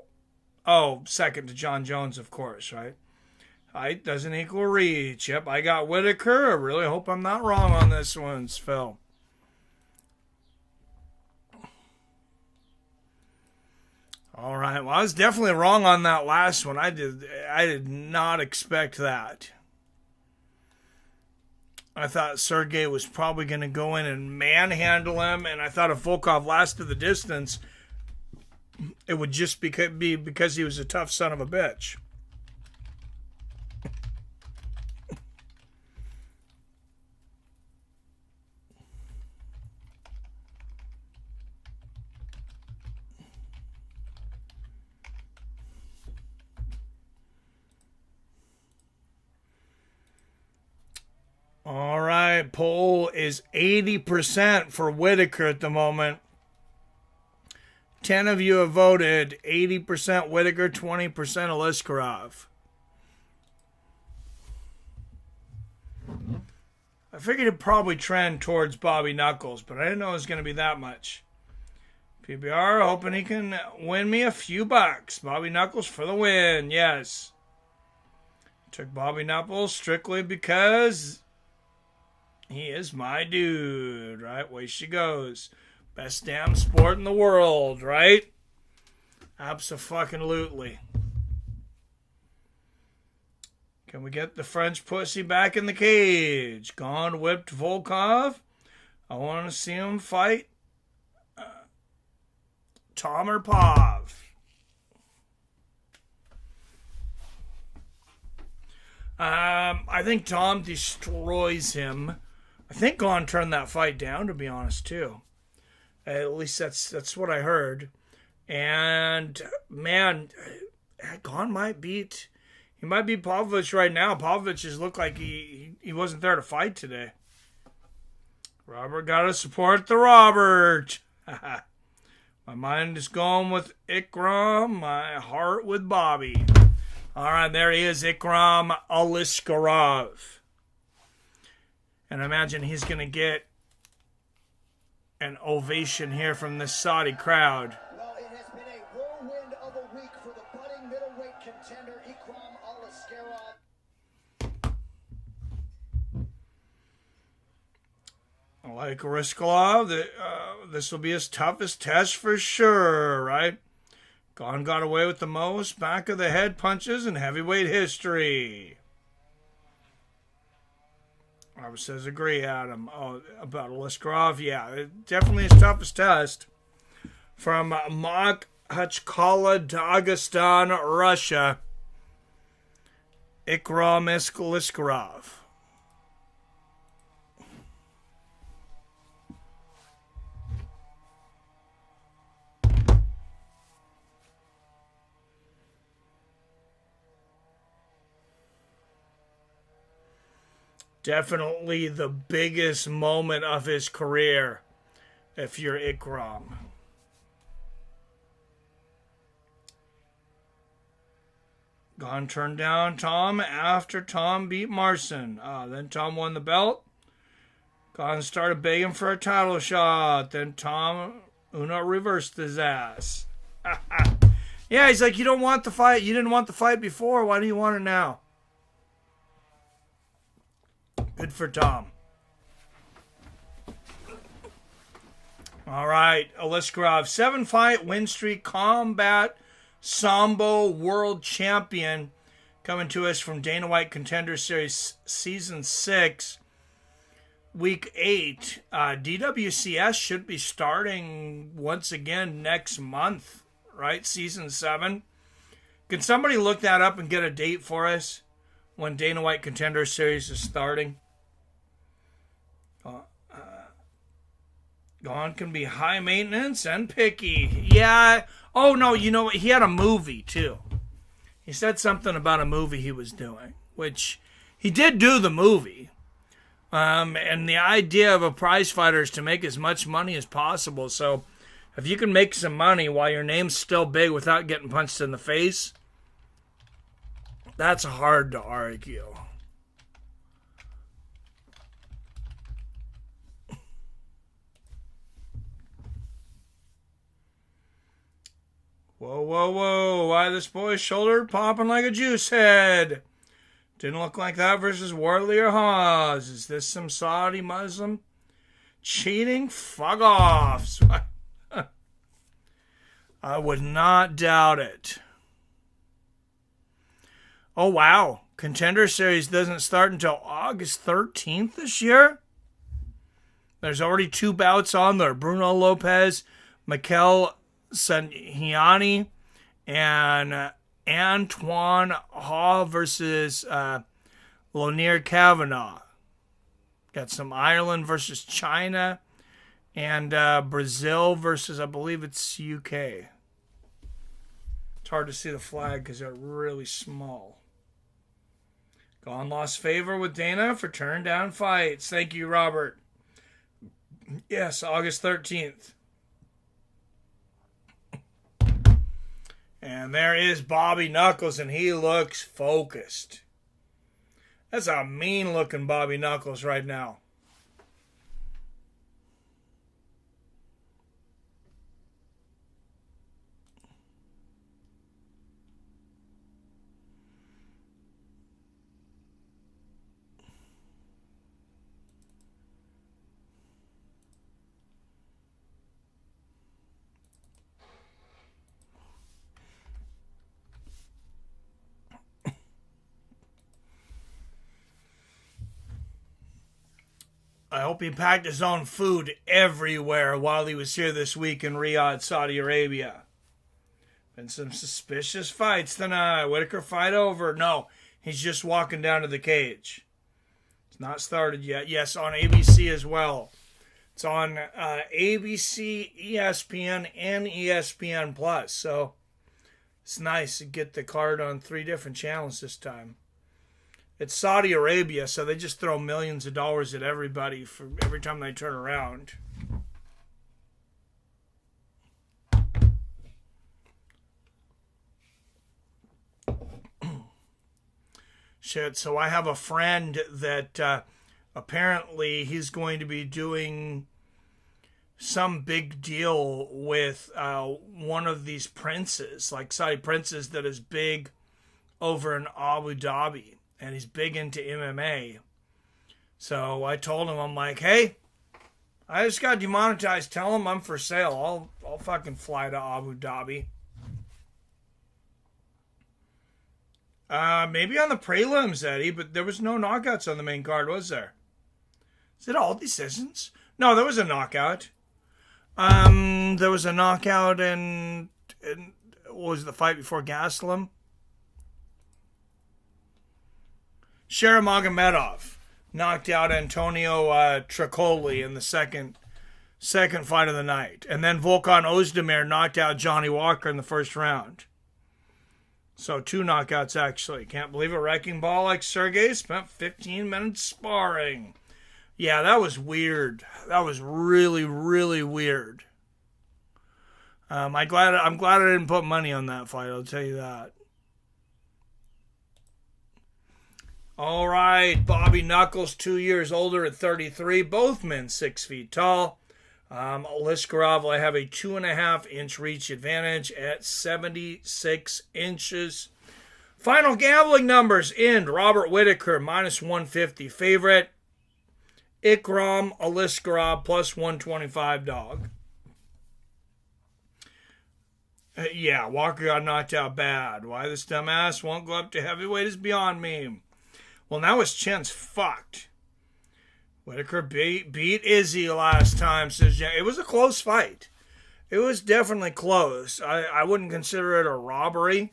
second to John Jones, of course, right? Height doesn't equal reach. Yep, I got Whitaker. I really hope I'm not wrong on this one, Phil. All right. Well, I was definitely wrong on that last one. I did not expect that. I thought Sergey was probably going to go in and manhandle him, and I thought if Volkov lasted the distance, it would just be because he was a tough son of a bitch. All right, poll is 80% for Whitaker at the moment. 10 of you have voted. 80% Whitaker, 20% Aliskerov. I figured it'd probably trend towards Bobby Knuckles, but I didn't know it was going to be that much. PBR hoping he can win me a few bucks. Bobby Knuckles for the win, yes. Took Bobby Knuckles strictly because he is my dude, right? Way she goes. Best damn sport in the world, right? Abso-fucking-lutely. Can we get the French pussy back in the cage? Gone whipped Volkov. I want to see him fight Tom or Pav. I think Tom destroys him. I think Gon turned that fight down, to be honest, too. At least that's what I heard. And, man, Gon might beat... He might beat Pavlovich right now. Pavlovich just looked like he wasn't there to fight today. Robert got to support the Robert. My mind is going with Ikram. My heart with Bobby. All right, there he is, Ikram Aliskerov. And I imagine he's going to get an ovation here from this Saudi crowd. Well, it has been a whirlwind of a week for the budding middleweight contender, Ikram Aliskerov. Like Aliskerov, this will be his toughest test for sure, right? Gon got away with the most back of the head punches in heavyweight history. Robert says agree, Adam. Oh, about Aliskerov, yeah, definitely his toughest test. From Makhachkala, Dagestan, Russia, Ikram Aliskerov. Definitely the biggest moment of his career if you're Ikram. Gone turned down Tom after Tom beat Marcin. Then Tom won the belt. Gone started begging for a title shot. Then Uno reversed his ass. Yeah, he's like, you don't want the fight. You didn't want the fight before. Why do you want it now? Good for Tom. All right, Aliskerov, 7-fight win streak, Combat Sambo World Champion, coming to us from Dana White Contender Series Season 6, Week 8. DWCS should be starting once again next month, right? Season 7. Can somebody look that up and get a date for us when Dana White Contender Series is starting? Gone can be high maintenance and picky. Yeah. Oh, no, you know what? He had a movie, too. He said something about a movie he was doing, which he did do the movie. And the idea of a prize fighter is to make as much money as possible. So if you can make some money while your name's still big without getting punched in the face, that's hard to argue. Whoa, whoa, whoa. Why this boy's shoulder popping like a juice head? Didn't look like that versus Wardley or Hawes. Is this some Saudi Muslim cheating? Fuck off. I would not doubt it. Oh, wow. Contender Series doesn't start until August 13th this year? There's already 2 bouts on there. Bruno Lopez, Mikel Sanhiani, and Antoine Hall versus Lonier Kavanagh. Got some Ireland versus China, and Brazil versus, I believe it's UK. It's hard to see the flag because they're really small. Gone lost favor with Dana for turn down fights. Thank you, Robert. Yes, August 13th. And there is Bobby Knuckles, and he looks focused. That's a mean-looking Bobby Knuckles right now. I hope he packed his own food everywhere while he was here this week in Riyadh, Saudi Arabia. Been some suspicious fights tonight. Whitaker fight over. No, he's just walking down to the cage. It's not started yet. Yes, on ABC as well. It's on ABC, ESPN, and ESPN Plus. So it's nice to get the card on 3 different channels this time. It's Saudi Arabia, so they just throw millions of dollars at everybody for every time they turn around. Shit, so I have a friend that apparently he's going to be doing some big deal with one of these princes, like Saudi princes that is big over in Abu Dhabi. And he's big into MMA. So I told him, I'm like, hey, I just got demonetized. Tell him I'm for sale. I'll fucking fly to Abu Dhabi. Maybe on the prelims, Eddie, but there was no knockouts on the main card, was there? Is it all decisions? No, there was a knockout. There was a knockout in what was the fight before Gastelum? Sharamagomedov knocked out Antonio Tricoli in the second fight of the night. And then Volkan Ozdemir knocked out Johnny Walker in the first round. So 2 knockouts, actually. Can't believe a wrecking ball like Sergey spent 15 minutes sparring. Yeah, that was weird. That was really, really weird. I'm glad I didn't put money on that fight, I'll tell you that. All right, Bobby Knuckles, 2 years older at 33. Both men 6 feet tall. Liskarov, I have a 2.5-inch reach advantage at 76 inches. Final gambling numbers end. Robert Whittaker, minus 150 favorite. Ikram Aliskarov, plus 125 dog. Yeah, Walker got knocked out bad. Why this dumbass won't go up to heavyweight is beyond me. Well, now his chin's fucked. Whittaker beat Izzy last time. Says it was a close fight. It was definitely close. I wouldn't consider it a robbery.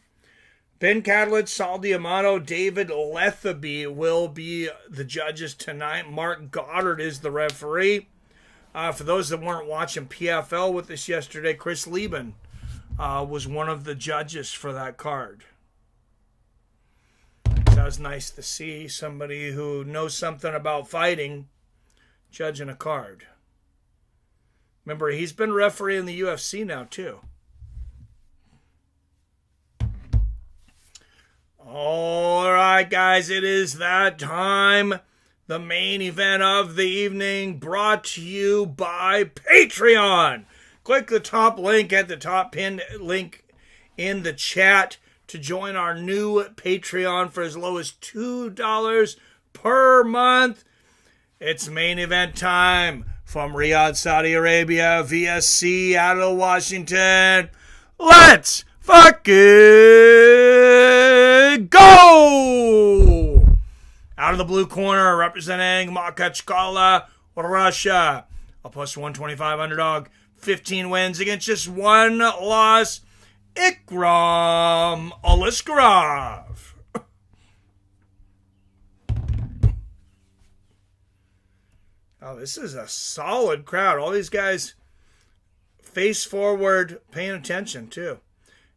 Ben Kadlec, Saul D'Amato, David Lethaby will be the judges tonight. Mark Goddard is the referee. For those that weren't watching PFL with us yesterday, Chris Lieben was one of the judges for that card. So that was nice to see somebody who knows something about fighting judging a card. Remember, he's been refereeing the UFC now, too. All right, guys, it is that time. The main event of the evening brought to you by Patreon. Click the top link at the top pinned link in the chat to join our new Patreon for as low as $2 per month. It's main event time from Riyadh, Saudi Arabia, via Seattle, Washington. Let's fucking go! Out of the blue corner, representing Makhachkala, Russia. A plus 125 underdog, 15 wins against just 1 loss. Ikram Aliskarov. Oh, this is a solid crowd. All these guys face forward, paying attention too.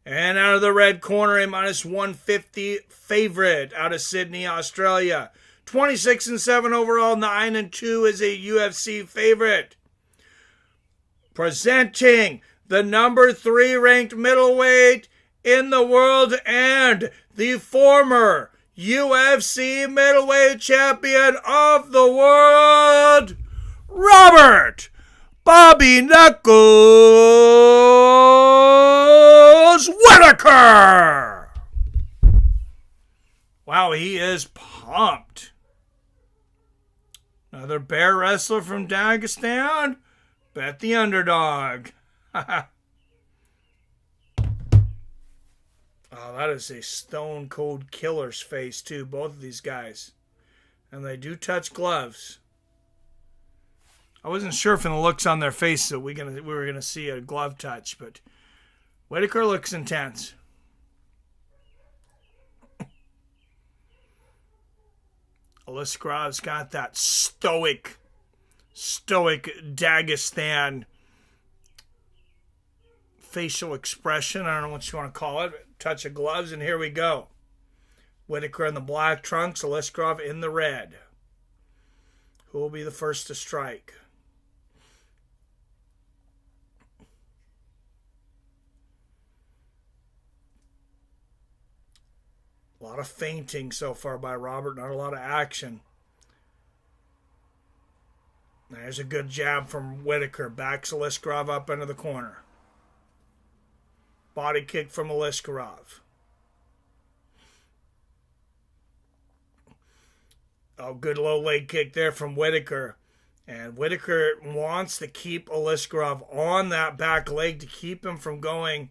And out of the red corner, a minus 150 favorite out of Sydney, Australia. 26-7 overall, 9-2 is a UFC favorite. Presenting the number 3 ranked middleweight in the world and the former UFC middleweight champion of the world, Robert Bobby Knuckles Whittaker. Wow, he is pumped. Another bear wrestler from Dagestan. Bet the underdog. Oh, that is a stone cold killer's face too, both of these guys. And they do touch gloves. I wasn't sure from the looks on their face that we were gonna see a glove touch, but Whittaker looks intense. Aliskarov's got that stoic Dagestan facial expression. I don't know what you want to call it. Touch of gloves, and here we go. Whittaker in the black trunks, Aliskarov in the red. Who will be the first to strike? A lot of feinting so far by Robert, not a lot of action. There's a good jab from Whittaker. Backs Aliskarov up into the corner. Body kick from Aliskarov. Oh, good low leg kick there from Whittaker. And Whittaker wants to keep Aliskarov on that back leg to keep him from going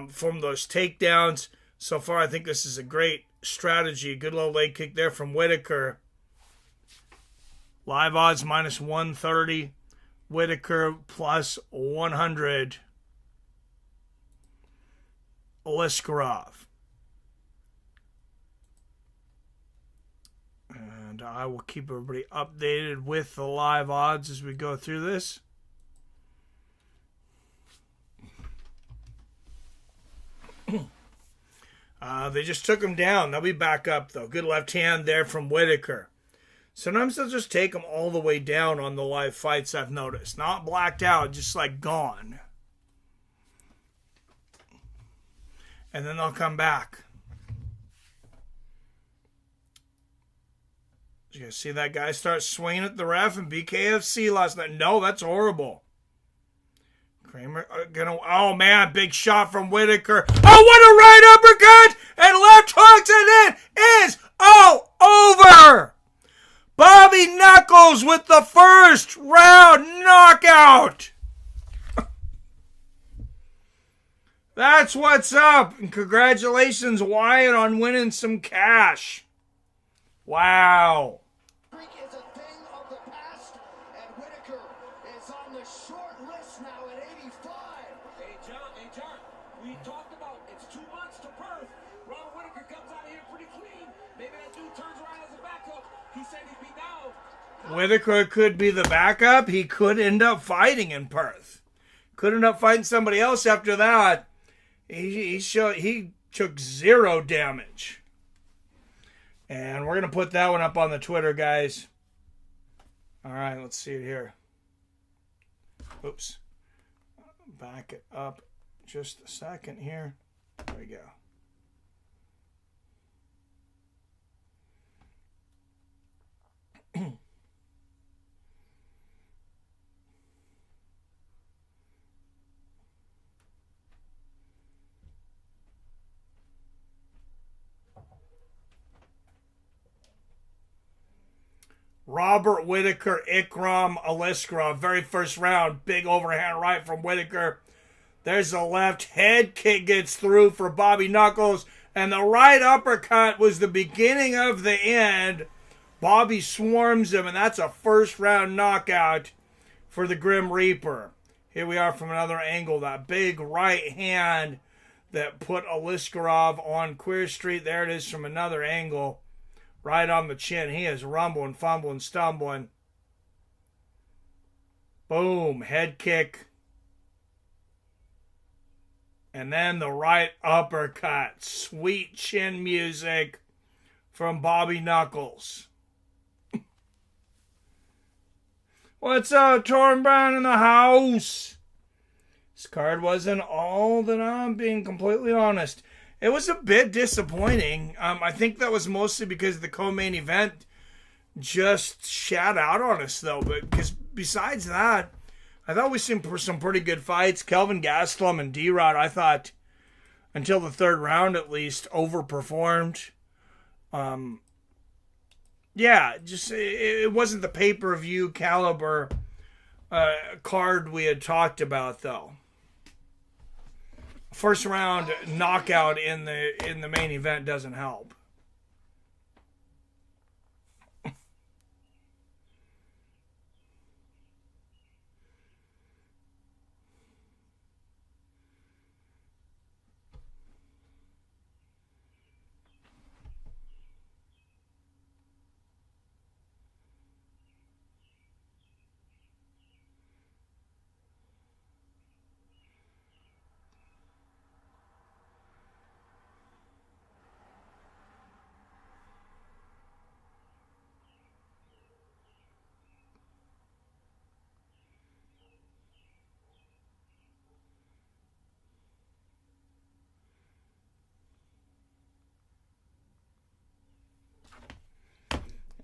from those takedowns. So far, I think this is a great strategy. Good low leg kick there from Whittaker. Live odds minus 130. Whittaker plus 100. Aliskarov. And I will keep everybody updated with the live odds as we go through this. They just took him down. They'll be back up, though. Good left hand there from Whitaker. Sometimes they'll just take them all the way down on the live fights, I've noticed. Not blacked out, just like gone. And then they'll come back. Did you guys see that guy start swinging at the ref in BKFC last night? No, that's horrible. Kramer gonna... Oh, man, big shot from Whitaker. Oh, what a right uppercut! And left hooks, and it is all over! Bobby Knuckles with the first round knockout! That's what's up. And congratulations, Wyatt, on winning some cash. Wow. Streak is a thing of the past, and Whitaker is on the short list now at 85. Hey, John, we talked about it's 2 months to Perth. Robert Whitaker comes out of here pretty clean. Maybe that dude turns around as a backup. He said he'd be down. Whitaker could be the backup. He could end up fighting in Perth. Could end up fighting somebody else after that. He took 0 damage. And we're going to put that one up on the Twitter, guys. All right, let's see it here. Oops. Back it up just a second here. There we go. Robert Whitaker, Ikram Aliskerov, very first round, big overhand right from Whitaker. There's the left head kick gets through for Bobby Knuckles, and the right uppercut was the beginning of the end. Bobby swarms him, and that's a first round knockout for the Grim Reaper. Here we are from another angle, that big right hand that put Aliskerov on Queer Street. There it is from another angle. Right on the chin. He is rumbling, fumbling, stumbling. Boom. Head kick. And then the right uppercut. Sweet chin music from Bobby Knuckles. What's up, Torn Brown in the house? This card wasn't all that, I'm being completely honest. It was a bit disappointing. I think that was mostly because the co-main event just shat out on us, though. But because besides that, I thought we seen some pretty good fights. Kelvin Gastelum and D-Rod, I thought, until the third round at least, overperformed. Yeah, just it wasn't the pay-per-view caliber card we had talked about, though. First round knockout in the main event doesn't help.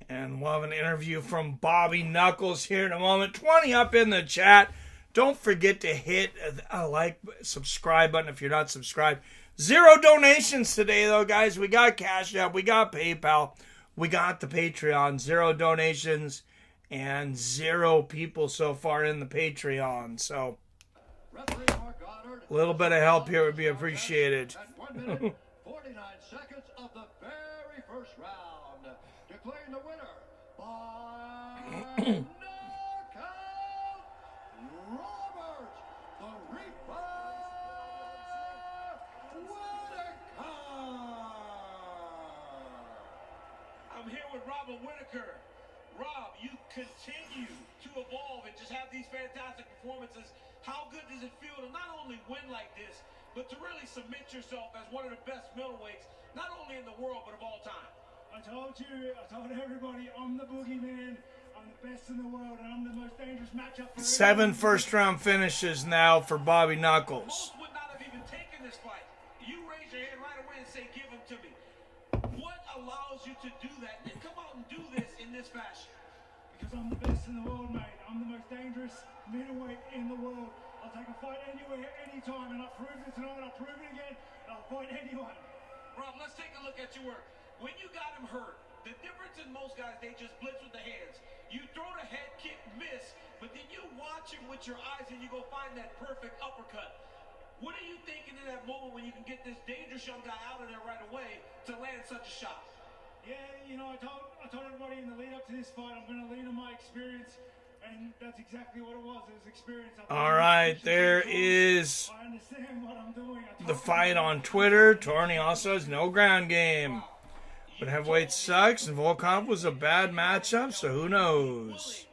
And we'll have an interview from Bobby Knuckles here in a moment. 20 up in the chat. Don't forget to hit a like, subscribe button if you're not subscribed. 0 donations today, though, guys. We got Cash App. We got PayPal. We got the Patreon. 0 donations and 0 people so far in the Patreon. So a little bit of help here would be appreciated. 1 minute, 49 seconds of the very first round. Declaring the winner by knockout, Robert the Reaper Whitaker. I'm here with Robert Whitaker. Rob, you continue to evolve and just have these fantastic performances. how good does it feel to not only win like this, but to really submit yourself as one of the best middleweights, not only in the world, but of all time? I told everybody, I'm the boogeyman. I'm the best in the world, and I'm the most dangerous matchup for 7 first-round finishes now for Bobby Knuckles. Most would not have even taken this fight. You raise your hand right away and say, give him to me. What allows you to do that and come out and do this in this fashion? Because I'm the best in the world, mate. I'm the most dangerous middleweight in the world. I'll take a fight anywhere, anytime, and I'll prove it tonight, I'll prove it again, and I'll fight anyone. Rob, let's take a look at your work. When you got him hurt, the difference in most guys, they just blitz with the hands. You throw the head kick, miss, but then you watch him with your eyes and you go find that perfect uppercut. What are you thinking in that moment when you can get this dangerous young guy out of there right away to land such a shot? Yeah, you know, I told everybody in the lead up to this fight, I'm going to lean on my experience, and that's exactly what it was. It was experience. All right, there is I understand what I'm doing. the fight on Twitter. Torney also has no ground game. But heavyweight sucks, and Volkov was a bad matchup, so who knows?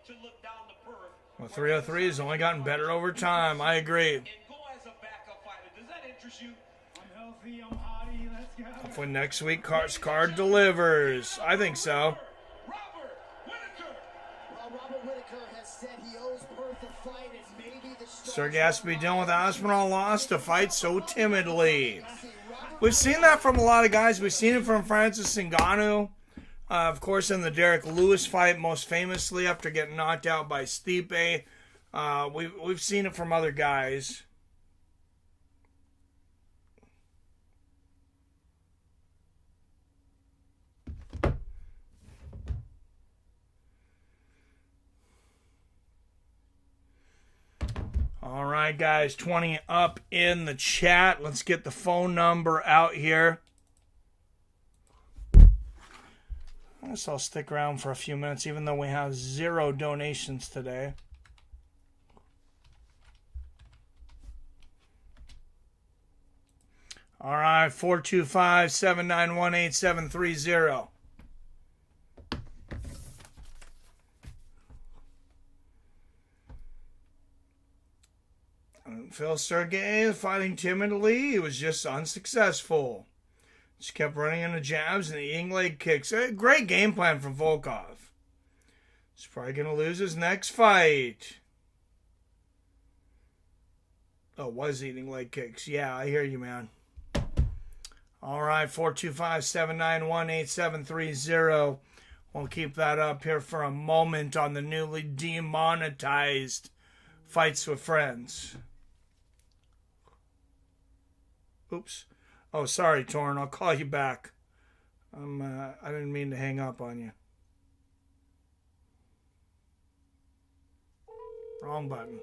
Well, 303 has only gotten better over time. I agree. And go as a backup fighter. Does that interest you? I'm healthy, I'm hardy, let's go. Hopefully next week card delivers. I think so. Robert Whitaker. Well, Robert Whitaker has said he owes Perth a fight, and maybe the Sergey has to be done with Aspinall lost to fight so timidly. We've seen that from a lot of guys. We've seen it from Francis Ngannou. Of course, in the Derek Lewis fight, most famously after getting knocked out by Stipe. We've seen it from other guys. All right, guys, 20 up in the chat. Let's get the phone number out here. I guess I'll stick around for a few minutes, even though we have 0 donations today. All right, 425-791-8730. Phil Sergey fighting timidly. He was just unsuccessful. Just kept running into jabs and eating leg kicks. A great game plan from Volkov. He's probably going to lose his next fight. Oh, was eating leg kicks. Yeah, I hear you, man. All right, 425-791-8730. We'll keep that up here for a moment on the newly demonetized Fights with Friends. Oops. Oh, sorry, Torn. I'll call you back. I didn't mean to hang up on you. Wrong button.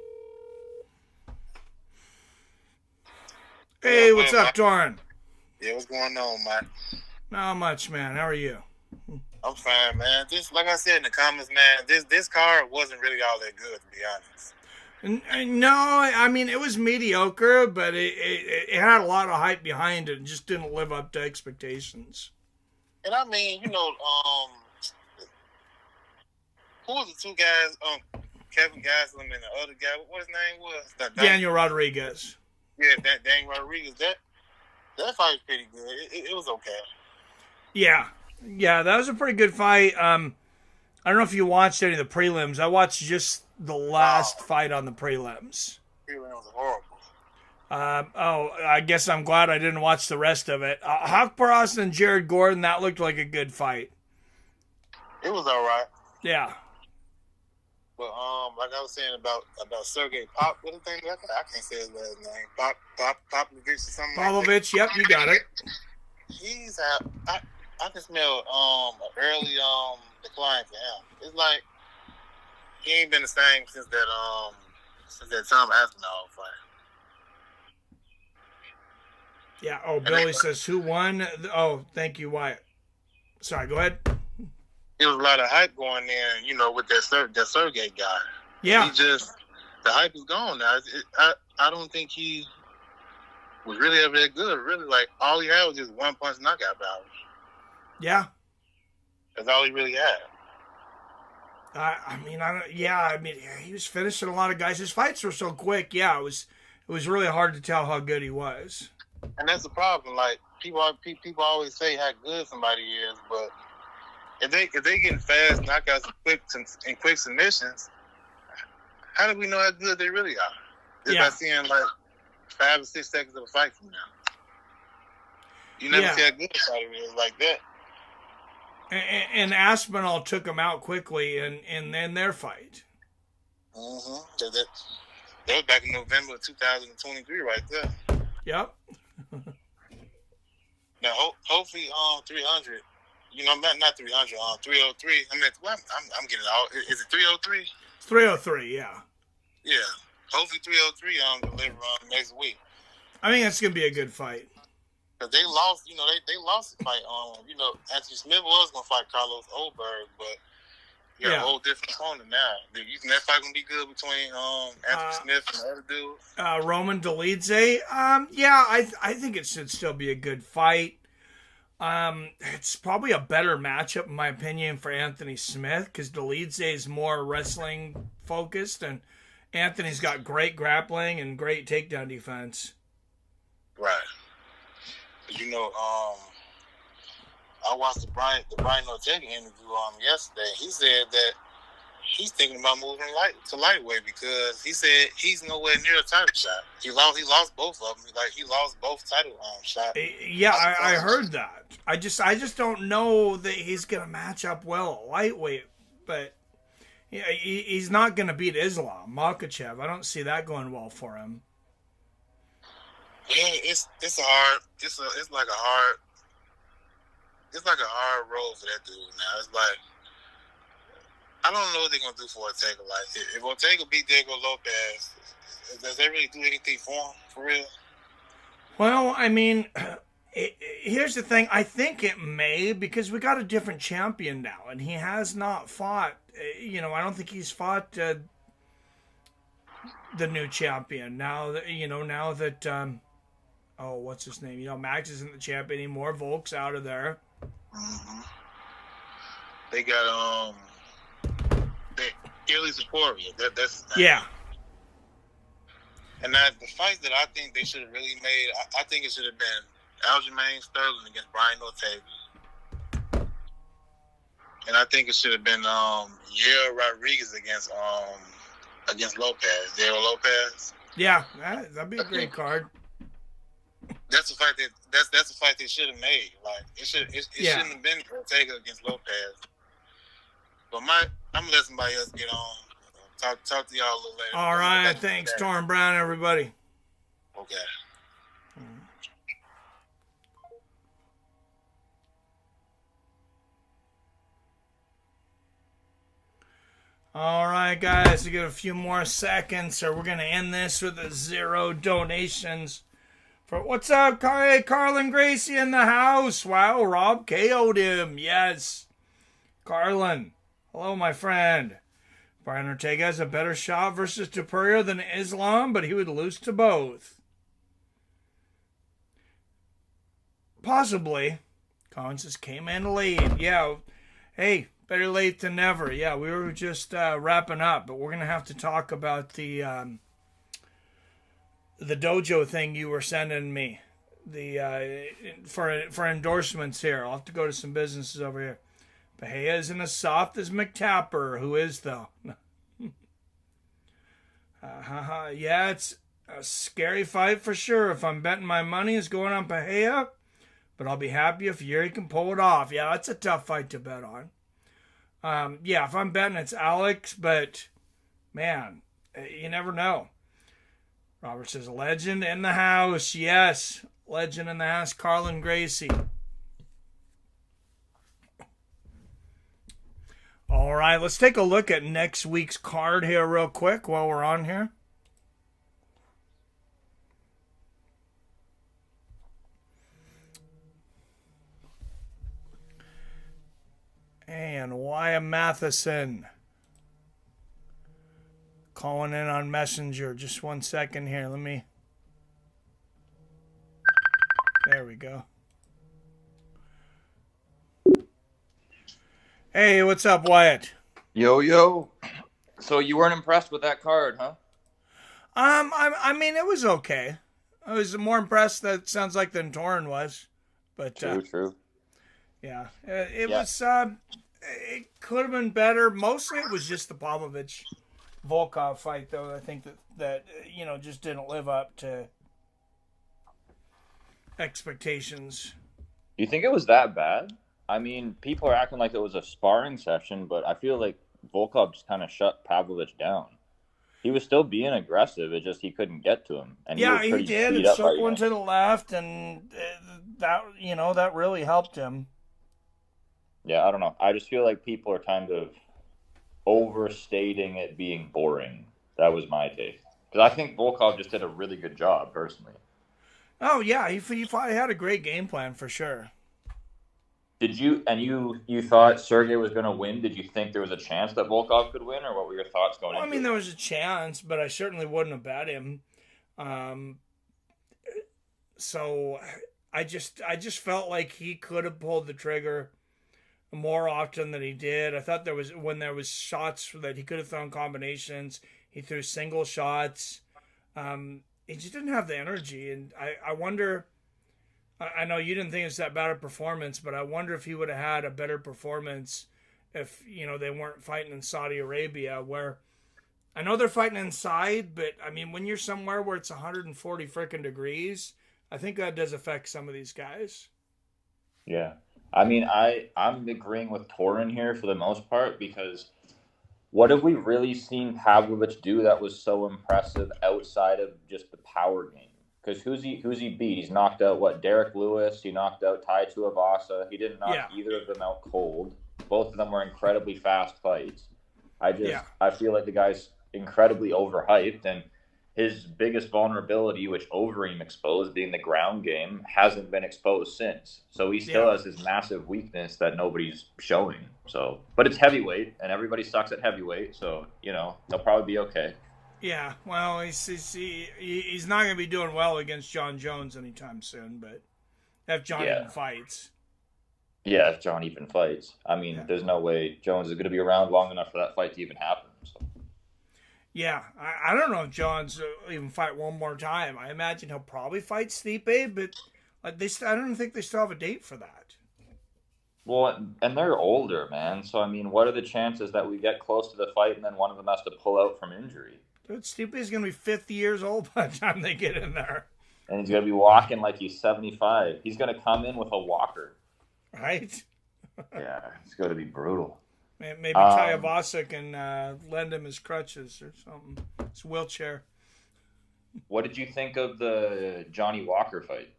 Hey, what's up, Torn? Yeah, what's going on, man? Not much, man. How are you? I'm fine, man. Just like I said in the comments, man, this card wasn't really all that good, to be honest. No, I mean, it was mediocre, but it had a lot of hype behind it and just didn't live up to expectations. And I mean, who was the two guys, Kevin Gastelum and the other guy, what his name was? Daniel Rodriguez. Yeah, Daniel Rodriguez. That fight was pretty good. It was okay. Yeah, that was a pretty good fight. I don't know if you watched any of the prelims. I watched just the last fight on the prelims. Prelims was horrible. I guess I'm glad I didn't watch the rest of it. Haqparast and Jared Gordon, that looked like a good fight. It was all right. Yeah. But like I was saying about Sergey Pop, what the thing? I can't say his last name. Pavlovich or something. Pavlovich, yep, you got it. He's I can smell an early decline for him. It's like he ain't been the same since that Tom Aspinall fight. Yeah. Oh, Billy says who won? Oh, thank you, Wyatt. Sorry, go ahead. There was a lot of hype going in, with that Sergey guy. Yeah. The hype is gone now. I don't think he was really ever that good. Really, like, all he had was just one punch knockout power. Yeah. That's all he really had. He was finishing a lot of guys. His fights were so quick. Yeah, it was really hard to tell how good he was. And that's the problem. Like people always say how good somebody is, but if they getting fast knockouts and quick submissions, how do we know how good they really are? Just by seeing like 5 or 6 seconds of a fight from now. You never see how good somebody is like that. And Aspinall took him out quickly in their fight. Mm-hmm. That was back in November of 2023 right there. Yep. Now, hopefully, 300. Not 300. 303. I mean, I'm getting it all. Is it 303? It's 303. Yeah. Yeah. Hopefully, 303 deliver next week. I think that's gonna be a good fight. Because they lost. They lost the fight. Anthony Smith was gonna fight Carlos Oberg, but a whole different opponent now. You think that fight gonna be good between Anthony Smith and the other dude? Roman Dolidze. I think it should still be a good fight. It's probably a better matchup, in my opinion, for Anthony Smith because Dolidze is more wrestling focused, and Anthony's got great grappling and great takedown defense. Right. I watched the Brian Ortega interview yesterday. He said that he's thinking about moving to lightweight because he said he's nowhere near a title shot. He lost both of them. Like he lost both title shots. Yeah, I heard that. I just don't know that he's gonna match up well at lightweight, but he's not gonna beat Islam Makhachev. I don't see that going well for him. Yeah, it's like a hard road for that dude now. It's like I don't know what they're gonna do for Ortega. Like if Ortega beat Diego Lopez, does that really do anything for him for real? Well, I mean, here's the thing. I think it may because we got a different champion now, and he has not fought. I don't think he's fought the new champion now. Now that what's his name? Max isn't the champion anymore. Volk's out of there. Mm-hmm. They got Ilya Zaporia. That's his name. Yeah. And the fight that I think they should have really made, I think it should have been Aljamain Sterling against Brian Ortega. And I think it should have been Yair Rodriguez against Lopez, Diego Lopez. Yeah, that'd be a great card. That's a fight that's a fight they should have made. Like it shouldn't have been Ortega against Lopez. But I'm gonna let somebody else get on. Talk to y'all a little later. All right, thanks, Torrin Brown, everybody. Okay. All right, guys, we got a few more seconds, so we're gonna end this with 0 donations. What's up, Carlin Gracie in the house? Wow, Rob KO'd him. Yes. Carlin. Hello, my friend. Brian Ortega has a better shot versus Topuria than Islam, but he would lose to both. Possibly. Collins just came in late. Yeah. Hey, better late than never. Yeah, we were just wrapping up, but we're going to have to talk about the dojo thing you were sending me. For endorsements here. I'll have to go to some businesses over here. Bahia isn't as soft as McTapper, who is, though. Yeah, it's a scary fight for sure. If I'm betting my money is going on Bahia, but I'll be happy if Yuri can pull it off. Yeah, that's a tough fight to bet on. Yeah, if I'm betting it's Alex, but, man, you never know. Robert says, legend in the house. Yes, legend in the house, Carlin Gracie. All right, let's take a look at next week's card here real quick while we're on here. And Wyatt Matheson calling in on Messenger. Just 1 second here. There we go. Hey, what's up, Wyatt? Yo. So you weren't impressed with that card, huh? I mean, it was okay. I was more impressed, that sounds like, than Torrin was. But True. yeah, it Yeah. was. It could have been better. Mostly, it was just the Pavlovich Volkov fight, though. I think that just didn't live up to expectations. Do you think it was that bad? I mean, people are acting like it was a sparring session, but I feel like Volkov just kind of shut Pavlovich down. He was still being aggressive. It just he couldn't get to him. And Yeah, was he pretty did. beat It up took by one him. to the left, and that really helped him. Yeah, I don't know. I just feel like people are kind of overstating it being boring. That was my take. Because I think Volkov just did a really good job, personally. Oh yeah, he had a great game plan for sure. Did you thought Sergey was going to win? Did you think there was a chance that Volkov could win, or what were your thoughts going Well, I into mean, it? there was a chance, but I certainly wouldn't have bet him. So I just felt like he could have pulled the trigger more often than he did. I thought when there was shots that he could have thrown combinations, he threw single shots. He just didn't have the energy, and I wonder. I know you didn't think it's that bad a performance, but I wonder if he would have had a better performance if they weren't fighting in Saudi Arabia, where I know they're fighting inside, but I mean, when you're somewhere where it's 140 freaking degrees, I think that does affect some of these guys. Yeah. I mean, I'm agreeing with Torin here for the most part, because what have we really seen Pavlovich do that was so impressive outside of just the power game? Because who's he beat? He's knocked out, Derek Lewis. He knocked out Tai Tuivasa. He didn't knock either of them out cold. Both of them were incredibly fast fights. I feel like the guy's incredibly overhyped, and his biggest vulnerability, which Overeem exposed, being the ground game, hasn't been exposed since. So he still has this massive weakness that nobody's showing. So, but it's heavyweight, and everybody sucks at heavyweight, so they'll probably be okay. Yeah, well, he's not going to be doing well against John Jones anytime soon, but if John even fights. Yeah, if John even fights. I mean, there's no way Jones is going to be around long enough for that fight to even happen. So. Yeah, I don't know if John's even fight one more time. I imagine he'll probably fight Stipe, but I don't think they still have a date for that. Well, and they're older, man. So, I mean, what are the chances that we get close to the fight and then one of them has to pull out from injury? Dude, Stipe is going to be 50 years old by the time they get in there. And he's going to be walking like he's 75. He's going to come in with a walker. Right? Yeah, it's going to be brutal. Maybe Tuivasa can lend him his crutches or something. His wheelchair. What did you think of the Johnny Walker fight?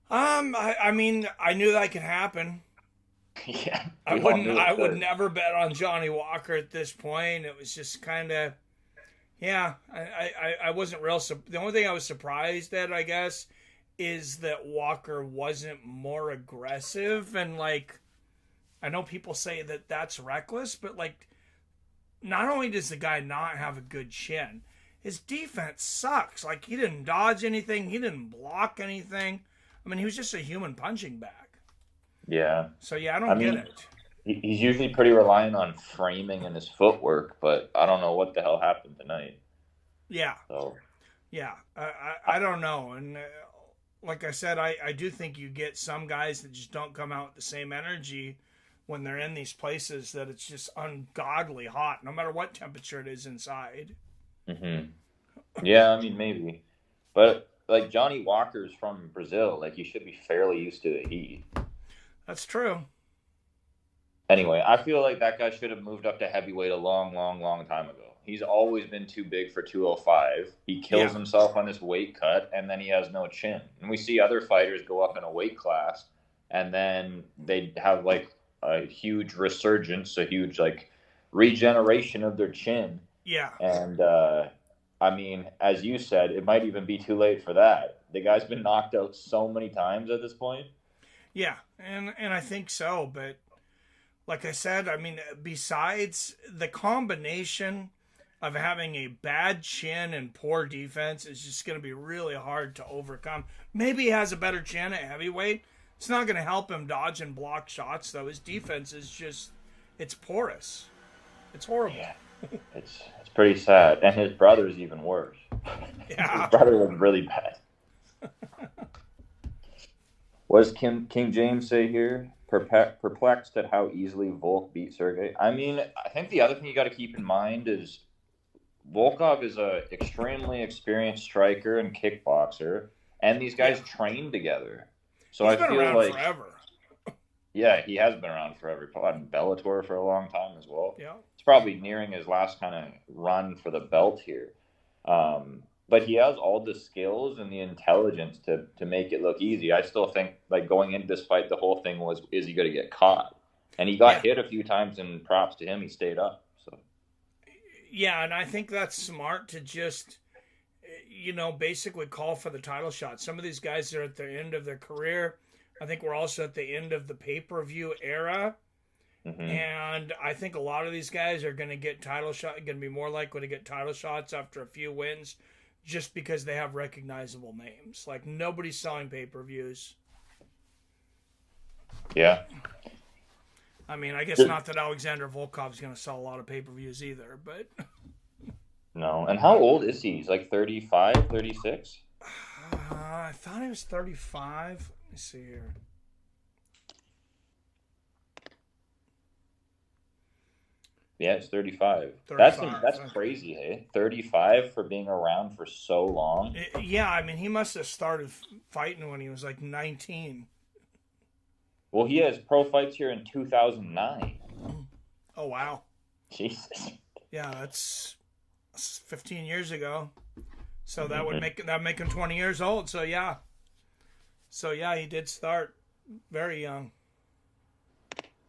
I mean, I knew that could happen. Yeah. I would never bet on Johnny Walker at this point. It was just kind of, I wasn't real. The only thing I was surprised at, I guess, is that Walker wasn't more aggressive. And I know people say that that's reckless, but not only does the guy not have a good chin, his defense sucks. He didn't dodge anything. He didn't block anything. I mean, he was just a human punching bag. Yeah. So, I don't get it. He's usually pretty reliant on framing and his footwork, but I don't know what the hell happened tonight. Yeah. So. Yeah. I don't know. And like I said, I do think you get some guys that just don't come out with the same energy when they're in these places, that it's just ungodly hot, no matter what temperature it is inside. Mm-hmm. Yeah, I mean, maybe. But, Johnny Walker's from Brazil. He should be fairly used to the heat. That's true. Anyway, I feel like that guy should have moved up to heavyweight a long, long, long time ago. He's always been too big for 205. He kills himself on this weight cut, and then he has no chin. And we see other fighters go up in a weight class, and then they have, a huge resurgence, a huge, regeneration of their chin. Yeah. And, I mean, as you said, it might even be too late for that. The guy's been knocked out so many times at this point. Yeah, and I think so, but like I said, I mean, besides the combination of having a bad chin and poor defense is just going to be really hard to overcome. Maybe he has a better chin at heavyweight. It's not going to help him dodge and block shots, though. His defense is just It's porous. It's horrible. Yeah. It's pretty sad. And his brother's even worse. Yeah. His brother was really bad. What does King James say here? Perplexed at how easily Volk beat Sergey. I mean, I think the other thing you got to keep in mind is Volkov is a extremely experienced striker and kickboxer, and these guys train together. So He's I been feel around like forever. Yeah, he has been around forever. He's been in Bellator for a long time as well. Yeah. It's probably nearing his last kind of run for the belt here. But he has all the skills and the intelligence to make it look easy. I still think, like, going into this fight, the whole thing was, is he going to get caught? And he got hit a few times, and props to him, he stayed up. So Yeah, and I think that's smart to just, basically call for the title shot. Some of these guys are at the end of their career. I think we're also at the end of the pay-per-view era. Mm-hmm. And I think a lot of these guys are going to get title shot, going to be more likely to get title shots after a few wins just because they have recognizable names. Like, nobody's selling pay-per-views. Yeah. I mean, I guess not that Alexander Volkov's going to sell a lot of pay-per-views either, but... No. And how old is he? He's like 35, 36? I thought he was 35. Let me see here. Yeah, it's 35. 35. That's crazy, hey? 35 for being around for so long. Yeah, I mean, he must have started fighting when he was like 19. Well, he has pro fights here in 2009. Oh, wow. Jesus. Yeah, that's 15 years ago. So that would make him 20 years old. So yeah. He did start very young.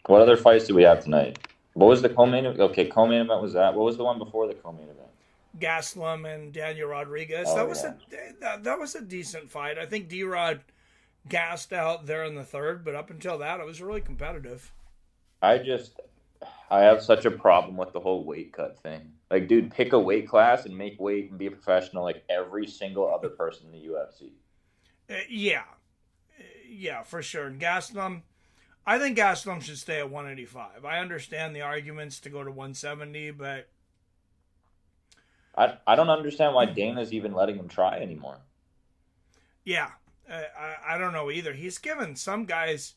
What other fights do we have tonight? What was the co-main event? Okay, co-main event was that. What was the one before the co-main event? Gastelum and Daniel Rodriguez. Oh, that was a decent fight. I think D-Rod gassed out there in the third, but up until that, it was really competitive. I have such a problem with the whole weight cut thing. Like, dude, pick a weight class and make weight and be a professional like every single other person in the UFC. Yeah, for sure. And Gastelum, I think Gastelum should stay at 185. I understand the arguments to go to 170, but I don't understand why Dana's even letting him try anymore. Yeah, I don't know either. He's given some guys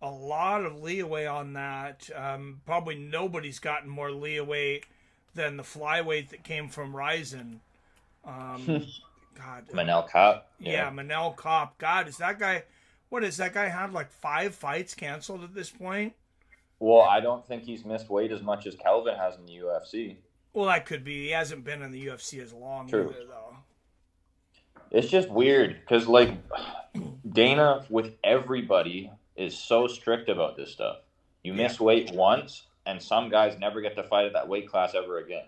a lot of leeway on that. Probably nobody's gotten more leeway than the flyweight that came from Ryzen. God, Manel Kape. Yeah, Manel Kape. God, is that guy? What is that guy had like 5 fights canceled at this point? Well, I don't think he's missed weight as much as Kelvin has in the UFC. Well, that could be. He hasn't been in the UFC as long True. either, though. It's just weird because, like, Dana with everybody is so strict about this stuff. You miss weight once, and some guys never get to fight at that weight class ever again.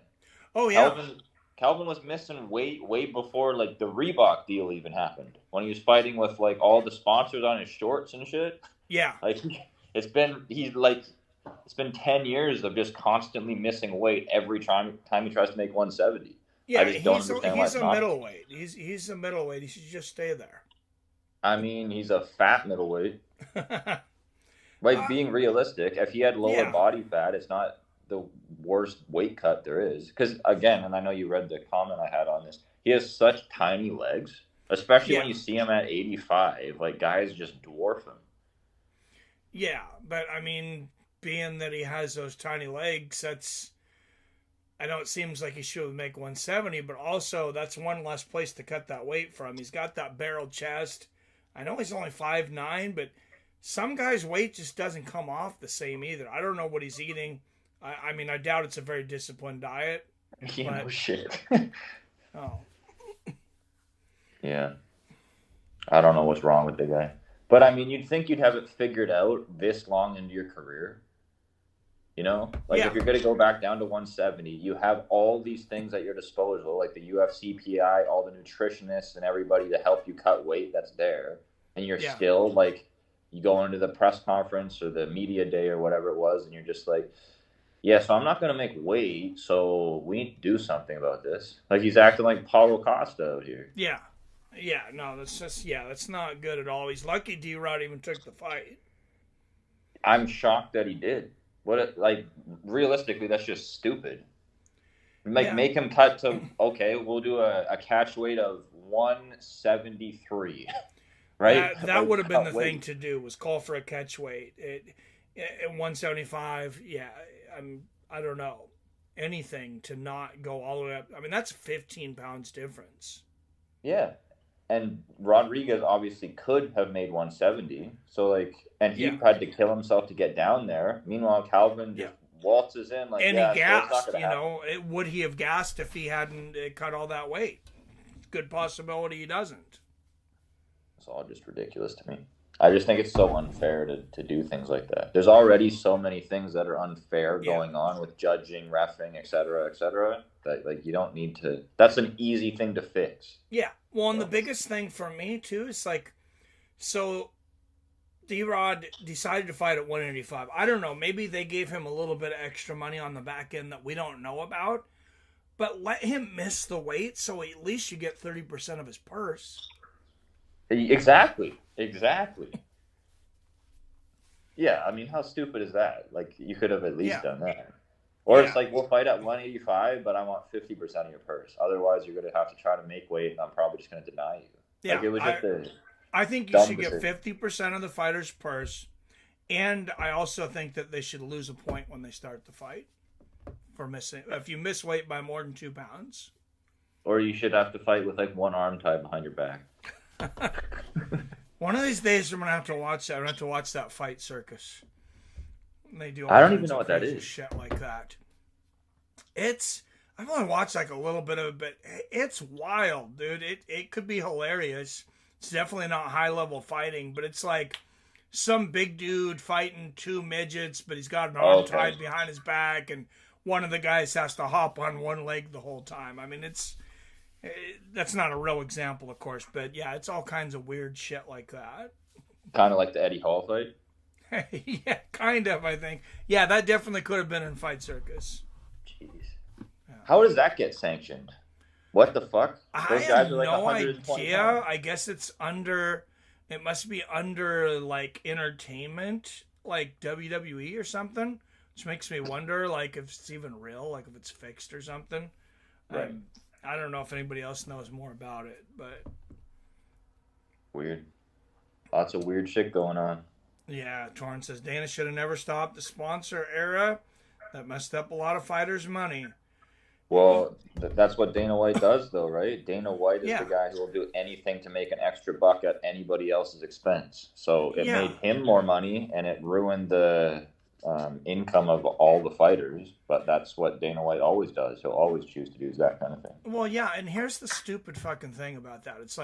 Oh, yeah. Calvin was missing weight way before, like, the Reebok deal even happened. When he was fighting with, like, all the sponsors on his shorts and shit. Yeah. Like, it's been 10 years of just constantly missing weight every time he tries to make 170. Yeah, I just don't understand why it's he's a not. middleweight. He's a middleweight. He should just stay there. I mean, he's a fat middleweight. Like, being realistic, if he had lower body fat, it's not the worst weight cut there is. Because, again, and I know you read the comment I had on this, he has such tiny legs, especially when you see him at 85. Like, guys just dwarf him. Yeah, but, I mean, being that he has those tiny legs, I know it seems like he should make 170, but also that's one less place to cut that weight from. He's got that barrel chest. I know he's only 5'9", but some guys' weight just doesn't come off the same either. I don't know what he's eating. I mean, I doubt it's a very disciplined diet. Yeah, no shit. Oh. Yeah. I don't know what's wrong with the guy. But, I mean, you'd think you'd have it figured out this long into your career. You know? Like, if you're going to go back down to 170, you have all these things at your disposal, like the UFC PI, all the nutritionists and everybody to help you cut weight that's there. And you're still, like, you go into the press conference or the media day or whatever it was, and you're just like, yeah, so I'm not going to make weight, so we need to do something about this. Like, he's acting like Paulo Costa out here. Yeah. Yeah, no, that's not good at all. He's lucky D-Rod even took the fight. I'm shocked that he did. Realistically, that's just stupid. Make him cut to, okay, we'll do a catch weight of 173, right? That would have been the thing to do, was call for a catch weight at 175. Yeah, I don't know, anything to not go all the way up. I mean, that's 15 pounds difference. Yeah, and Rodriguez obviously could have made 170. So and he had to kill himself to get down there. Meanwhile, Calvin just waltzes in he gassed. Would he have gassed if he hadn't cut all that weight? Good possibility he doesn't. It's all just ridiculous to me. I just think it's so unfair to do things like that. There's already so many things that are unfair going on with judging, reffing, et cetera, that you don't need to. That's an easy thing to fix. Yeah. Well, and the biggest thing for me too is so D-Rod decided to fight at 185. I don't know. Maybe they gave him a little bit of extra money on the back end that we don't know about. But let him miss the weight so at least you get 30% of his purse. Exactly. Yeah, I mean, how stupid is that? You could have at least done that. Or it's we'll fight at 185, but I want 50% of your purse. Otherwise, you're going to have to try to make weight, and I'm probably just going to deny you. Yeah, it was just I think you should get 50% of the fighter's purse, and I also think that they should lose a point when they start the fight for missing. If you miss weight by more than 2 pounds, or you should have to fight with one arm tied behind your back. One of these days, I'm gonna have to watch that. I'm gonna have to watch that Fight Circus. They do. I don't even know what that is. Shit like that. I've only watched a little bit of it, but it's wild, dude. It could be hilarious. It's definitely not high level fighting, but it's some big dude fighting 2 midgets, but he's got an arm tied behind his back, and one of the guys has to hop on one leg the whole time. I mean, that's not a real example, of course, but yeah, it's all kinds of weird shit like that. Kind of like the Eddie Hall fight? Yeah, kind of, I think. Yeah, that definitely could have been in Fight Circus. Jeez. Yeah. How does that get sanctioned? What the fuck? Those guys are no idea. I guess it must be under entertainment, like WWE or something, which makes me wonder if it's even real, if it's fixed or something. Right. I don't know if anybody else knows more about it, but weird. Lots of weird shit going on. Yeah, Torrance says Dana should have never stopped the sponsor era. That messed up a lot of fighters' money. Well, that's what Dana White does, though, right? Dana White is the guy who will do anything to make an extra buck at anybody else's expense. So it made him more money, and it ruined the income of all the fighters. But that's what Dana White always does. He'll always choose to do that kind of thing. Well, yeah, and here's the stupid fucking thing about that. It's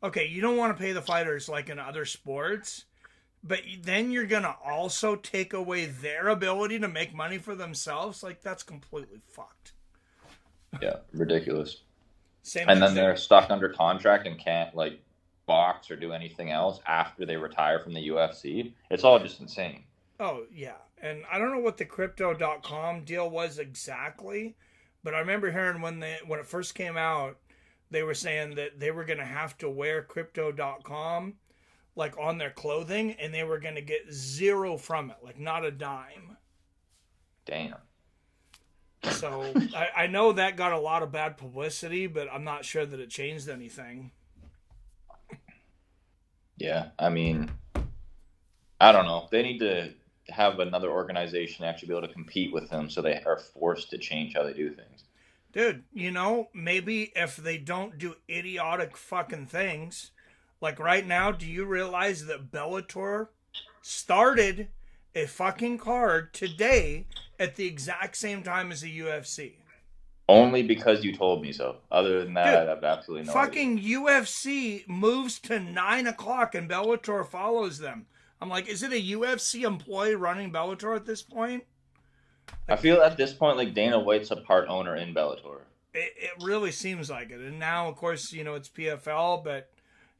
okay, you don't want to pay the fighters like in other sports, but then you're going to also take away their ability to make money for themselves? That's completely fucked. Yeah, ridiculous. And then they're stuck under contract and can't box or do anything else after they retire from the UFC. It's all just insane. Oh, yeah. And I don't know what the Crypto.com deal was exactly, but I remember hearing when it first came out, they were saying that they were going to have to wear Crypto.com on their clothing, and they were going to get zero from it, not a dime. Damn. So I know that got a lot of bad publicity, but I'm not sure that it changed anything. Yeah, I mean, I don't know. They need to have another organization actually be able to compete with them, so they are forced to change how they do things. Dude, maybe if they don't do idiotic fucking things, right now, do you realize that Bellator started a fucking card today at the exact same time as the UFC? Only because you told me so. Other than that, dude, I have absolutely no fucking idea. UFC moves to 9:00 and Bellator follows them. I'm is it a UFC employee running Bellator at this point? I feel at this point Dana White's a part owner in Bellator. It really seems like it. And now, of course, it's PFL, but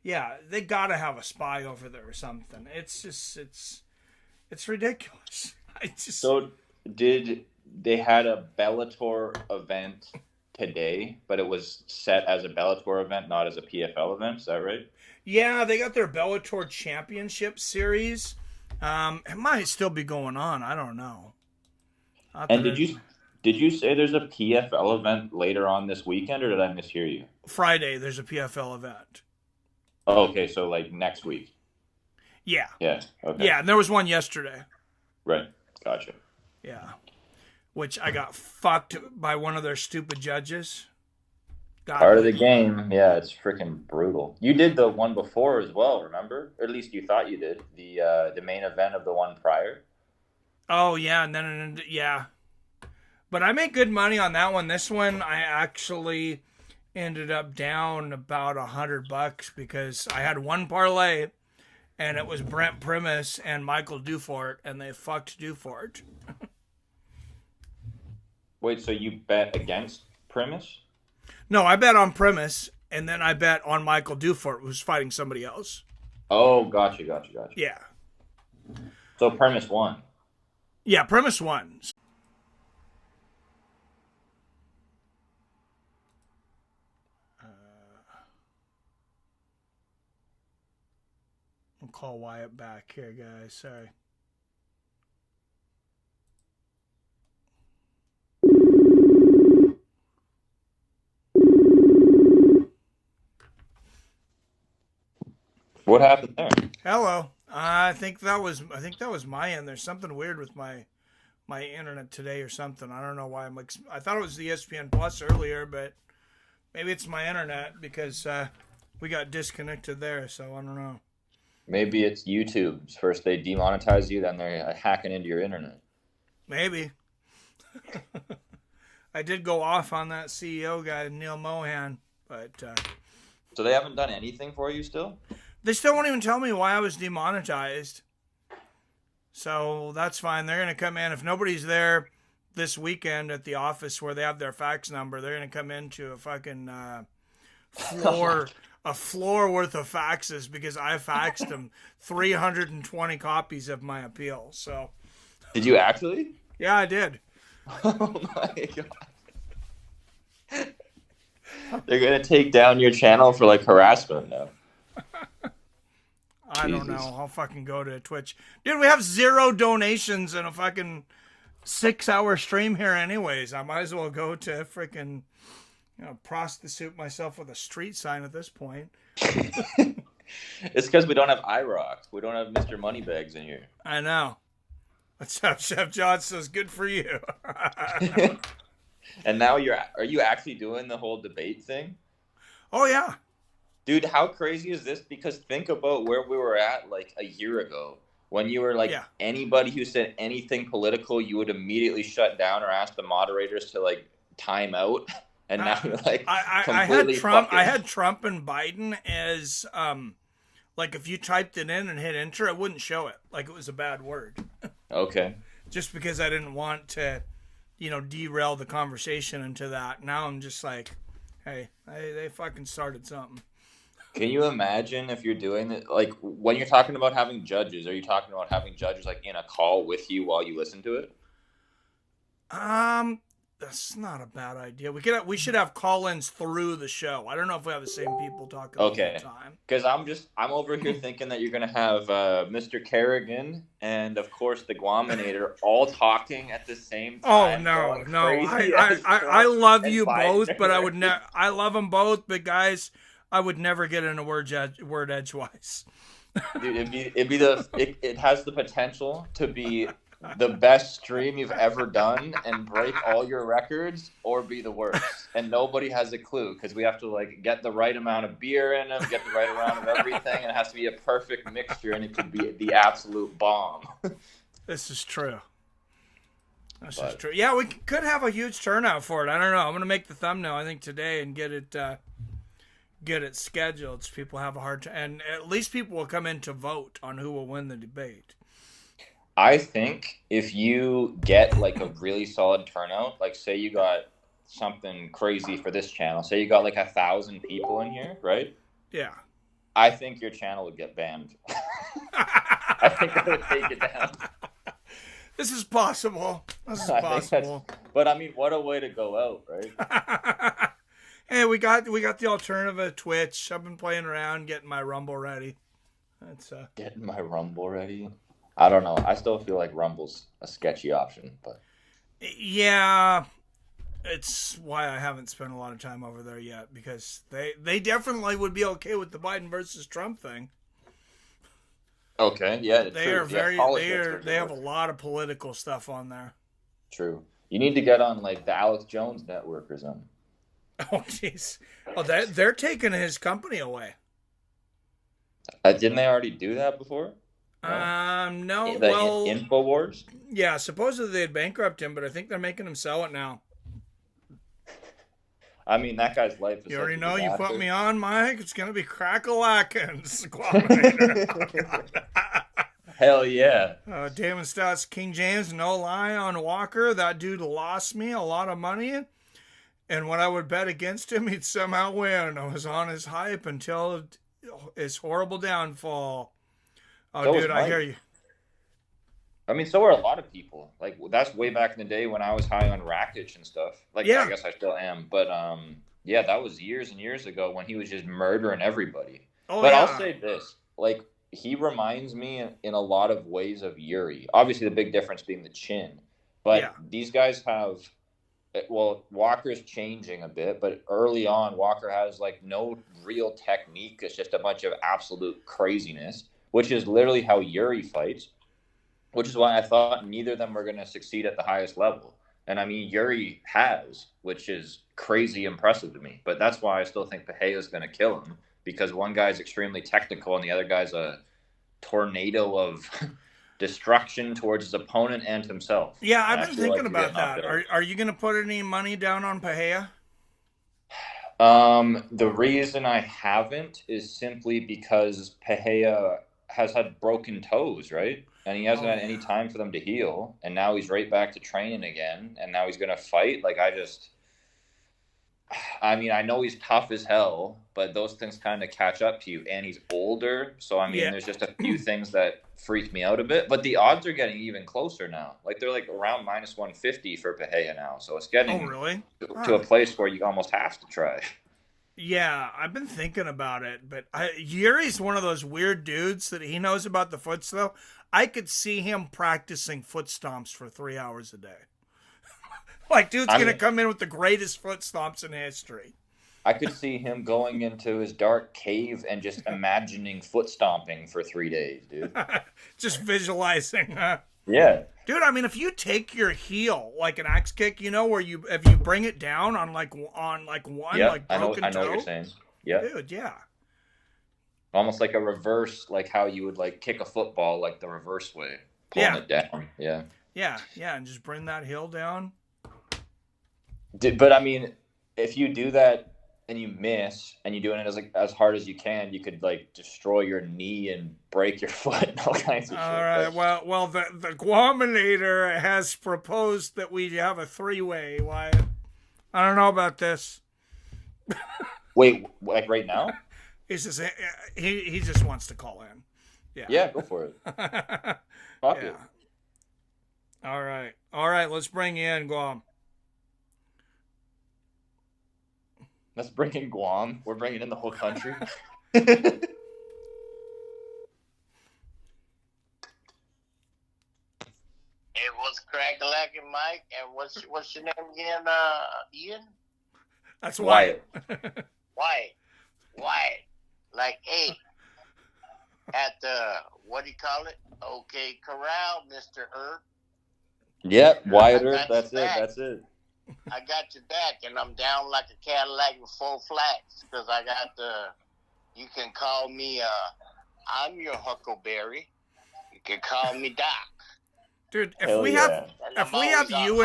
yeah, they got to have a spy over there or something. It's just, it's ridiculous. So did they had a Bellator event today, but it was set as a Bellator event, not as a PFL event? Is that right? Yeah, they got their Bellator Championship Series. It might still be going on. I don't know. And did you say there's a PFL event later on this weekend, or did I mishear you? Friday, there's a PFL event. Oh, okay, so like next week. Yeah. Yeah. Okay. Yeah, and there was one yesterday. Right. Gotcha. Yeah. Which I got fucked by one of their stupid judges. Part of the game. Yeah, it's freaking brutal. You did the one before as well, remember? Or at least you thought you did. The main event of the one prior. Oh, yeah, and then, yeah. But I made good money on that one. This one, I actually ended up down about $100 because I had one parlay, and it was Brent Primus and Michael Dufort, and they fucked Dufort. Wait, so you bet against Primus? No, I bet on Primus, and then I bet on Michael Dufort, who's fighting somebody else. Oh, gotcha. Yeah. So Primus won. Yeah, Primus won. I'll call Wyatt back here, guys. Sorry. What happened there? Hello. I think that was my end. There's something weird with my internet today or something. I don't know why. I thought it was the ESPN Plus earlier, but maybe it's my internet because we got disconnected there. So I don't know. Maybe it's YouTube. First they demonetize you, then they're hacking into your internet. Maybe. I did go off on that CEO guy, Neil Mohan, but so they haven't done anything for you still? They still won't even tell me why I was demonetized. So that's fine. They're going to come in. If nobody's there this weekend at the office where they have their fax number, they're going to come into a fucking floor worth of faxes because I faxed them 320 copies of my appeal. So, did you actually? Yeah, I did. Oh my god! They're gonna take down your channel for like harassment now. I don't know. I'll fucking go to Twitch, dude. We have 0 donations in a fucking 6-hour stream here, anyways. I might as well go to freaking. Prostitute myself with a street sign at this point. It's because we don't have IROC. We don't have Mr. Moneybags in here. I know. What's up, Chef John says, good for you. And now are you actually doing the whole debate thing? Oh, yeah. Dude, how crazy is this? Because think about where we were at like a year ago. When you were like, anybody who said anything political, you would immediately shut down or ask the moderators to like time out. And now you're like I had Trump. I had Trump and Biden as like if you typed it in and hit enter, it wouldn't show it. Like it was a bad word. Okay. Just because I didn't want to, derail the conversation into that. Now I'm just like, hey, they fucking started something. Can you imagine if you're doing it? Like when you're talking about having judges, are you talking about having judges like in a call with you while you listen to it? That's not a bad idea. We should have call-ins through the show. I don't know if we have the same people talking all the time. Because I'm over here thinking that you're gonna have Mr. Kerrigan and of course the Guaminator all talking at the same time. Oh no! I love you both, but I would never. I love them both, but guys, I would never get in a word edgewise. Dude, it has the potential to be the best stream you've ever done and break all your records, or be the worst, and nobody has a clue because we have to like get the right amount of beer in them, get the right amount of everything, and it has to be a perfect mixture, and it could be the absolute bomb. This is true. This is true. Yeah, we could have a huge turnout for it. I don't know. I'm gonna make the thumbnail I think today and get it scheduled so people have a hard time, and at least people will come in to vote on who will win the debate. I think if you get like a really solid turnout, like say you got something crazy for this channel, say you got like 1,000 people in here, right? Yeah. I think your channel would get banned. I think I would take it down. This is possible. But I mean, what a way to go out, right? Hey, we got the alternative of Twitch. I've been playing around, getting my Rumble ready. Getting my Rumble ready. I don't know. I still feel like Rumble's a sketchy option, but Yeah, it's why I haven't spent a lot of time over there yet, because they definitely would be okay with the Biden versus Trump thing. Okay, yeah, They true. are Yeah, very politics they have a lot of political stuff on there. True. You need to get on like the Alex Jones network or something. Oh jeez. Oh, they're taking his company away. Didn't they already do that before? No. The Well, Infowars. yeah. Supposedly they'd bankrupt him, but I think they're making him sell it now. I mean, that guy's life is. You already such a know. You put disaster. me on, Mike. It's gonna be crack-a-lackins. Hell yeah. Damon Stott's King James, no lie on Walker. That dude lost me a lot of money. And when I would bet against him, he'd somehow win. I was on his hype until his horrible downfall. Oh, So was dude, I Mike. hear you. I mean, so are a lot of people. Like, that's way back in the day when I was high on Rakic and stuff. Like, Yeah. I guess I still am. But, yeah, that was years and years ago when he was just murdering everybody. Oh, But yeah. I'll say this. Like, he reminds me in a lot of ways of Yuri. Obviously, the big difference being the chin. But Yeah. these guys have... Well, Walker's changing a bit, but early on, Walker has, like, no real technique. It's just a bunch of absolute craziness, which is literally how Yuri fights. Which is why I thought neither of them were going to succeed at the highest level. And I mean, Yuri has, which is crazy impressive to me. But that's why I still think Pereira is going to kill him, because one guy's extremely technical and the other guy's a tornado of destruction towards his opponent and himself. Yeah, And I I've been feel like thinking he's about getting that. up there. Are you going to put any money down on Pereira? The reason I haven't is simply because Pereira has had broken toes, right? And he hasn't had any time for them to heal. And now he's right back to training again. And now he's going to fight. Like, I mean, I know he's tough as hell, but those things kind of catch up to you. And he's older. So, I mean, Yeah. there's just a few things that freak me out a bit. But the odds are getting even closer now. Like, they're like around minus 150 for Pereira now. So it's getting Oh, really? to a place where you almost have to try. Yeah, I've been thinking about it, but Yuri's one of those weird dudes that he knows about the foots, though. I could see him practicing foot stomps for 3 hours a day. Like, dude's going to come in with the greatest foot stomps in history. I could see him going into his dark cave and just imagining foot stomping for 3 days, dude. Just visualizing. Yeah. Dude, I mean, if you take your heel like an axe kick, you know, where if you bring it down on one, Yeah, like I know broken what toe. you're saying. Yeah. Dude, yeah. Almost like a reverse, like how you would like kick a football, like the reverse way, pulling Yeah. it down. Yeah. Yeah, and just bring that heel down. But I mean, if you do that and you miss and you're doing it as hard as you can, you could like destroy your knee and break your foot and all kinds of shit. All right, Like, well, the Guaminator has proposed that we have a three-way, Wyatt. I don't know about this. wait, like right now? He says he just wants to call in. Yeah, go for it. Fuck it. All right. Let's bring in Guam. Let's bring in Guam. We're bringing in the whole country. It was Crack-a-lackin' Mike, and what's your name again, Ian? That's Wyatt. Wyatt. Like, hey, at the, what do you call it? OK Corral, Mr. Earth. Yep, Wyatt I Earth, got that's you it, back. that's it. I got your back, and I'm down like a Cadillac with four flats, because I got you can call me, I'm your Huckleberry. You can call me Doc. Dude, if Hell we yeah. have you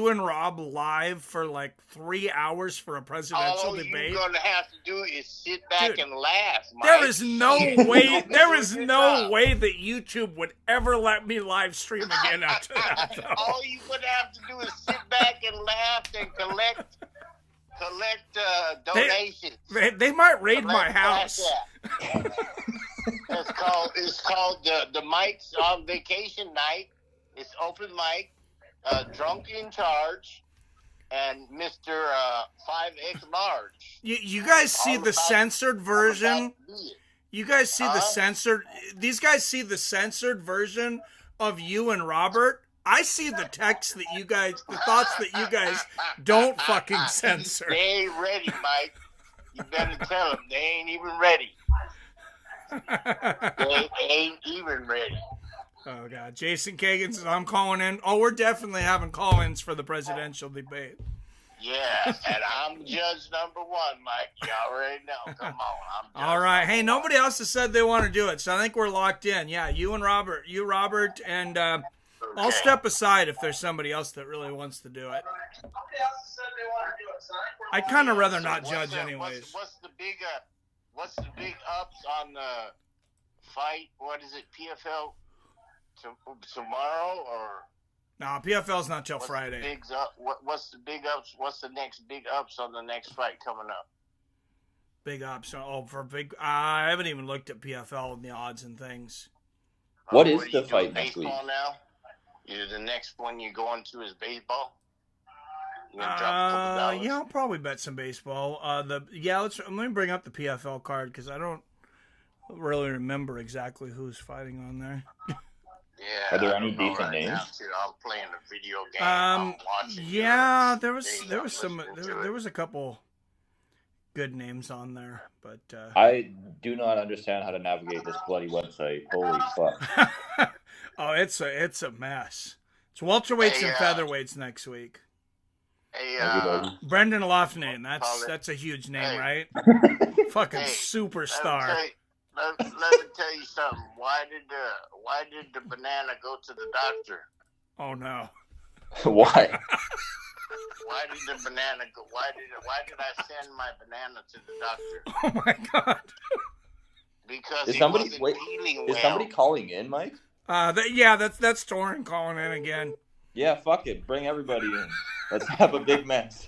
and Rob live for like 3 hours for a presidential All debate, you're gonna have to do is sit back Dude, and laugh, Mike. there is no way. There is Good no job. way that YouTube would ever let me live stream again after that. Though. All you're gonna have to do is sit back and laugh and collect donations. They might raid my Collect house. Cash App. It's called the Mike's on Vacation Night. It's open mic, Drunk in Charge, and Mr. 5X Large. You guys see the censored version? You guys see the censored? These guys see the censored version of you and Robert I see the text that you guys, the thoughts that you guys don't fucking censor. They ain't ready, Mike. You better tell them they ain't even ready. They ain't even ready. Oh, God. Jason Kagan says, I'm calling in. Oh, we're definitely having call-ins for the presidential debate. Yeah, and I'm judge number one, Mike. You already know. Come on. All right. Hey, nobody else has said they want to do it, so I think we're locked in. Yeah, you and Robert. You, Robert, and I'll step aside if there's somebody else that really wants to do it. I'd kind of rather not judge anyways. What's the big ups on the fight? What is it, PFL tomorrow or? No, PFL's not till Friday. What's the big ups? What's the next big ups on the next fight coming up? Big ups. Oh, for big. I haven't even looked at PFL and the odds and things. What is the fight next week? Baseball now? The next one you're going to is baseball. You gonna drop a couple dollars? Yeah, I'll probably bet some baseball. Let me bring up the PFL card because I don't really remember exactly who's fighting on there. Yeah. Are there any decent names? I'm playing a video game. I'm watching. Yeah, there was a couple good names on there, but I do not understand how to navigate this bloody website. Holy fuck! Oh, it's a mess. It's welterweights and featherweights next week. Hey, Brendan Loughnane, that's a huge name, right? Fucking superstar. Let me tell you something. Why did the banana go to the doctor? Oh no. Why? Why did the banana go? Why did I send my banana to the doctor? Oh my God. Because is he somebody wasn't feeling well. Is somebody calling in, Mike? That's Torrin calling in again. Yeah, fuck it. Bring everybody in. Let's have a big mess.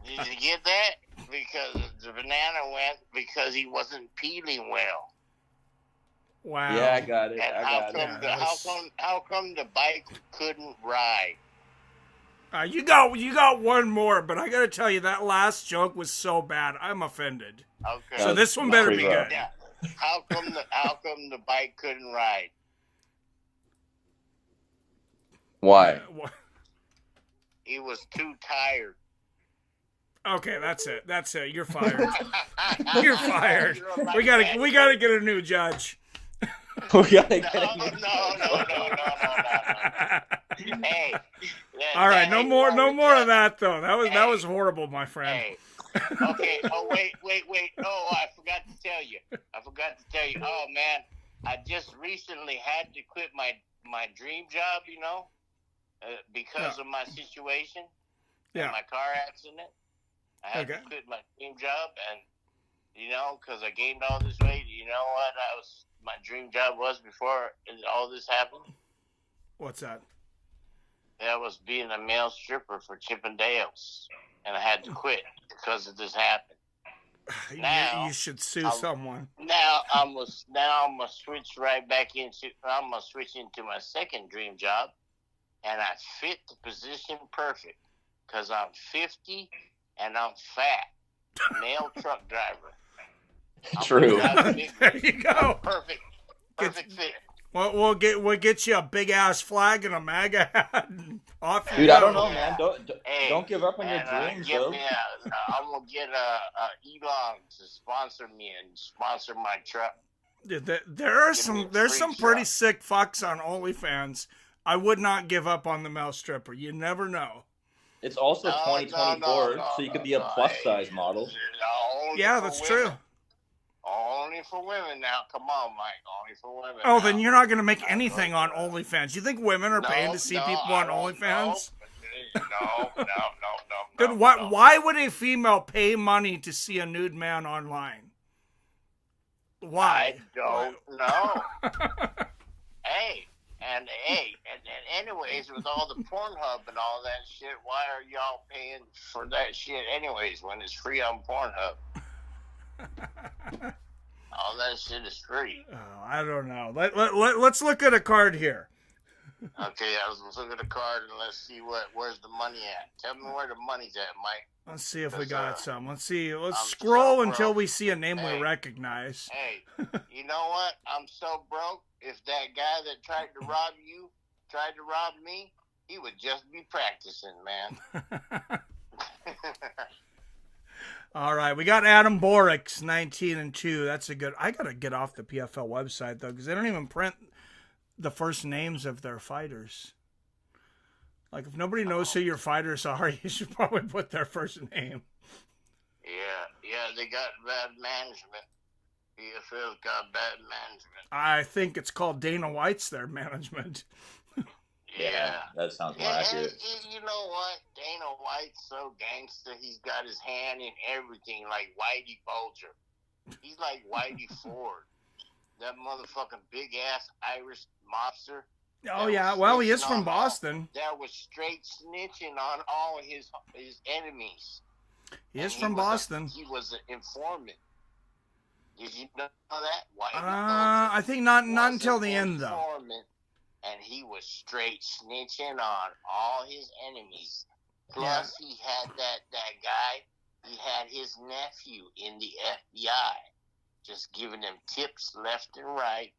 Did you get that? Because the banana went because he wasn't peeling well. Wow. Yeah, I got it. And how come the bike couldn't ride? You got one more, but I got to tell you that last joke was so bad. I'm offended. Okay. So this one better be good. Yeah. How come the bike couldn't ride? Why? He was too tired. Okay, that's it. You're fired. You're fired. We gotta get a new judge. We gotta get a new No. Hey. All right, no more of that though. That was horrible, my friend. Hey. Okay. Oh wait. Oh, I forgot to tell you. Oh man, I just recently had to quit my dream job. Because of my situation. Yeah. My car accident. I had to quit my dream job, and because I gained all this weight. You know what? My dream job was before all this happened. What's that? That was being a male stripper for Chippendales, and I had to quit because of this happened. Now you should sue someone. Now I'm gonna switch right back into. I'm gonna switch into my second dream job, and I fit the position perfect because I'm 50 and I'm fat. Male truck driver. True. There you go. Perfect fit. Well, we'll get you a big ass flag and a MAGA hat. Off Dude, I don't know, man. Don't give up on your dreams, bro. I'm gonna get Elon to sponsor me and sponsor my truck. There's some pretty sick fucks on OnlyFans. I would not give up on the male stripper. You never know. It's also 2024, so you could be a plus size model. Yeah, that's true. Only for women now. Come on, Mike. Only for women. Oh, then you're not going to make anything on OnlyFans. You think women are paying to see people on OnlyFans? No. Then why would a female pay money to see a nude man online? Why? I don't know. And anyways, with all the Pornhub and all that shit, why are y'all paying for that shit anyways when it's free on Pornhub? All that shit is free. Oh, I don't know. Let's look at a card here. Okay, let's look at the card and let's see where's the money at. Tell me where the money's at, Mike. Let's see if we got some. Let's see. Let's scroll until we see a name we recognize. Hey, you know what? I'm so broke. If that guy that tried to rob you tried to rob me, he would just be practicing, man. All right, we got Adam Borix, 19-2. That's a good. I gotta get off the PFL website though, because they don't even print the first names of their fighters. Like, if nobody knows who your fighters are, you should probably put their first name. Yeah, they got bad management. PFL's got bad management. I think it's called Dana White's their management. Yeah. That sounds more And accurate. you know what? Dana White's so gangster, he's got his hand in everything, like Whitey Bulger. He's like Whitey Ford. That motherfucking big-ass Irish mobster. Oh, yeah. Well, he is from Boston. That was straight snitching on all his enemies. He is from Boston. He was an informant. Did you know that? Whitey I think not until the end, though. Informant, and he was straight snitching on all his enemies. Plus, he had that guy, he had his nephew in the FBI, just giving him tips left and right,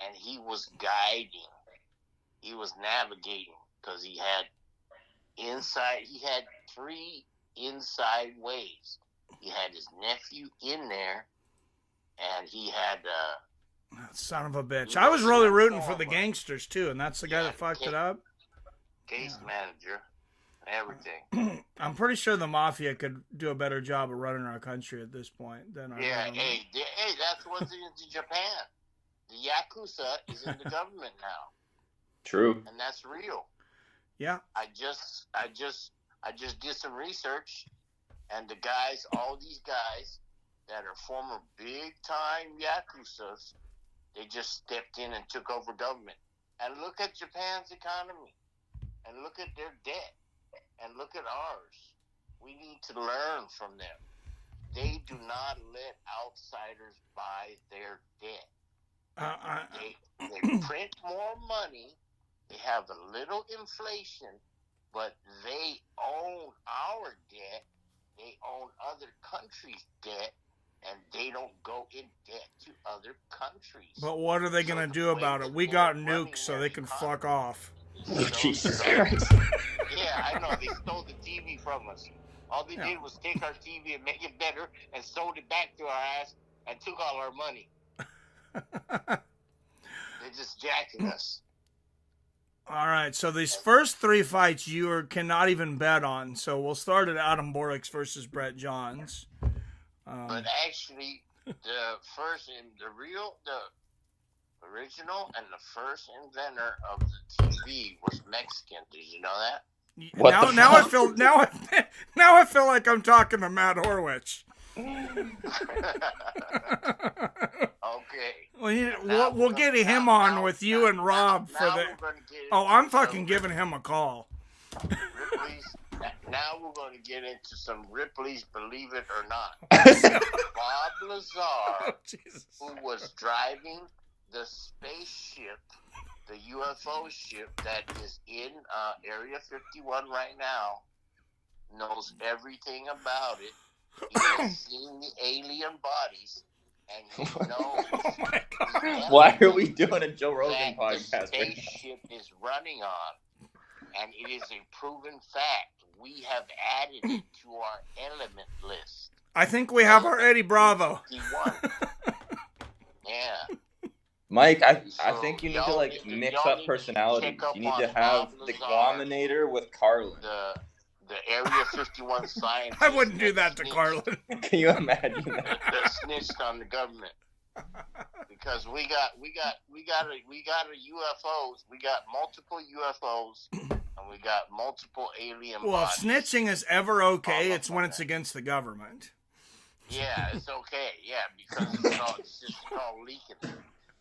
and he was guiding. He was navigating, because he had three inside ways. He had his nephew in there, and he had son of a bitch. I was really rooting for the gangsters too, and that's the guy that fucked it up. Case manager, everything. I'm pretty sure the mafia could do a better job of running our country at this point than our government. Hey, that's what's in Japan. The Yakuza is in the government now. True. And that's real. Yeah. I just did some research, and all these guys that are former big-time Yakuzas, they just stepped in and took over government. And look at Japan's economy, and look at their debt, and look at ours. We need to learn from them. They do not let outsiders buy their debt. They print more money. They have a little inflation, but they own our debt. They own other countries' debt, and they don't go in debt to other countries. But what are they going to do about it? We got nukes, so they can fuck off. Jesus Christ. Yeah, I know. They stole the TV from us. All they did was take our TV and make it better and sold it back to our ass and took all our money. They're just jacking us. All right, so these first three fights you cannot even bet on. So we'll start at Adam Borix versus Brett Johns. But actually, the original and the first inventor of the TV was Mexican. Did you know that? Now I feel like I'm talking to Matt Horwich. Okay. We'll get him on with you and Rob for the. Oh, I'm fucking giving him a call. Now we're going to get into some Ripley's Believe It or Not. Bob Lazar, who was driving the spaceship, the UFO ship that is in Area 51 right now, knows everything about it. He has seen the alien bodies, and he knows. Oh my God. Why are we doing a Joe Rogan podcast? The spaceship is running on, and it is a proven fact. We have added it to our element list. I think we have our Eddie Bravo. Yeah. Mike, I think you need to mix up personalities. You need to have the Glominator with Carlin. The Area 51 scientists. I wouldn't do that to Carlin. Can you imagine that? That snitched on the government. Because we got a UFOs. We got multiple UFOs, and we got multiple alien Well, bodies. if snitching is ever okay, it's when it's against the government. Yeah, it's okay. Yeah, because it's just called leaking.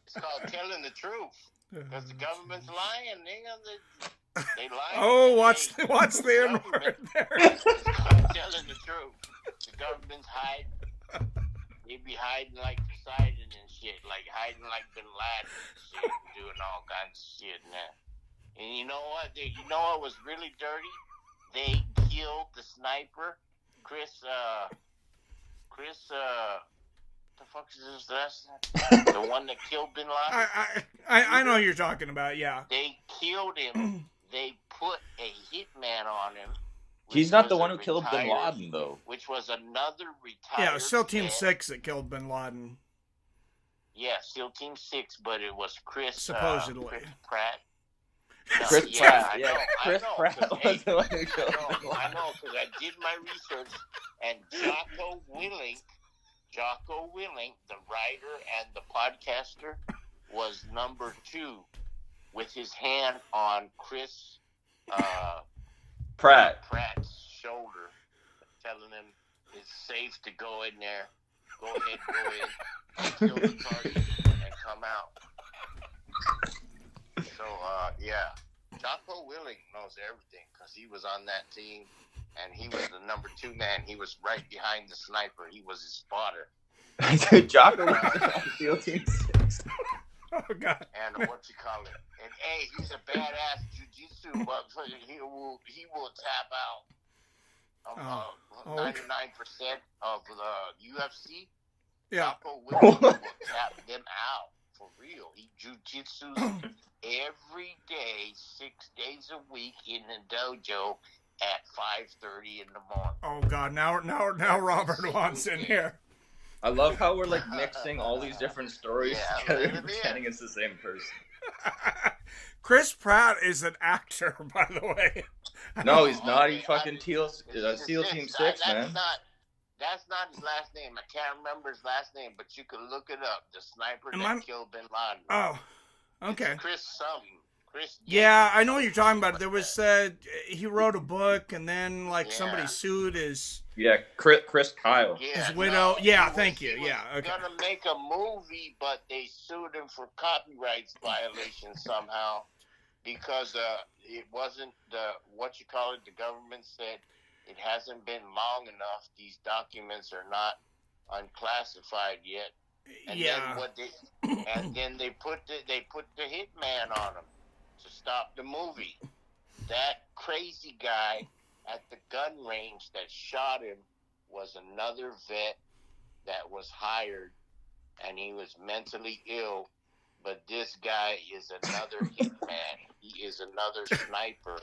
It's called telling the truth. Because the government's lying. They lie. Oh, what's the N-word there? It's called telling the truth. The government's hiding. They be hiding like Poseidon and shit. Like hiding like Bin Laden and shit. Doing all kinds of shit now. And you know what? You know what was really dirty? They killed the sniper, Chris, the fuck is his last name? The one that killed Bin Laden? I know who you're talking about, yeah. They killed him, they put a hitman on him. He's not the one who killed Bin Laden, though. Which was another retired. Yeah, it was still Team vet. 6 that killed Bin Laden. Yeah, still Team 6, but it was Chris. Supposedly. Chris Pratt. No, Chris Pratt, yeah. Chris Pratt was the one who killed Bin Laden. I know, because I did my research, and Jocko Willink, the writer and the podcaster, was number 2 with his hand on Chris Pratt's shoulder, telling him it's safe to go in there. Go ahead, go in, kill the target, and come out. So, yeah. Jocko Willink knows everything because he was on that team, and he was the number 2 man. He was right behind the sniper. He was his spotter. Jocko was on SEAL Team 6. Oh, God. And what you call it? And, hey, he's a badass jiu-jitsu motherfucker. He will tap out 99% of the UFC. Yeah. Jocko Willink will tap them out for real. He jiu-jitsu every day, 6 days a week in the dojo at 5:30 in the morning. Oh, God. Now Robert wants in here. I love how we're like mixing all these different stories together and pretending it's the same person. Chris Pratt is an actor, by the way. No, he's not. He fucking SEAL Team 6, man. That's not his last name. I can't remember his last name, but you can look it up. The sniper that killed Bin Laden. Oh, okay. It's Chris something. Yeah, I know what you're talking about. There was he wrote a book, and then somebody sued his. Yeah, Chris Kyle. His widow. Thank you. Yeah, okay. Gonna make a movie, but they sued him for copyrights violation somehow because it wasn't the government said it hasn't been long enough. These documents are not unclassified yet. And then they put the hitman on him to stop the movie. That crazy guy at the gun range that shot him was another vet that was hired, and he was mentally ill. But this guy is another hitman. He is another sniper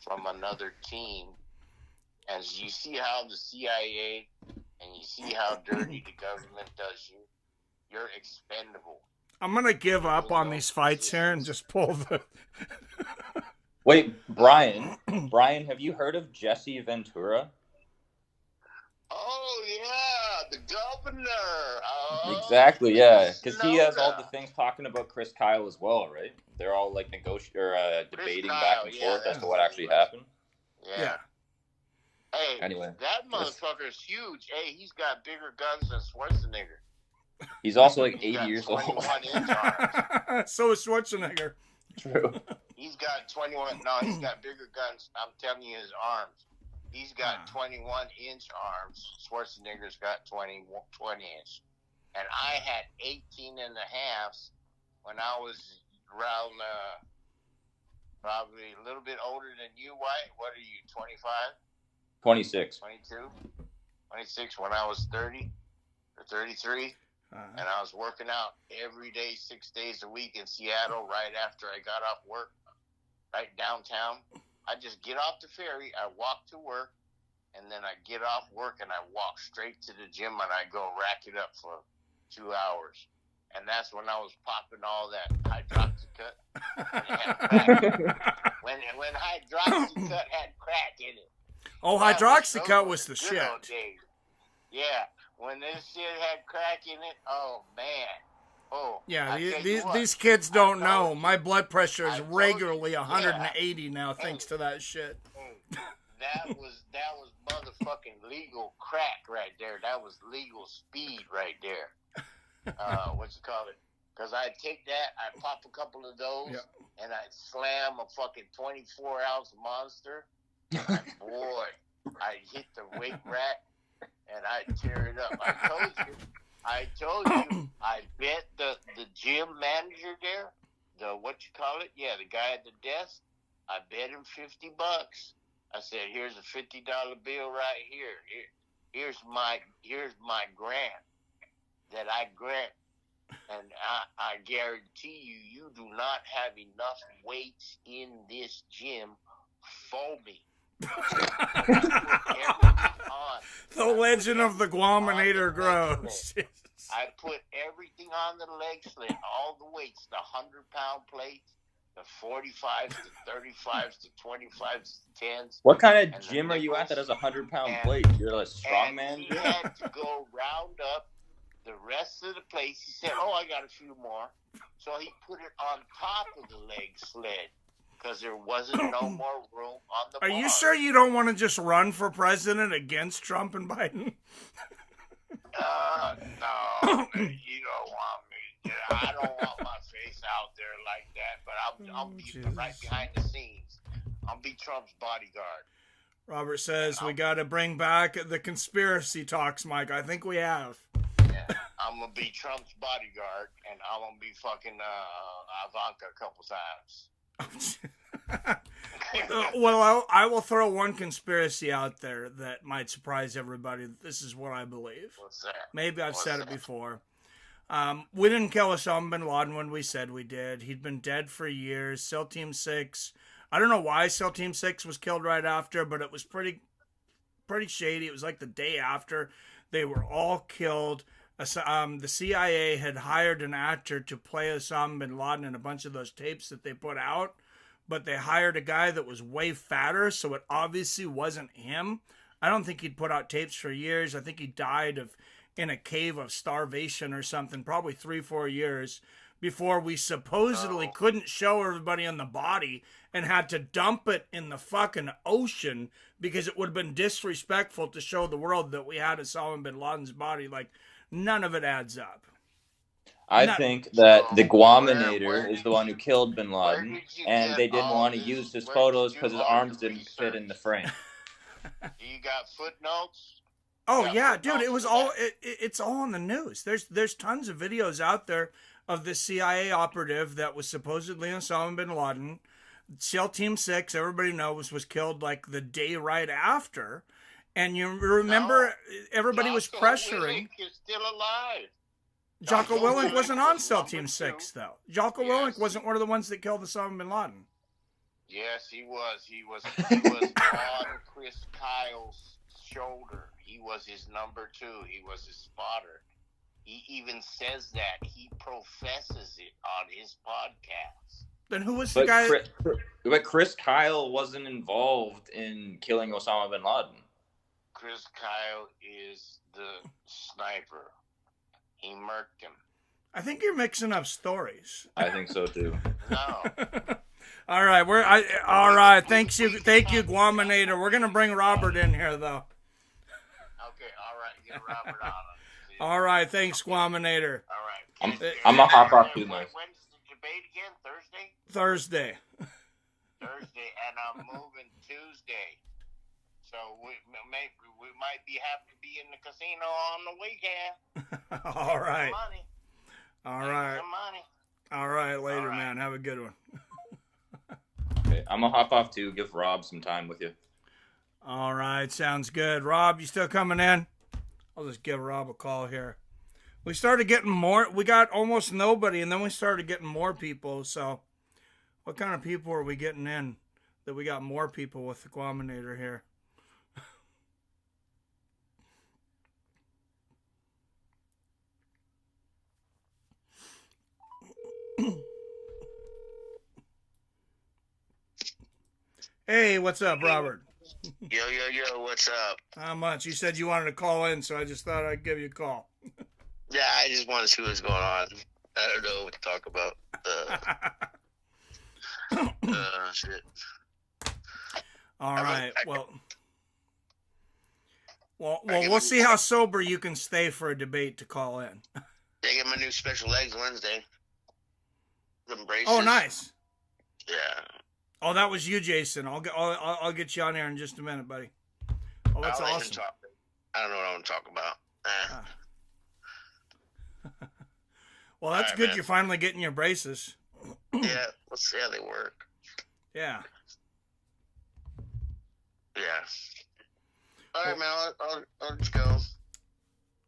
from another team. And you see how the CIA and you see how dirty the government does you, you're expendable. I'm going to give up on these fights here and just pull the... Wait, Brian, have you heard of Jesse Ventura? Oh, yeah, the governor. Oh, exactly, yeah, because he has all the things talking about Chris Kyle as well, right? They're all like debating back and forth as to what actually happened. Yeah. Hey, anyway, that motherfucker is huge. Hey, he's got bigger guns than Schwarzenegger. He's also like 80 years old. So is Schwarzenegger. True. He's got 21. No, he's got bigger guns. I'm telling you, his arms. He's got 21-inch arms. Schwarzenegger's got 20-inch. And I had 18 and a halves when I was around probably a little bit older than you, White. What are you, 25? 26. 22? 26 when I was 30 or 33. And I was working out every day, 6 days a week in Seattle right after I got off work, right downtown. I just get off the ferry, I walk to work, and then I get off work and I walk straight to the gym and I go rack it up for 2 hours. And that's when I was popping all that hydroxycut. when hydroxycut had crack in it. Oh, hydroxycut was the shit. Yeah, when this shit had crack in it, oh, man. Oh, yeah, these kids don't know. My blood pressure is regularly 180 now, thanks to that shit. That was motherfucking legal crack right there. That was legal speed right there. What you call it? Because I take that, I pop a couple of those, and I slam a fucking 24-ounce monster. And boy, I hit the weight rack, and I tear it up. I told you, I bet the gym manager there, the guy at the desk, I bet him $50. I said, here's a $50 bill right here. Here's my grant that I grant And I guarantee you, you do not have enough weights in this gym for me. The legend of the Guaminator grows. I put everything on the leg sled, all the weights, the 100-pound plates, the 45s, the 35s, the 25s, the 10s. What kind of gym are you at that has a 100-pound plate? You're a strongman? He had to go round up the rest of the plates. He said, I got a few more. So he put it on top of the leg sled because there wasn't no more room on the Are bar. you sure you don't want to just run for president against Trump and Biden? No, you don't want me. I don't want my face out there like that, but I'll be right behind the scenes. I'll be Trump's bodyguard. Robert says we got to bring back the conspiracy talks, Mike. I think we have. Yeah, I'm going to be Trump's bodyguard, and I'm going to be fucking Ivanka a couple times. Well, I will throw one conspiracy out there that might surprise everybody. This is what I believe. What's that? Maybe I've said it before. We didn't kill Osama bin Laden when we said we did. He'd been dead for years. SEAL Team 6. I don't know why SEAL Team 6 was killed right after, but it was pretty shady. It was like the day after. They were all killed. The CIA had hired an actor to play Osama bin Laden in a bunch of those tapes that they put out, but they hired a guy that was way fatter, so it obviously wasn't him. I don't think he'd put out tapes for years. I think he died in a cave of starvation or something, probably 3-4 years before we supposedly couldn't show everybody on the body and had to dump it in the fucking ocean because it would have been disrespectful to show the world that we had Osama bin Laden's body. Like, none of it adds up. I think that the Guaminator is the one who killed bin Laden, and they didn't want to use his photos because his arms didn't fit in the frame. You got footnotes? Oh yeah, dude, it was all it's all on the news. There's tons of videos out there of the CIA operative that was supposedly Osama bin Laden. SEAL Team 6, everybody knows, was killed like the day right after. And you remember everybody was pressuring. Willink is still alive. Jocko Willink wasn't on SEAL Team 6 though. Jocko Willink wasn't one of the ones that killed Osama bin Laden. Yes, he was. He was on Chris Kyle's shoulder. He was his number 2. He was his spotter. He even says that. He professes it on his podcast. Then who was the guy? But Chris Kyle wasn't involved in killing Osama bin Laden. Chris Kyle is the sniper. He murked him. I think you're mixing up stories. I think so too. No. All right, all right. Thank you, Guaminator. We're gonna bring Robert in here though. Okay, all right. Get Robert on. All right, thanks, Guaminator. All right. I'm gonna hop off too, Mike. When's the debate again? Thursday, and I'm moving Tuesday. So we might be happy to be in the casino on the weekend. All right. Money. All right. Some money. All right, later, man. Have a good one. Okay, I'm gonna hop off too. Give Rob some time with you. All right, sounds good. Rob, you still coming in? I'll just give Rob a call here. We started getting more. We got almost nobody, and then we started getting more people. So, what kind of people are we getting in that we got more people with the Guaminator here? Hey, what's up, Robert? Yo, what's up? Not much. You said you wanted to call in, so I just thought I'd give you a call. Yeah, I just want to see what's going on. I don't know what to talk about. Shit. All right. Well, we'll see how sober you can stay for a debate to call in. They get my new special eggs Wednesday. Them braces. Oh, nice. Yeah. Oh, that was you, Jason. I'll get you on there in just a minute, buddy. Oh, that's awesome. I don't know what I want to talk about. Well, that's good. Man. You're finally getting your braces. Yeah, let's see how they work. Yeah. Yeah. All right, man. I'll just go.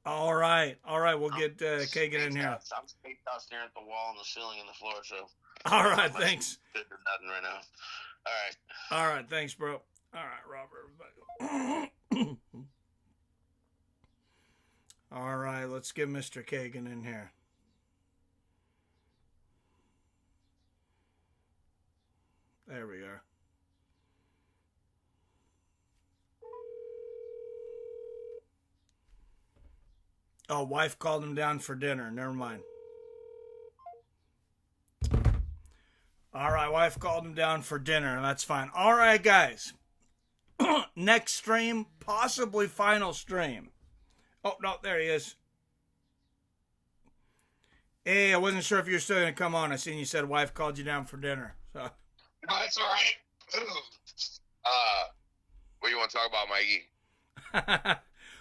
All right. We'll get Kagan in here. I'm spaced out staring at the wall and the ceiling and the floor, so. All right, thanks. Nothing right now. All right. All right, thanks, bro. All right, Robert. All right, let's get Mr. Kagan in here. There we are. Oh, wife called him down for dinner. Never mind. All right, wife called him down for dinner, and that's fine. All right, guys. Next stream, possibly final stream. Oh, no, there he is. Hey, I wasn't sure if you were still going to come on. I seen you said wife called you down for dinner. So. No, that's all right. What do you want to talk about, Mikey?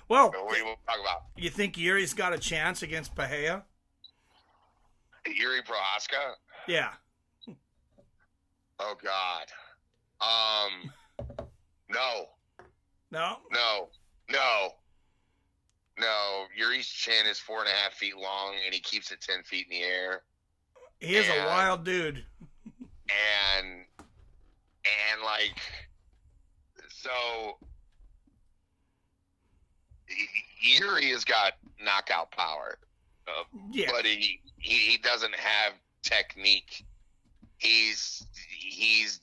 Well, what do you want to talk about? You think Yuri's got a chance against Pereira? Yuri Prohaska? Yeah. Oh, God. No. No? No. Yuri's chin is 4.5 feet long, and he keeps it 10 feet in the air. He is a wild dude. And like, so Yuri has got knockout power, but he doesn't have technique. He's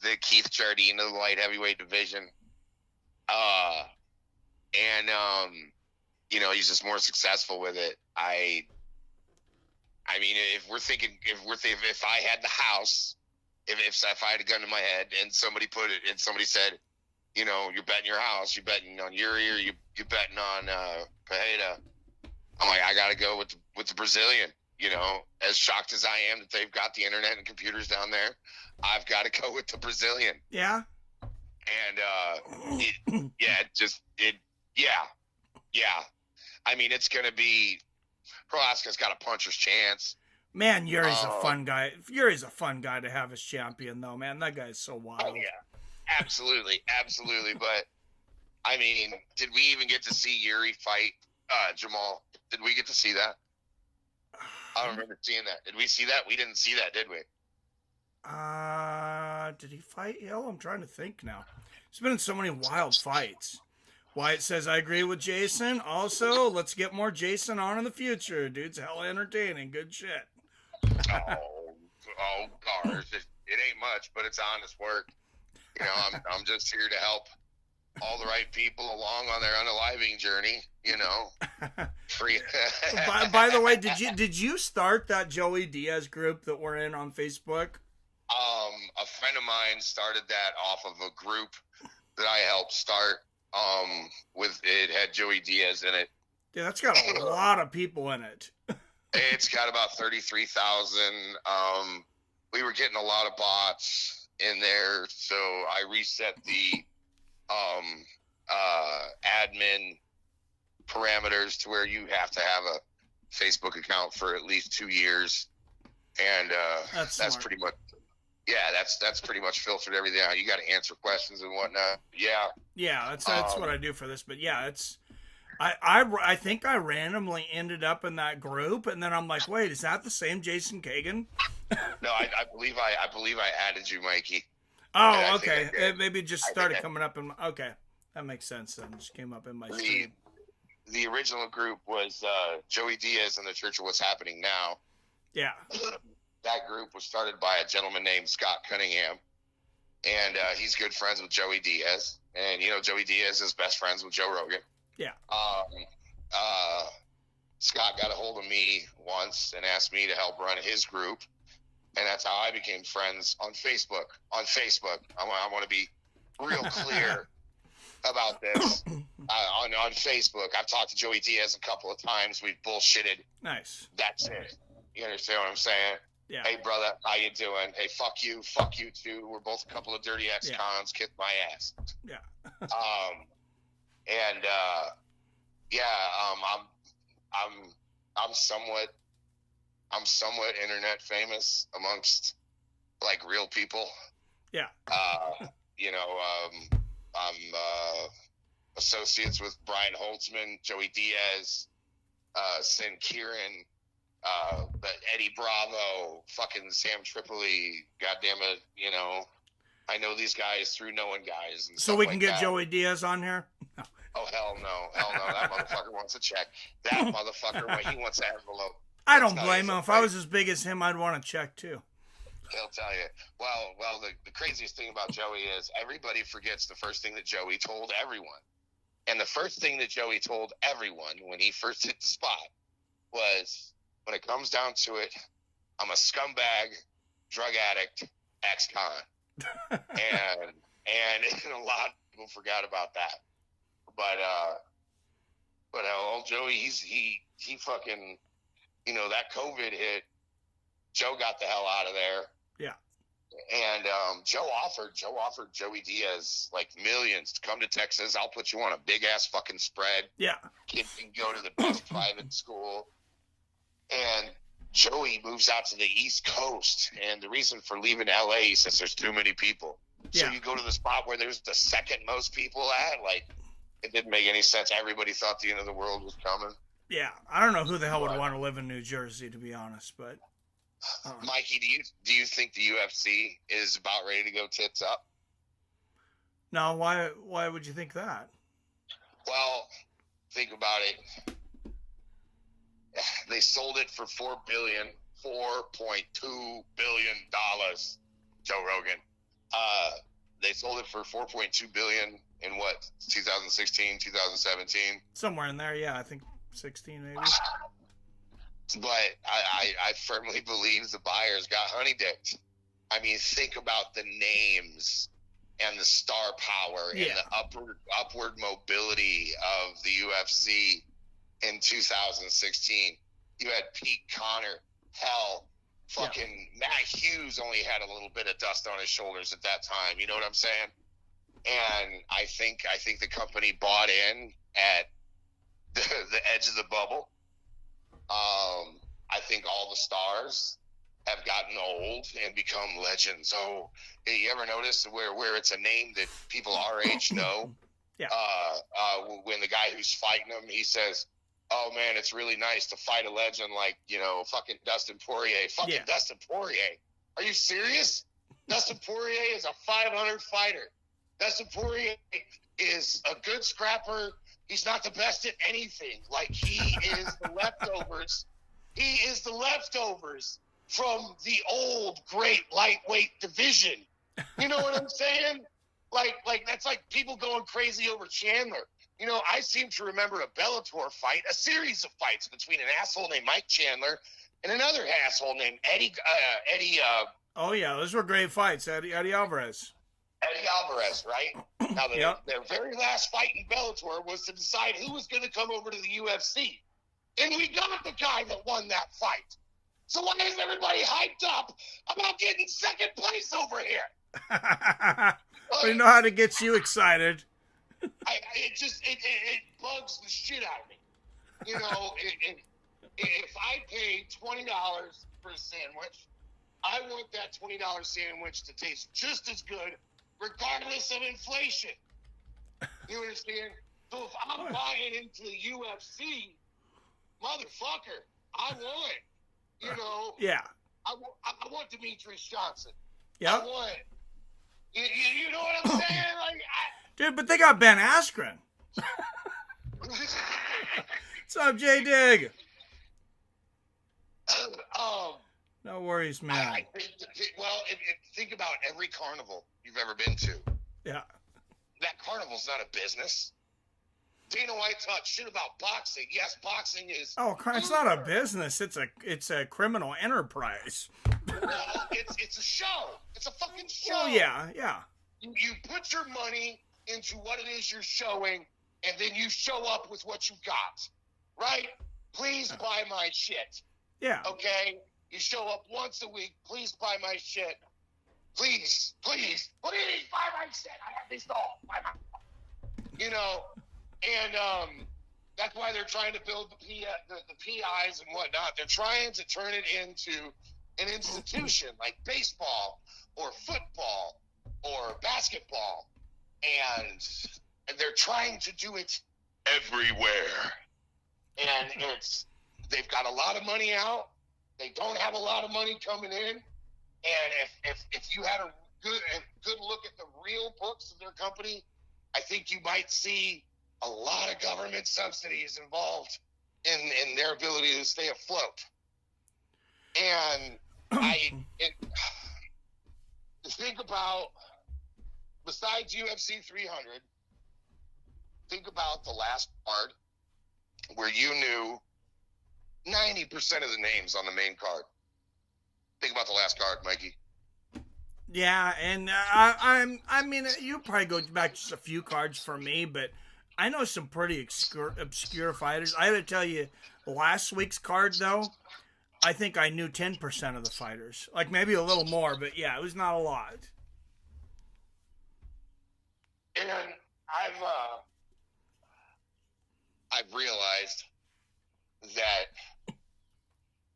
the Keith Jardine of the light heavyweight division, and he's just more successful with it. I mean, if I had the house, if I had a gun to my head and somebody said, you're betting your house, you're betting on Yuri, or you're betting on Pereira, I'm like, I got to go with the Brazilian. As shocked as I am that they've got the internet and computers down there, I've got to go with the Brazilian. Yeah. And yeah. I mean, it's going to be, Prohaska's got a puncher's chance. Man, Yuri's a fun guy. Yuri's a fun guy to have as champion, though, man. That guy's so wild. Oh, yeah. Absolutely. But, I mean, did we even get to see Yuri fight Jamal? Did we get to see that? I don't remember seeing that. Did we see that? We didn't see that, did we? Did he fight Hill? I'm trying to think now. There's been so many wild fights. Wyatt says, I agree with Jason. Also, let's get more Jason on in the future. Dude's hella entertaining. Good shit. Cars. It ain't much, but it's honest work. I'm just here to help all the right people along on their unaliving journey. Free. by the way, did you start that Joey Diaz group that we're in on Facebook? A friend of mine started that off of a group that I helped start. It had Joey Diaz in it. Dude, that's got a lot of people in it. It's got about 33,000. We were getting a lot of bots in there, so I reset the admin parameters to where you have to have a Facebook account for at least 2 years, and that's pretty much. Yeah, that's pretty much filtered everything out. You got to answer questions and whatnot. Yeah, that's what I do for this. But yeah, it's I think I randomly ended up in that group, and then I'm like, wait, is that the same Jason Kagan? No, I believe I added you, Mikey. Oh, okay. It maybe just started coming up in. Okay, that makes sense. Then it just came up in my stream. The original group was Joey Diaz and the Church of What's Happening Now. Yeah. That group was started by a gentleman named Scott Cunningham, and he's good friends with Joey Diaz. And, Joey Diaz is best friends with Joe Rogan. Yeah. Scott got a hold of me once and asked me to help run his group, and that's how I became friends on Facebook. I want to be real clear about this. On Facebook, I've talked to Joey Diaz a couple of times. We've bullshitted. Nice. That's it. You understand what I'm saying? Yeah. Hey, brother, how you doing? Hey, fuck you too. We're both a couple of dirty ex-cons. Kiss my ass. Yeah. I'm somewhat internet famous amongst like real people. Yeah. I'm associates with Brian Holtzman, Joey Diaz, Sin Kieran, but Eddie Bravo, fucking Sam Tripoli, goddamn it, you know. I know these guys through knowing guys. And So stuff we can like get that. Joey Diaz on here? Oh, hell no. That motherfucker wants a check. That motherfucker, he wants an envelope. I don't blame him. If I was as big as him, I'd want a check too. He'll tell you. Well, the craziest thing about Joey is everybody forgets the first thing that Joey told everyone. And the first thing that Joey told everyone when he first hit the spot was, when it comes down to it, I'm a scumbag, drug addict, ex-con. and a lot of people forgot about that. But old Joey, he fucking, you know, that COVID hit, Joe got the hell out of there. Yeah. And Joe offered Joey Diaz like millions to come to Texas. I'll put you on a big ass fucking spread. Yeah. Kid can go to the best private school. And Joey moves out to the East Coast. And the reason for leaving LA, he says there's too many people. So you go to the spot where there's the second most people at. Like, it didn't make any sense. Everybody thought the end of the world was coming. Yeah. I don't know who the hell would want to live in New Jersey, to be honest, but. Mikey, do you think the UFC is about ready to go tits up? No, why would you think that? Well, think about it. They sold it for $4.2 billion. Joe Rogan. They sold it for $4.2 billion in what? 2016, 2017. Somewhere in there, yeah. I think 16 maybe. But I firmly believe the buyers got honey-dicked. I mean, think about the names and the star power and the upward mobility of the UFC in 2016. You had Pete Connor, fucking Matt Hughes only had a little bit of dust on his shoulders at that time. You know what I'm saying? And I think the company bought in at the edge of the bubble. I think all the stars have gotten old and become legends. So you ever notice where it's a name that people our age know? Yeah. When the guy who's fighting him, he says, "Oh man, it's really nice to fight a legend like, you know, fucking Dustin Poirier." Dustin Poirier. Are you serious? Dustin Poirier is a 500 fighter. Dustin Poirier is a good scrapper. He's not the best at anything. Like, he is the leftovers. He is the leftovers from the old great lightweight division. You know what I'm saying? Like that's like people going crazy over Chandler. You know, I seem to remember a Bellator fight, a series of fights between an asshole named Mike Chandler and another asshole named Eddie. Oh yeah, those were great fights, Eddie Alvarez. Eddie Alvarez, right? Now, their very last fight in Bellator was to decide who was going to come over to the UFC. And we got the guy that won that fight. So why is everybody hyped up about getting second place over here? We know how to get you excited. It bugs the shit out of me. You know, if I paid $20 for a sandwich, I want that $20 sandwich to taste just as good, regardless of inflation. You understand? So if I'm buying into the UFC, motherfucker, I want, you know. Yeah. I want Demetrius Johnson. Yeah. I want. You know what I'm saying? Like, dude, but they got Ben Askren. What's up, J Dig? No worries, man. Think about every carnival you've ever been to. Yeah. That carnival's not a business. Dana White talks shit about boxing. Yes, boxing is. Oh, it's not a business. It's a criminal enterprise. No, it's a show. It's a fucking show. Oh yeah. You put your money into what it is you're showing, and then you show up with what you got, right? Please buy my shit. Yeah. Okay. You show up once a week. Please buy my shit. Please buy my shit. I have this all. Buy my. You know. And that's why they're trying to build the PIs and whatnot. They're trying to turn it into an institution like baseball or football or basketball. And they're trying to do it everywhere. And they've got a lot of money out. They don't have a lot of money coming in. And if you had a good look at the real books of their company, I think you might see a lot of government subsidies involved in their ability to stay afloat. And think about, besides UFC 300, think about the last card where you knew 90% of the names on the main card. Think about the last card, Mikey. Yeah, and I mean, you probably go back just a few cards for me, but I know some pretty obscure fighters. I got to tell you, last week's card, though, I think I knew 10% of the fighters. Like, maybe a little more, but yeah, it was not a lot. And I've realized that,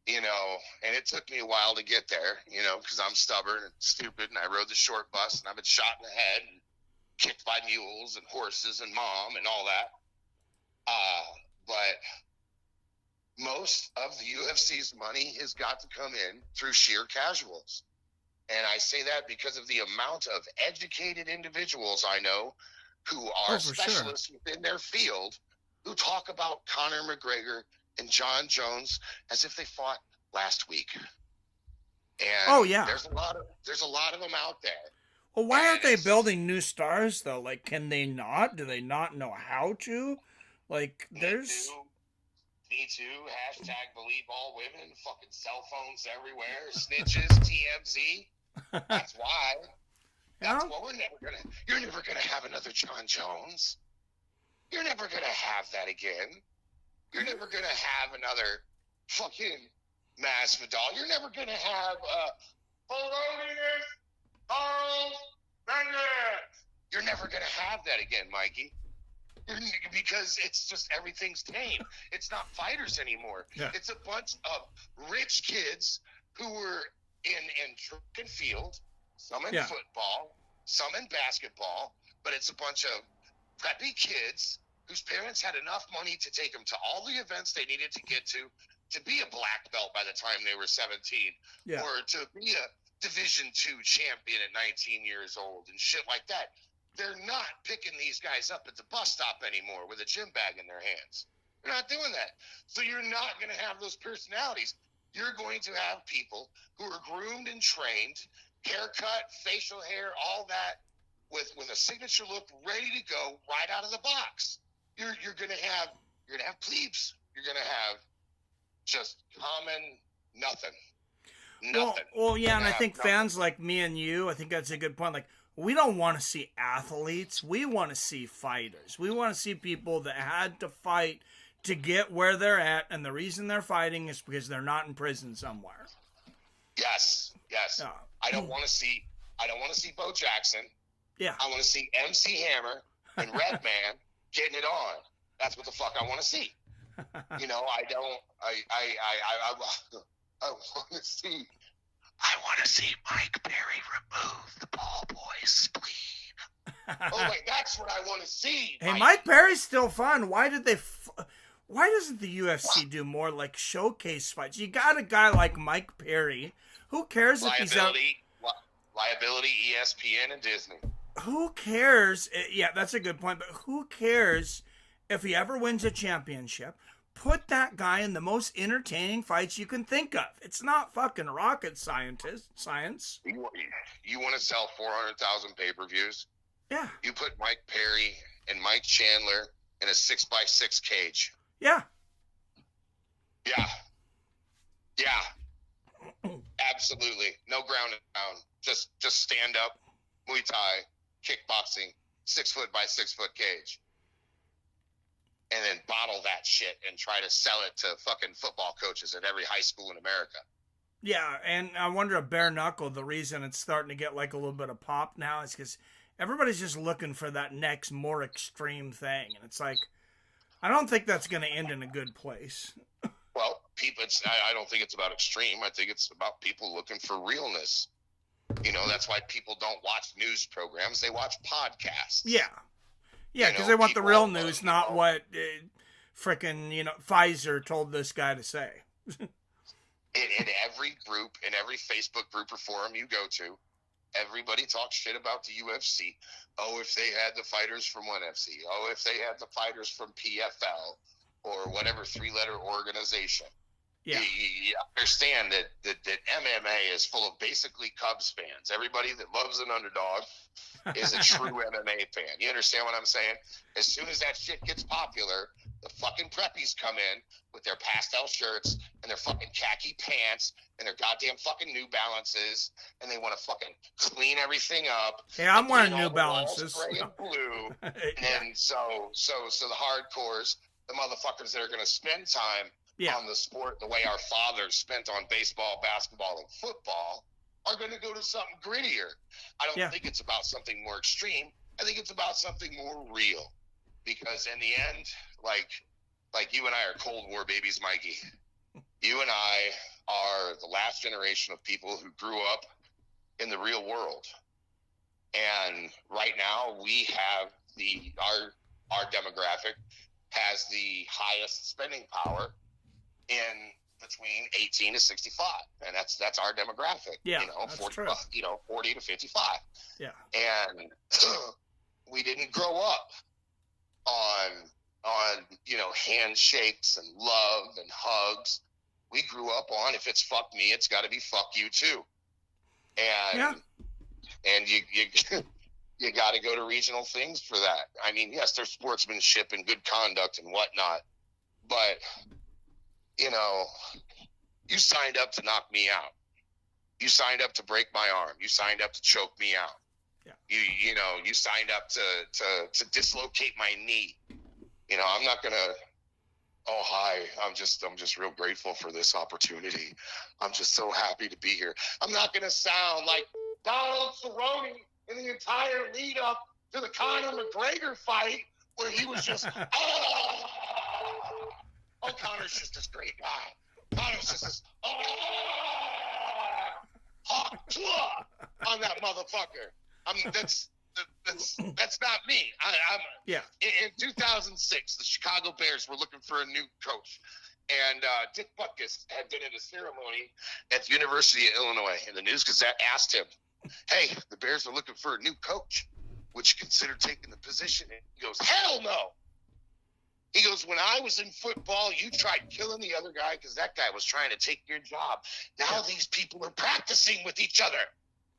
you know, and it took me a while to get there, you know, because I'm stubborn and stupid, and I rode the short bus, and I've been shot in the head and kicked by mules and horses and mom and all that. But most of the UFC's money has got to come in through sheer casuals. And I say that because of the amount of educated individuals I know who are specialists within their field who talk about Conor McGregor and John Jones as if they fought last week. And there's a lot of them out there. Well, why aren't they building new stars though? Like, can they not? Do they not know how to? Like, there's Me too. Hashtag believe all women. Fucking cell phones everywhere. Snitches. TMZ. That's why. That's why you're never gonna have another John Jones. You're never gonna have that again. You're never gonna have another fucking Masvidal. You're never gonna have Charles Bennett. You're never gonna have that again, Mikey. Because it's just everything's tame. It's not fighters anymore. Yeah. It's a bunch of rich kids who were in track and field, some in football, some in basketball, but it's a bunch of preppy kids whose parents had enough money to take them to all the events they needed to get to be a black belt by the time they were 17, or to be a Division II champion at 19 years old and shit like that. They're not picking these guys up at the bus stop anymore with a gym bag in their hands. They're not doing that. So you're not going to have those personalities. You're going to have people who are groomed and trained, haircut, facial hair, all that, with a signature look ready to go right out of the box. You're going to have plebes. You're going to have just common nothing. Nothing. Well, yeah, and I think fans like me and you, I think that's a good point. Like, we don't want to see athletes. We want to see fighters. We want to see people that had to fight to get where they're at, and the reason they're fighting is because they're not in prison somewhere. Yes. I don't want to see Bo Jackson. Yeah. I want to see MC Hammer and Redman getting it on. That's what the fuck I want to see. You know, I want to see Mike Perry remove the ball boy's spleen. Oh wait, that's what I want to see. Hey, Mike Perry's still fun. Why doesn't the UFC do more like showcase fights? You got a guy like Mike Perry. Who cares if he's out? Liability, ESPN, and Disney. Who cares? Yeah, that's a good point. But who cares if he ever wins a championship? Put that guy in the most entertaining fights you can think of. It's not fucking rocket science. You want to sell 400,000 pay-per-views? Yeah. You put Mike Perry and Mike Chandler in a 6x6 cage. Yeah. Yeah. Absolutely. No ground and pound. Just stand up, Muay Thai, kickboxing, 6 foot by 6 foot cage. And then bottle that shit and try to sell it to fucking football coaches at every high school in America. Yeah, and I wonder if bare knuckle, the reason it's starting to get like a little bit of pop now is because everybody's just looking for that next more extreme thing. And it's like, I don't think that's going to end in a good place. Well, I don't think it's about extreme. I think it's about people looking for realness. You know, that's why people don't watch news programs. They watch podcasts. Yeah. Yeah, because they want the real news, not what frickin', Pfizer told this guy to say. In every group, in every Facebook group or forum you go to, everybody talks shit about the UFC. Oh, if they had the fighters from ONE FC. Oh, if they had the fighters from PFL or whatever three-letter organization. Yeah. You understand that MMA is full of basically Cubs fans. Everybody that loves an underdog is a true MMA fan. You understand what I'm saying? As soon as that shit gets popular, the fucking preppies come in with their pastel shirts and their fucking khaki pants and their goddamn fucking New Balances, and they want to fucking clean everything up. Yeah, I'm wearing New New Balances. Gray and blue. And so the hardcores, the motherfuckers that are going to spend time on the sport the way our fathers spent on baseball, basketball, and football, are going to go to something grittier. I don't think it's about something more extreme. I think it's about something more real. Because in the end, like you and I are Cold War babies, Mikey. You and I are the last generation of people who grew up in the real world. And right now we have our demographic has the highest spending power in between 18 to 65, and that's our demographic. Yeah, 40, true. 40 to 55. Yeah, and we didn't grow up on handshakes and love and hugs. We grew up on, if it's fuck me, it's got to be fuck you too. And you got to go to regional things for that. I mean, yes, there's sportsmanship and good conduct and whatnot, but you signed up to knock me out. You signed up to break my arm. You signed up to choke me out. Yeah. You signed up to dislocate my knee. I'm not gonna. Oh, hi. I'm just real grateful for this opportunity. I'm just so happy to be here. I'm not gonna sound like Donald Cerrone in the entire lead up to the Conor McGregor fight, where he was just. Oh, Conor's just this great guy. Conor's just this. On that motherfucker. I mean, that's not me. In 2006, the Chicago Bears were looking for a new coach, and Dick Butkus had been at a ceremony at the University of Illinois, and the News Gazette asked him, "Hey, the Bears are looking for a new coach. Would you consider taking the position?" And he goes, "Hell no." He goes, "When I was in football, you tried killing the other guy because that guy was trying to take your job. Now these people are practicing with each other.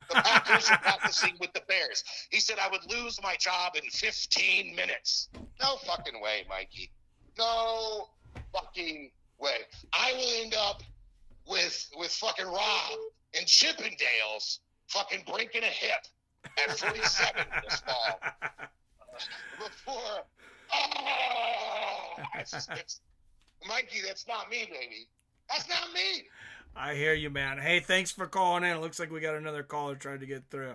The Packers are practicing with the Bears." He said, "I would lose my job in 15 minutes. No fucking way, Mikey. No fucking way. I will end up with fucking Rob in Chippendales fucking breaking a hip at 47 this fall. Before... Mikey, that's not me, baby. That's not me." I hear you, man. Hey, thanks for calling in. It looks like we got another caller trying to get through.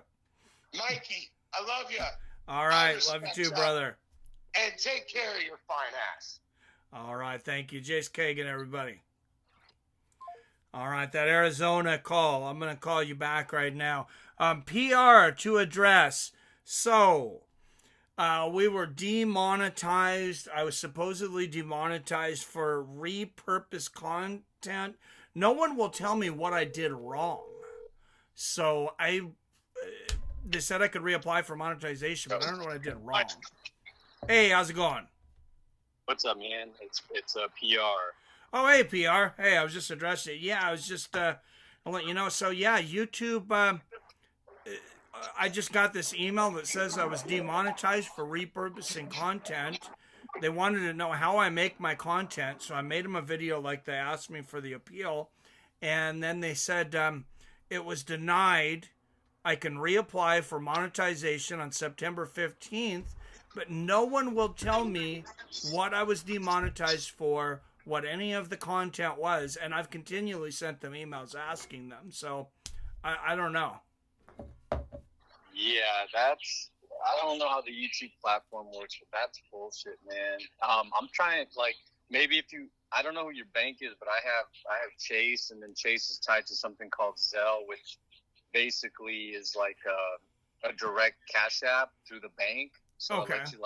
Mikey, I love you. All right, love you too, brother. And take care of your fine ass. All right, thank you. Jace Kagan, everybody. All right, that Arizona call. I'm going to call you back right now. PR to address. So... we were demonetized. I was supposedly demonetized for repurposed content. No one will tell me what I did wrong. So they said I could reapply for monetization, but I don't know what I did wrong. Hey, how's it going? What's up, man? It's a PR. Oh, hey, PR. Hey, I was just addressing it. Yeah, I was just, I'll let you know. So, yeah, YouTube... I just got this email that says I was demonetized for repurposing content. They wanted to know how I make my content, so I made them a video like they asked me for the appeal. And then they said it was denied. I can reapply for monetization on September 15th, but no one will tell me what I was demonetized for, what any of the content was, and I've continually sent them emails asking them. So I don't know. Yeah, I don't know how the YouTube platform works, but that's bullshit, man. I'm trying, maybe I don't know who your bank is, but I have Chase, and then Chase is tied to something called Zelle, which basically is like a direct cash app through the bank. So okay. it lets you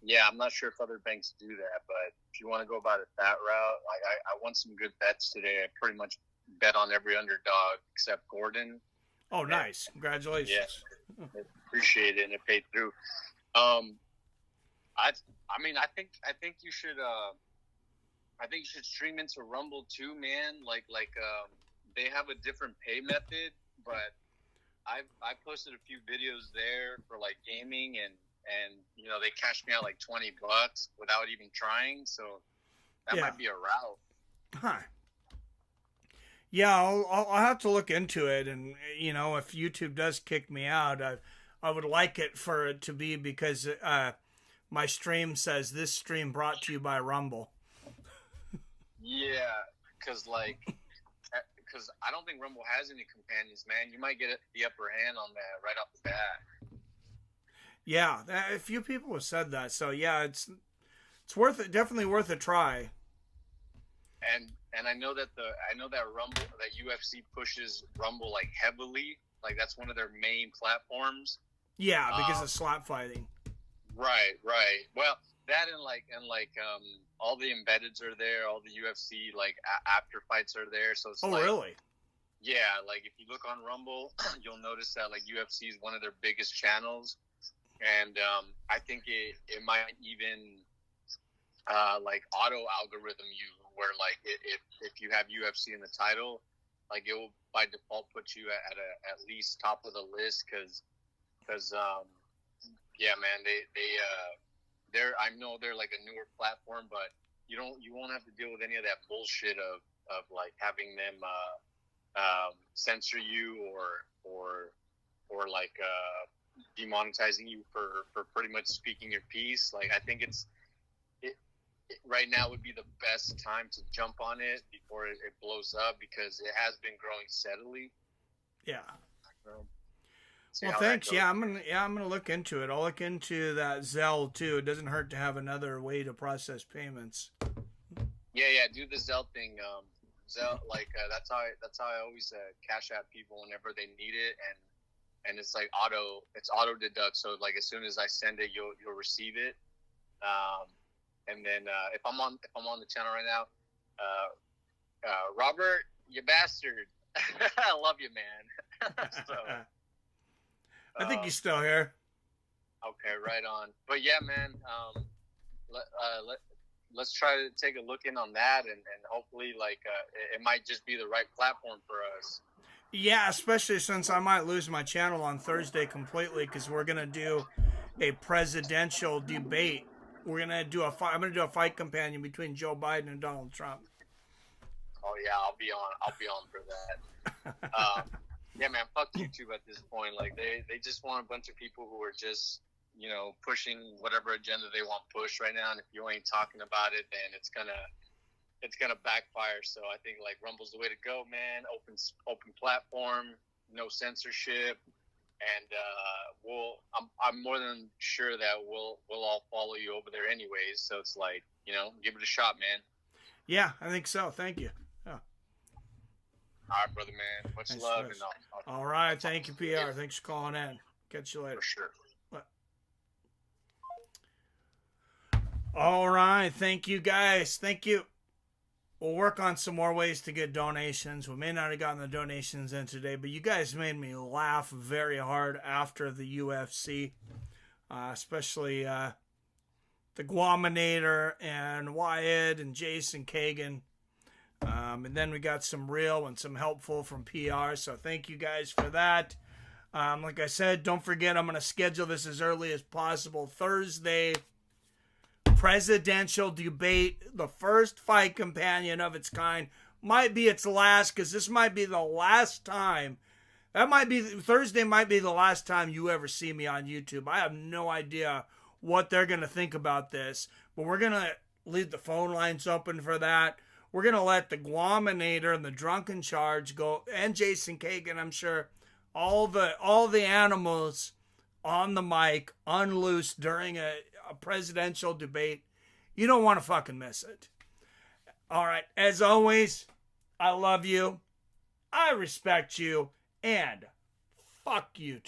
Yeah, I'm not sure if other banks do that, but if you want to go about it that route, like I won some good bets today. I pretty much bet on every underdog except Gordon. Oh, nice! Congratulations. Yeah, appreciate it, and it paid through. I think you should. I think you should stream into Rumble too, man. They have a different pay method, but I posted a few videos there for like gaming, and you know, they cashed me out like $20 without even trying. So that might be a route. Huh. Yeah, I'll have to look into it, and you know, if YouTube does kick me out, I would like it for it to be because my stream says this stream brought to you by Rumble. Yeah, because I don't think Rumble has any companions, man. You might get the upper hand on that right off the bat. Yeah, a few people have said that. So yeah, it's worth it. Definitely worth a try. And I know that Rumble, that UFC pushes Rumble like heavily. Like that's one of their main platforms. Yeah, because of slap fighting. Right. Well, that and all the embeddeds are there. All the UFC after fights are there. So it's really? Yeah, like if you look on Rumble, you'll notice that like UFC is one of their biggest channels, and I think it might even like auto algorithm you where like if you have UFC in the title, like it will by default put you at least top of the list because yeah, man, they're I know they're like a newer platform, but you won't have to deal with any of that bullshit of like having them censor you or like demonetizing you for pretty much speaking your piece. Like I think it right now would be the best time to jump on it before it blows up because it has been growing steadily. Yeah. Well, thanks. Yeah, I'm gonna look into it. I'll look into that Zelle too. It doesn't hurt to have another way to process payments. Yeah, do the Zelle thing. Zelle, that's how I always cash out people whenever they need it, and it's like auto deduct. So like as soon as I send it, you'll receive it. And then if I'm on the channel right now, Robert, you bastard, I love you, man. So. I think he's still here. Okay, right on. But yeah, man, let's try to take a look in on that, and hopefully, it might just be the right platform for us. Yeah, especially since I might lose my channel on Thursday completely because we're gonna do a presidential debate. We're gonna do a fight. I'm gonna do a fight companion between Joe Biden and Donald Trump. Oh yeah, I'll be on for that. Yeah, man, fuck YouTube at this point. Like they just want a bunch of people who are just, you know, pushing whatever agenda they want pushed right now. And if you ain't talking about it, then it's gonna backfire. So I think like Rumble's the way to go, man. Open platform, no censorship, and I'm more than sure that we'll all follow you over there anyways. So it's like, you know, give it a shot, man. Yeah, I think so. Thank you. All right, brother, man. Much love. And all right. Thank you, PR. Thanks for calling in. Catch you later. For sure. What? All right. Thank you, guys. Thank you. We'll work on some more ways to get donations. We may not have gotten the donations in today, but you guys made me laugh very hard after the UFC, especially the Guaminator and Wyatt and Jason Kagan. And then we got some real and some helpful from PR. So thank you guys for that. Like I said, don't forget, I'm going to schedule this as early as possible. Thursday, presidential debate, the first fight companion of its kind. Might be its last, because this might be the last time. Thursday might be the last time you ever see me on YouTube. I have no idea what they're going to think about this. But we're going to leave the phone lines open for that. We're going to let the Guaminator and the Drunken Charge go, and Jason Kagan, I'm sure, all the animals on the mic, unloosed during a presidential debate. You don't want to fucking miss it. All right, as always, I love you, I respect you, and fuck YouTube.